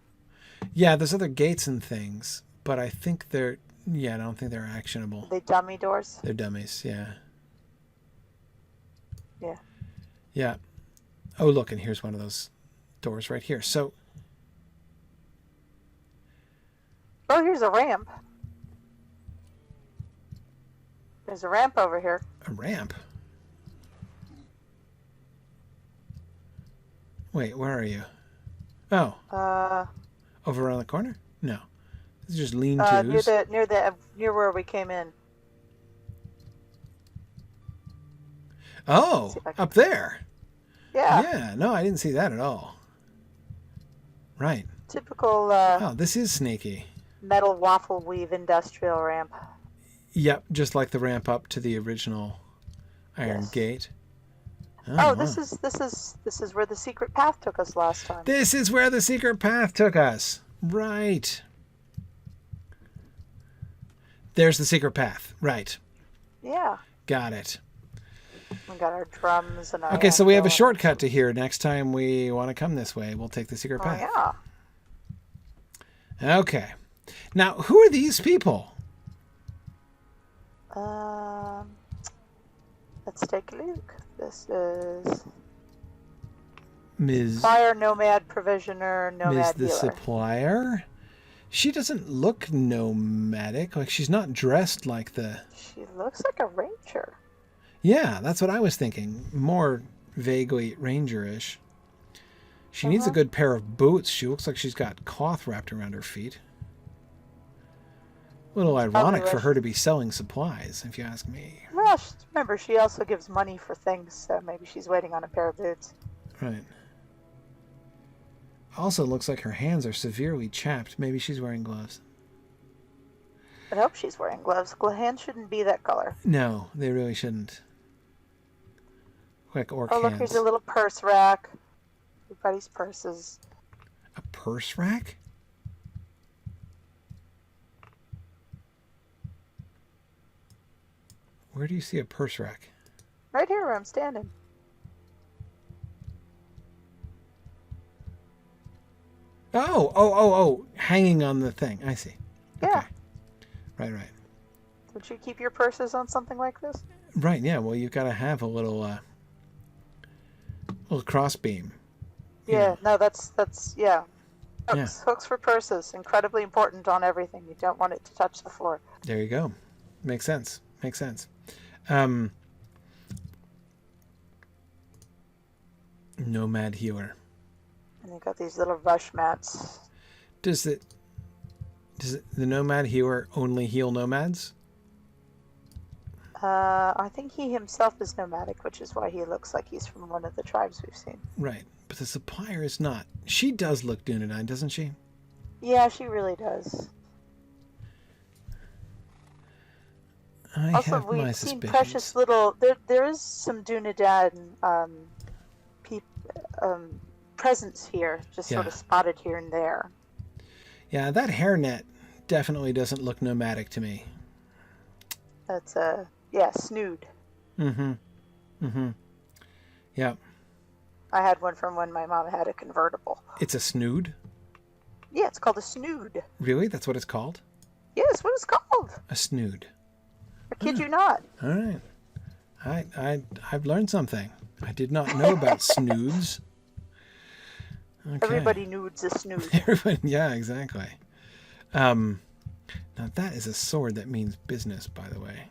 Yeah, there's other gates and things, but I think they're. Yeah, I don't think they're actionable. Are they dummy doors? They're dummies. Yeah. Yeah. Yeah. Oh, look, and here's one of those doors right here. So. Oh, here's a ramp. There's a ramp over here. A ramp? Wait, where are you? Oh. Over around the corner? No. It's just lean-tos. Near where we came in. Oh, up there. Yeah. Yeah, no, I didn't see that at all. Right. Typical oh, this is sneaky. Metal waffle weave industrial ramp. Yep, just like the ramp up to the original iron gate. Oh, this is where the secret path took us last time. This is where the secret path took us. Right. There's the secret path. Right. Yeah. Got it. We got our drums and our... Okay, so we have a shortcut to here. Next time we want to come this way, we'll take the secret path. Yeah. Okay. Now, who are these people? Let's take a look. This is Ms. Fire Nomad Provisioner, Nomad Ms. the Healer. Supplier? She doesn't look nomadic. Like, she's not dressed like the... She looks like a ranger. Yeah, that's what I was thinking. More vaguely ranger-ish. She needs a good pair of boots. She looks like she's got cloth wrapped around her feet. A little ironic for her to be selling supplies, if you ask me. Well, remember, she also gives money for things, so maybe she's waiting on a pair of boots. Right. Also looks like her hands are severely chapped. Maybe she's wearing gloves. I hope she's wearing gloves. Hands shouldn't be that color. No, they really shouldn't. Like orc hands. Oh, look, here's a little purse rack. Everybody's purses. A purse rack? Where do you see a purse rack? Right here where I'm standing. Oh, hanging on the thing. I see. Yeah. Okay. Right. Would you keep your purses on something like this? Right, yeah. Well, you've got to have a little crossbeam. Yeah, no, that's yeah. Hooks. Yeah. Hooks for purses. Incredibly important on everything. You don't want it to touch the floor. There you go. Makes sense. Nomad Healer. And you got these little rush mats. Does the Nomad Healer only heal nomads? I think he himself is nomadic, which is why he looks like he's from one of the tribes we've seen. Right, but the supplier is not. She does look Dunedain, doesn't she? Yeah, she really does. Also, we've seen precious little... There is some Dunedain presence here, just sort of spotted here and there. Yeah, that hairnet definitely doesn't look nomadic to me. That's snood. Yeah. I had one from when my mom had a convertible. It's a snood? Yeah, it's called a snood. Really? That's what it's called? Yeah, that's what it's called. A snood. I kid you not. All right. I've learned something. I did not know about snoods. Okay. Everybody nudes a snood. Everybody, yeah, exactly. Now that is a sword that means business, by the way.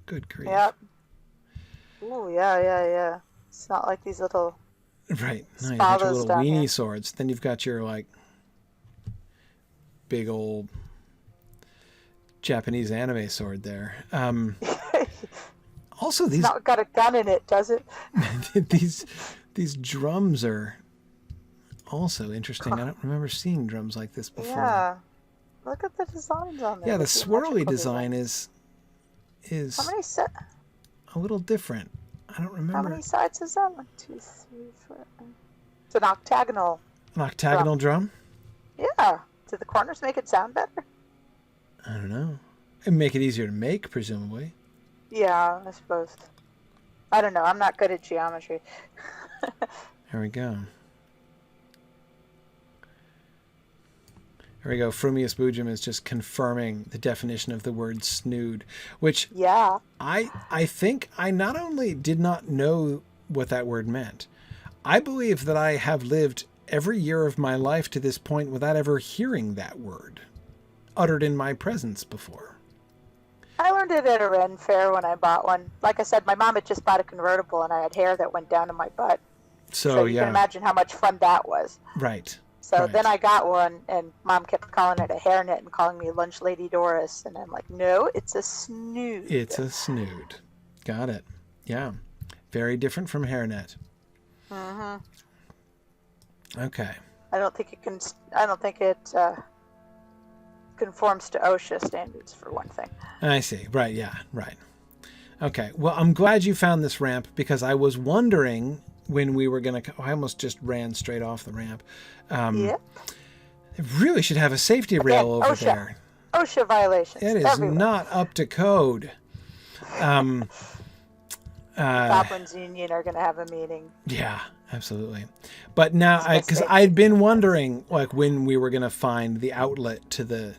Good grief. Yep. Ooh, yeah. It's not like these little Right. No, you've got your spadas little down weenie here. swords. Then you've got your, like, big old Japanese anime sword there. Also, It's these not got a gun in it, does it? these drums are also interesting. I don't remember seeing drums like this before. Yeah. Look at the designs on there. Yeah, the swirly geometrical design designs. is How many a little different. I don't remember. How many sides is that? 1, 2, 3, 4. It's an octagonal. An octagonal drum? Yeah. Do the corners make it sound better? I don't know. It'd make it easier to make, presumably. Yeah, I suppose. I don't know. I'm not good at geometry. There we go. There we go. Frumius Bujum is just confirming the definition of the word snood, which Yeah. I think I not only did not know what that word meant, I believe that I have lived every year of my life to this point without ever hearing that word uttered in my presence before. I learned it at a Ren fair when I bought one. Like I said, my mom had just bought a convertible and I had hair that went down to my butt. So you can imagine how much fun that was. Right. So right. then I got one, and Mom kept calling it a hairnet and calling me Lunch Lady Doris. And I'm like, no, it's a snood. It's a snood. Got it. Yeah. Very different from hairnet. Mm-hmm. Okay. I don't think it conforms to OSHA standards, for one thing. I see. Right. Yeah. Right. Okay. Well, I'm glad you found this ramp, because I was wondering when we were going to... I almost just ran straight off the ramp. Yep. It really should have a safety rail over OSHA. there. OSHA violations. It is everywhere. not up to code. Goblins Union are going to have a meeting. Yeah, absolutely. But now, because I'd been wondering, like, when we were going to find the outlet to the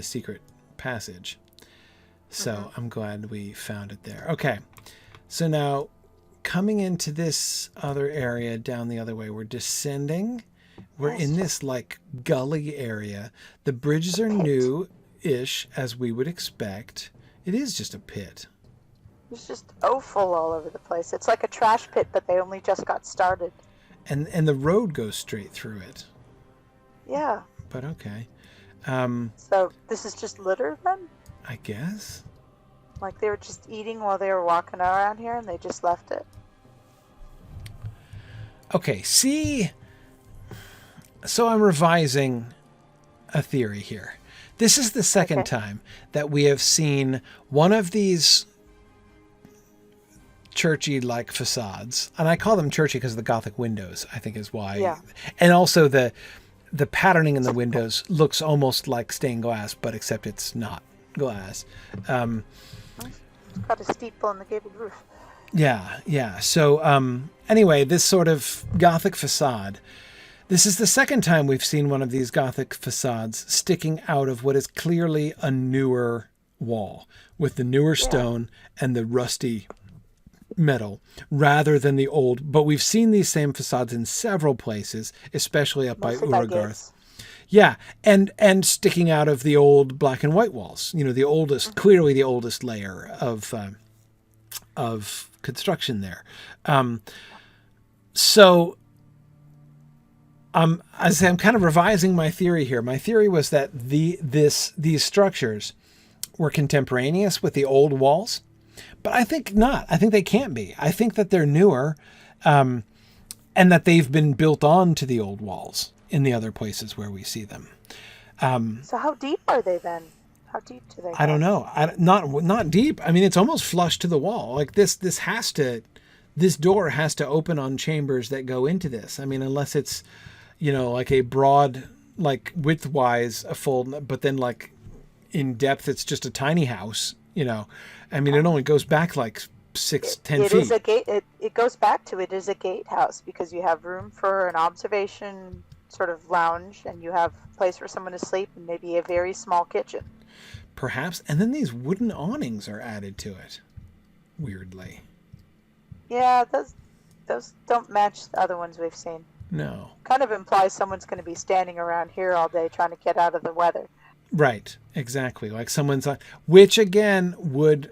secret passage. So I'm glad we found it there. Okay. So now, coming into this other area down the other way, we're descending. We're in this, like, gully area. The bridges are new-ish, as we would expect. It is just a pit. There's just offal all over the place. It's like a trash pit, but they only just got started. And the road goes straight through it. Yeah. But okay. So this is just litter then? I guess. Like they were just eating while they were walking around here and they just left it? Okay, see... So I'm revising a theory here. This is the second time that we have seen one of these churchy-like facades. And I call them churchy because of the Gothic windows, I think is why. Yeah. And also the patterning in the windows looks almost like stained glass, but except it's not glass. It's got a steeple and the gabled roof. Yeah. So anyway, this sort of Gothic facade... This is the second time we've seen one of these Gothic facades sticking out of what is clearly a newer wall, with the newer stone and the rusty metal, rather than the old. But we've seen these same facades in several places, especially up Mostly by by Uragarth. gates. Yeah, and sticking out of the old black and white walls. You know, the oldest, clearly the oldest layer of construction there. As I'm kind of revising my theory here. My theory was that these structures were contemporaneous with the old walls, but I think not. I think they can't be. I think that they're newer, and that they've been built on to the old walls in the other places where we see them. So how deep are they then? How deep do they go? I don't know. Not deep. I mean, it's almost flush to the wall. Like this door has to open on chambers that go into this. I mean, unless it's, you know, like a broad, like width-wise, a full, but then like in depth, it's just a tiny house, you know. I mean, it only goes back like 10 feet. It is a gate. It goes back to it is a gatehouse because you have room for an observation sort of lounge and you have a place for someone to sleep and maybe a very small kitchen. Perhaps. And then these wooden awnings are added to it, weirdly. Yeah, those don't match the other ones we've seen. No. Kind of implies someone's going to be standing around here all day trying to get out of the weather. Right, exactly. Like someone's on, which again would,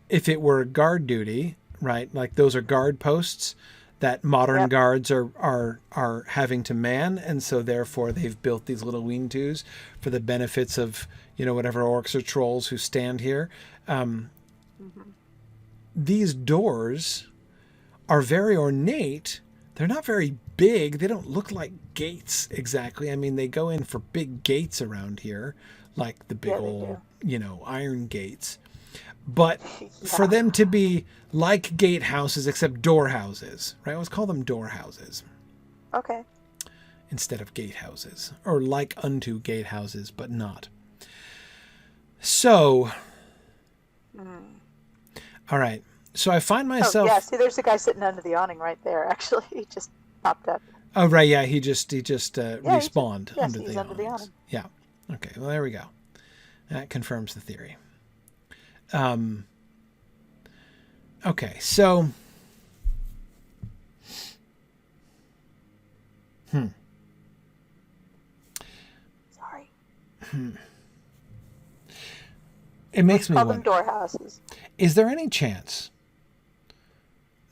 if it were guard duty, right? Like those are guard posts that modern Yep. guards are having to man, and so therefore they've built these little lean-tos for the benefits of whatever orcs or trolls who stand here. Hmm. These doors are very ornate. They're not very big. They don't look like gates exactly. I mean, they go in for big gates around here, like the big Yeah, they old, do. iron gates. But for Yeah. them to be like gatehouses, except door houses, right? Let's call them door houses Okay. instead of gatehouses, or like unto gatehouses, but not. So, Mm. all right. So I find Oh, myself. yeah. See, there's a guy sitting under the awning right there. Actually, he just popped up. Oh right, yeah. He just Yeah, respawned yes, under he's the under the awnings. awning. Yeah. Okay. Well, there we go. That confirms the theory. Okay. So. Sorry. It makes me Call them wonder. door houses. Is there any chance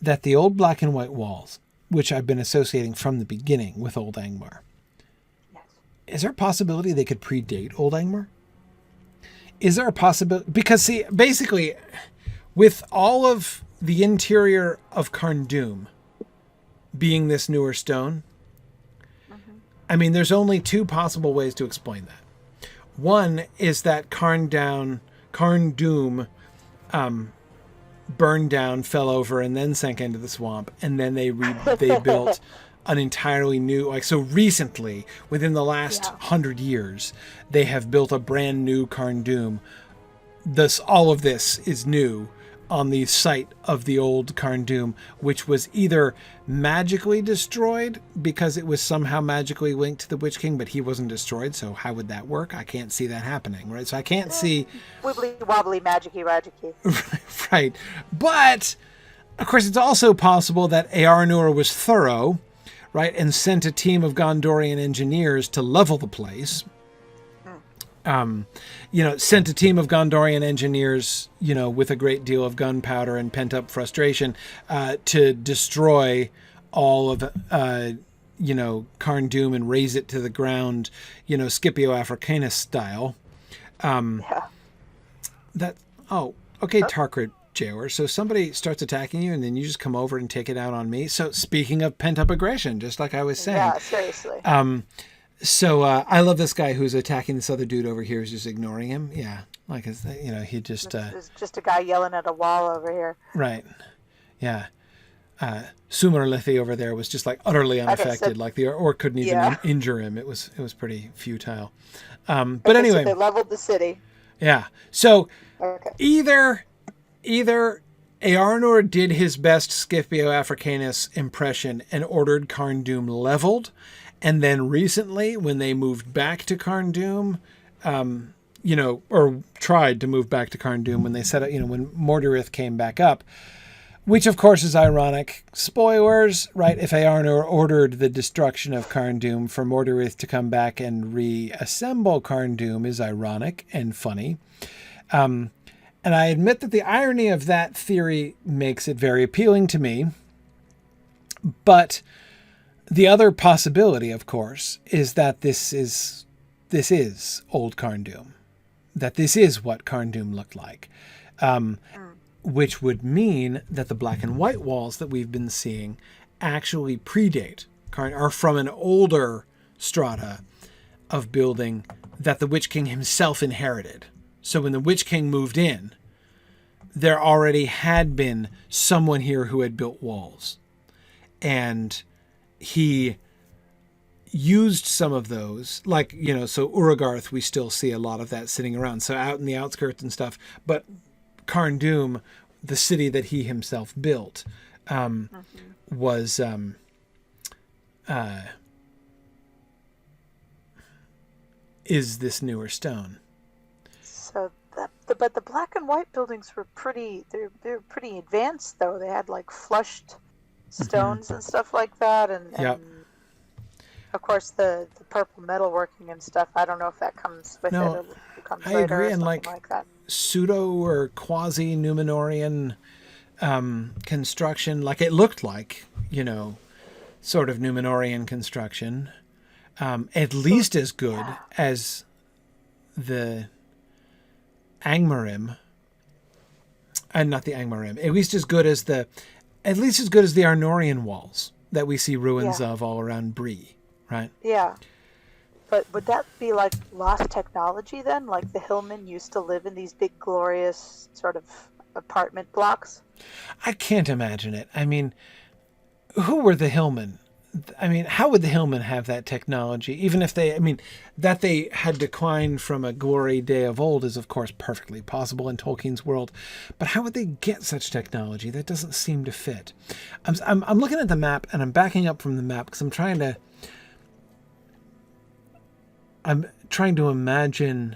that the old black and white walls, which I've been associating from the beginning with Old Angmar, Yes. is there a possibility they could predate Old Angmar? Is there a possibility? Because, see, basically, with all of the interior of Karn Dûm being this newer stone, Hmm. I mean, there's only two possible ways to explain that. One is that Karn Dûm burned down, fell over, and then sank into the swamp, and then they built an entirely new, like, so recently, within the last Yeah. 100 years, they have built a brand new Karn Dûm. All of this is new on the site of the old Karn Dûm, which was either magically destroyed because it was somehow magically linked to the Witch King, but he wasn't destroyed, so how would that work? I can't see that happening, right? So I can't see... Wibbly wobbly, magicy, ragicy. Right. But, of course, it's also possible that Earnur was thorough, right, and sent a team of Gondorian engineers to level the place. Sent a team of Gondorian engineers, with a great deal of gunpowder and pent-up frustration, to destroy all of, Karn Dûm and raze it to the ground, Scipio Africanus style. Yeah. Okay, Tarkrid Jaywar. So somebody starts attacking you, and then you just come over and take it out on me. So speaking of pent-up aggression, just like I was saying. Yeah, seriously. So I love this guy who's attacking this other dude over here who's just ignoring him. Yeah, like he just There's just a guy yelling at a wall over here. right. Yeah, Sumerlithi over there was just like utterly unaffected. Like the orc couldn't even injure him. It was pretty futile. But anyway, so they leveled the city. yeah. So Okay. either Earnur did his best Scipio Africanus impression and ordered Karn Dûm leveled. And then recently, when they moved back to Karn Dûm, or tried to move back to Karn Dûm, when they set up, when Mordorith came back up, which of course is ironic. Spoilers, right? If Earnur ordered the destruction of Karn Dûm for Mordorith to come back and reassemble Karn Dûm is ironic and funny. And I admit that the irony of that theory makes it very appealing to me. But the other possibility, of course, is that this is old Karn Dûm, that this is what Karn Dûm looked like, which would mean that the black and white walls that we've been seeing actually predate Karn, are from an older strata of building that the Witch King himself inherited. So when the Witch King moved in, there already had been someone here who had built walls, and he used some of those, like, so Uragarth, we still see a lot of that sitting around. So out in the outskirts and stuff. But Karn Dûm, the city that he himself built, was is this newer stone. So, but the black and white buildings were they're pretty advanced though. They had like flushed stones and stuff like that, and Yep. of course, the purple metalworking and stuff. I don't know if that comes with it No, or comes I later agree. or And something like like that. pseudo or quasi Numenorian construction, like it looked like, sort of Numenorian construction, at least as good as the Angmarim, and not the Angmarim, at least as good as the Arnorian walls that we see ruins of all around Bree, right? Yeah. But would that be like lost technology then? Like the Hillmen used to live in these big, glorious sort of apartment blocks? I can't imagine it. I mean, who were the Hillmen? I mean, how would the Hillmen have that technology? Even if that they had declined from a glory day of old is, of course, perfectly possible in Tolkien's world. But how would they get such technology? That doesn't seem to fit. I'm looking at the map, and I'm backing up from the map because I'm trying to imagine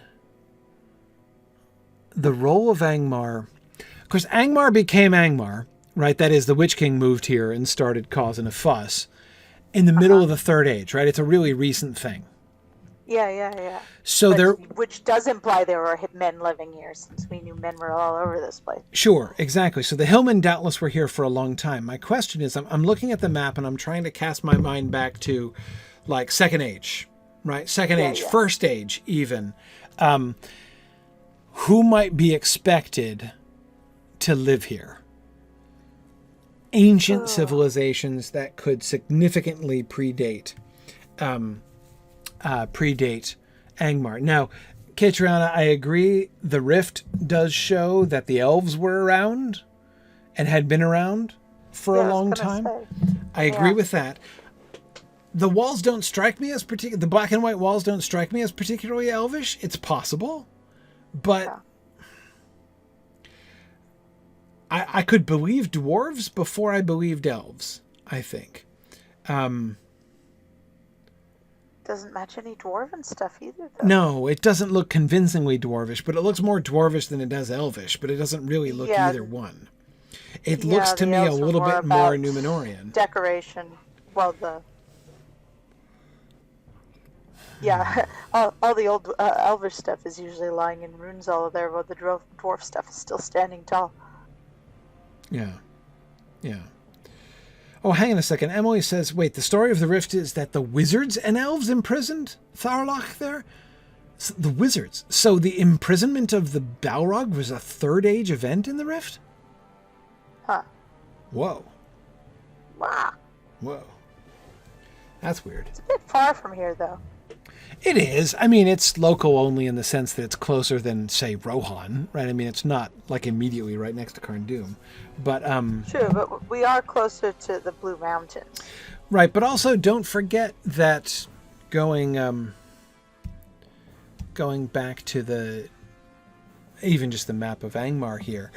the role of Angmar. Of course, Angmar became Angmar, right? That is, the Witch King moved here and started causing a fuss in the middle of the Third Age, right? It's a really recent thing. Yeah. So which does imply there were men living here, since we knew men were all over this place. Sure, exactly. So the Hillmen doubtless were here for a long time. My question is, I'm looking at the map and I'm trying to cast my mind back to like Second Age, right? Second Age, First Age even. Who might be expected to live here? Ancient civilizations that could significantly predate Angmar. Now, Catriona, I agree. The rift does show that the elves were around and had been around for a long time. I agree with that. The walls don't strike me as the black and white walls don't strike me as particularly elvish. It's possible, but I could believe dwarves before I believed elves, I think. Doesn't match any dwarven stuff either, though. No, it doesn't look convincingly dwarvish, but it looks more dwarvish than it does elvish, but it doesn't really look either one. It looks to me a little bit more Numenorian. Decoration. Well, all the old elvish stuff is usually lying in ruins all over there, while the dwarf stuff is still standing tall. Yeah. Oh, hang on a second. Emily says, wait, the story of the rift is that the wizards and elves imprisoned Tharlach there? So the wizards. So the imprisonment of the Balrog was a Third Age event in the rift? Huh. Whoa. Wow. Whoa. That's weird. It's a bit far from here, though. It is. I mean, it's local only in the sense that it's closer than, say, Rohan, right? I mean, it's not like immediately right next to Carn-Dûm, but True, but we are closer to the Blue Mountains. Right, but also don't forget that going back to even just the map of Angmar here,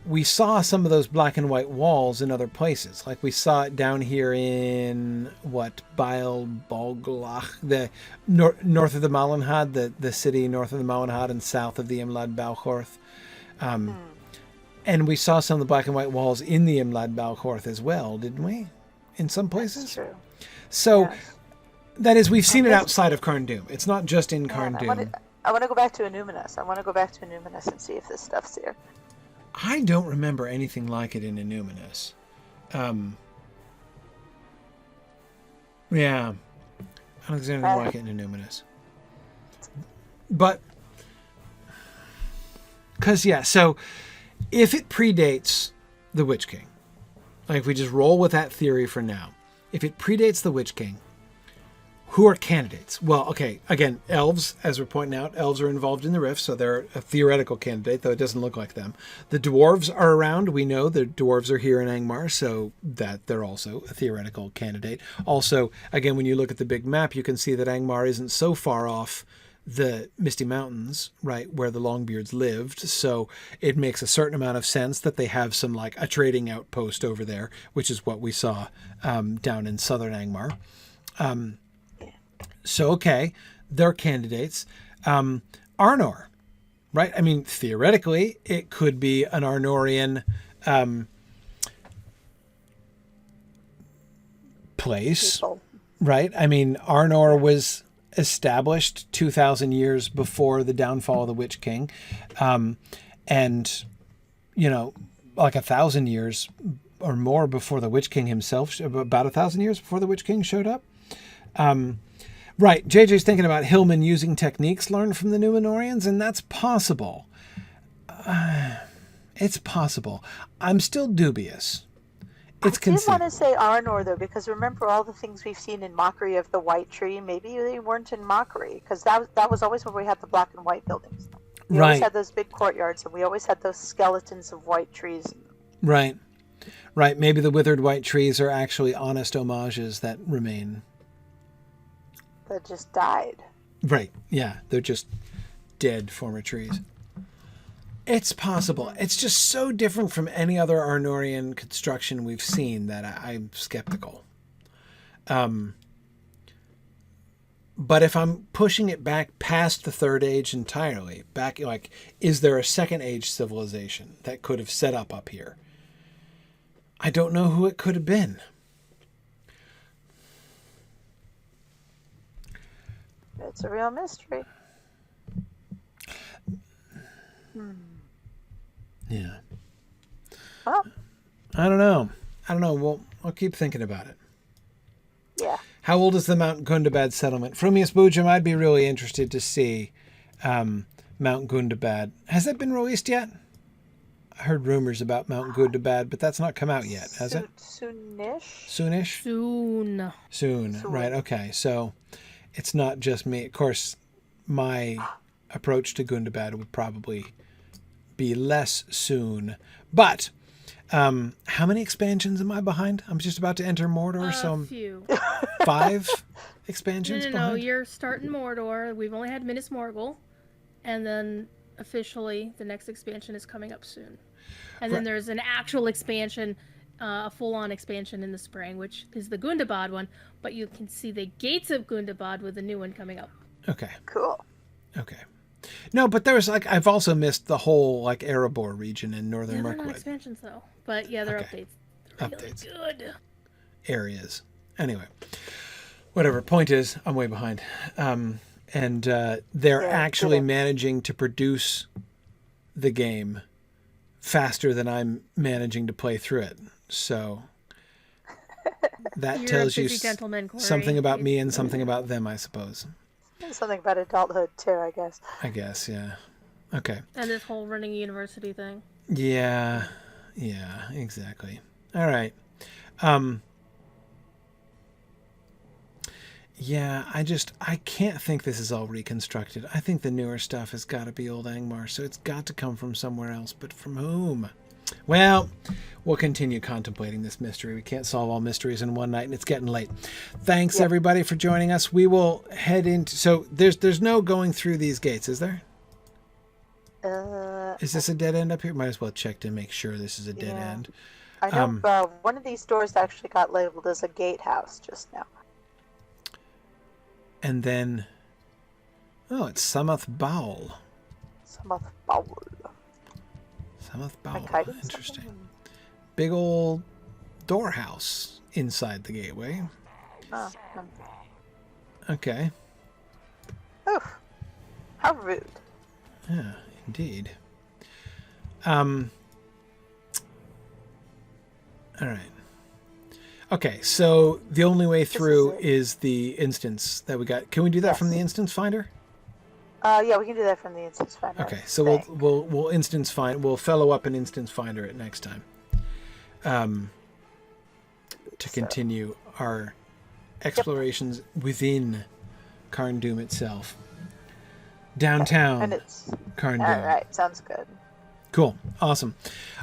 we saw some of those black and white walls in other places. Like we saw it down here in Baal Bolglach, the north of the Malinhad, the city north of the Malinhad and south of the Imlad Balchorth. And we saw some of the black and white walls in the Imlad Balchorth as well, didn't we? In some places? That's true. So yes. That is, we've seen it outside of Carn-Dûm. It's not just in Carn-Dûm. I want to go back to Innuminus. And see if this stuff's here. I don't remember anything like it in Innuminus. Yeah. I don't think there's anything like it in Innuminus. But, so if it predates the Witch King, like if we just roll with that theory for now, if it predates the Witch King, who are candidates? Well, okay, again, elves, as we're pointing out, elves are involved in the rift, so they're a theoretical candidate, though it doesn't look like them. The dwarves are around. We know the dwarves are here in Angmar, so that they're also a theoretical candidate. Also, again, when you look at the big map, you can see that Angmar isn't so far off the Misty Mountains, right, where the Longbeards lived, so it makes a certain amount of sense that they have some, like, a trading outpost over there, which is what we saw down in southern Angmar. So, okay, they're candidates. Arnor, right? I mean, theoretically, it could be an Arnorian place. Right? I mean, Arnor was established 2,000 years before the downfall of the Witch King. And, like 1,000 years or more before the Witch King himself, about 1,000 years before the Witch King showed up. Right. JJ's thinking about Hillman using techniques learned from the Numenorians, and that's possible. It's possible. I'm still dubious. I did want to say Arnor, though, because remember all the things we've seen in mockery of the White Tree? Maybe they weren't in mockery, because that was always when we had the black and white buildings. We always had those big courtyards, and we always had those skeletons of white trees. Right. Right. Maybe the withered white trees are actually honest homages that remain. That just died. Right. Yeah. They're just dead former trees. It's possible. It's just so different from any other Arnorian construction we've seen that I'm skeptical. But if I'm pushing it back past the Third Age entirely, back is there a Second Age civilization that could have set up here? I don't know who it could have been. It's a real mystery. Yeah. Well, I don't know. Well, I'll keep thinking about it. Yeah. How old is the Mount Gundabad settlement? Frumius Boojum, I'd be really interested to see Mount Gundabad. Has that been released yet? I heard rumors about Mount Gundabad, but that's not come out yet, has it? Soonish? Soon. Right, okay. So it's not just me. Of course, my approach to Gundabad would probably be less soon. But how many expansions am I behind? I'm just about to enter Mordor, so I'm few. 5 expansions behind? No, you're starting Mordor. We've only had Minas Morgul, and then officially the next expansion is coming up soon. And then there's an actual expansion, a full-on expansion in the spring, which is the Gundabad one, but you can see the gates of Gundabad with the new one coming up. Okay. Cool. Okay. No, but there was I've also missed the whole Erebor region in northern They're Mirkwood. not expansions though, but yeah, they're Okay. updates. They're really good. Areas. Anyway, whatever. Point is, I'm way behind. And they're actually managing to produce the game faster than I'm managing to play through it. So that tells you something about me and something about them, I suppose. Something about adulthood too, I guess. Yeah. Okay. And this whole running a university thing. Yeah, exactly. All right. Yeah, I can't think this is all reconstructed. I think the newer stuff has got to be Old Angmar, so it's got to come from somewhere else. But from whom? Well, we'll continue contemplating this mystery. We can't solve all mysteries in one night, and it's getting late. Thanks, everybody, for joining us. We will head into... So there's no going through these gates, is there? Is this a dead end up here? Might as well check to make sure this is a dead end. I know one of these doors actually got labeled as a gatehouse just now. And then... Oh, it's Samath Baul. Samath Baul. Samath Baul. Interesting. Big old door house inside the gateway. Oh. Okay. Oof. How rude. Yeah, indeed. All right. Okay, so the only way through is the instance that we got. Can we do that from the instance finder? Yeah, we can do that from the instance finder. Okay, so we'll instance find. We'll fellow up an instance finder it next time. To continue our explorations within Carn Dûm itself. Downtown. And it's Carn Dûm. all right. Sounds good. Cool. Awesome.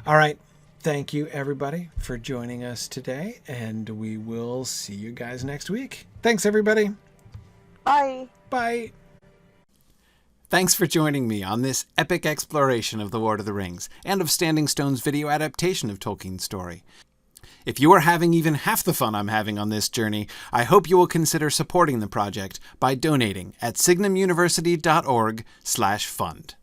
All right. Thank you, everybody, for joining us today, and we will see you guys next week. Thanks, everybody. Bye. Bye. Thanks for joining me on this epic exploration of The Lord of the Rings and of Standing Stone's video adaptation of Tolkien's story. If you are having even half the fun I'm having on this journey, I hope you will consider supporting the project by donating at signumuniversity.org/fund.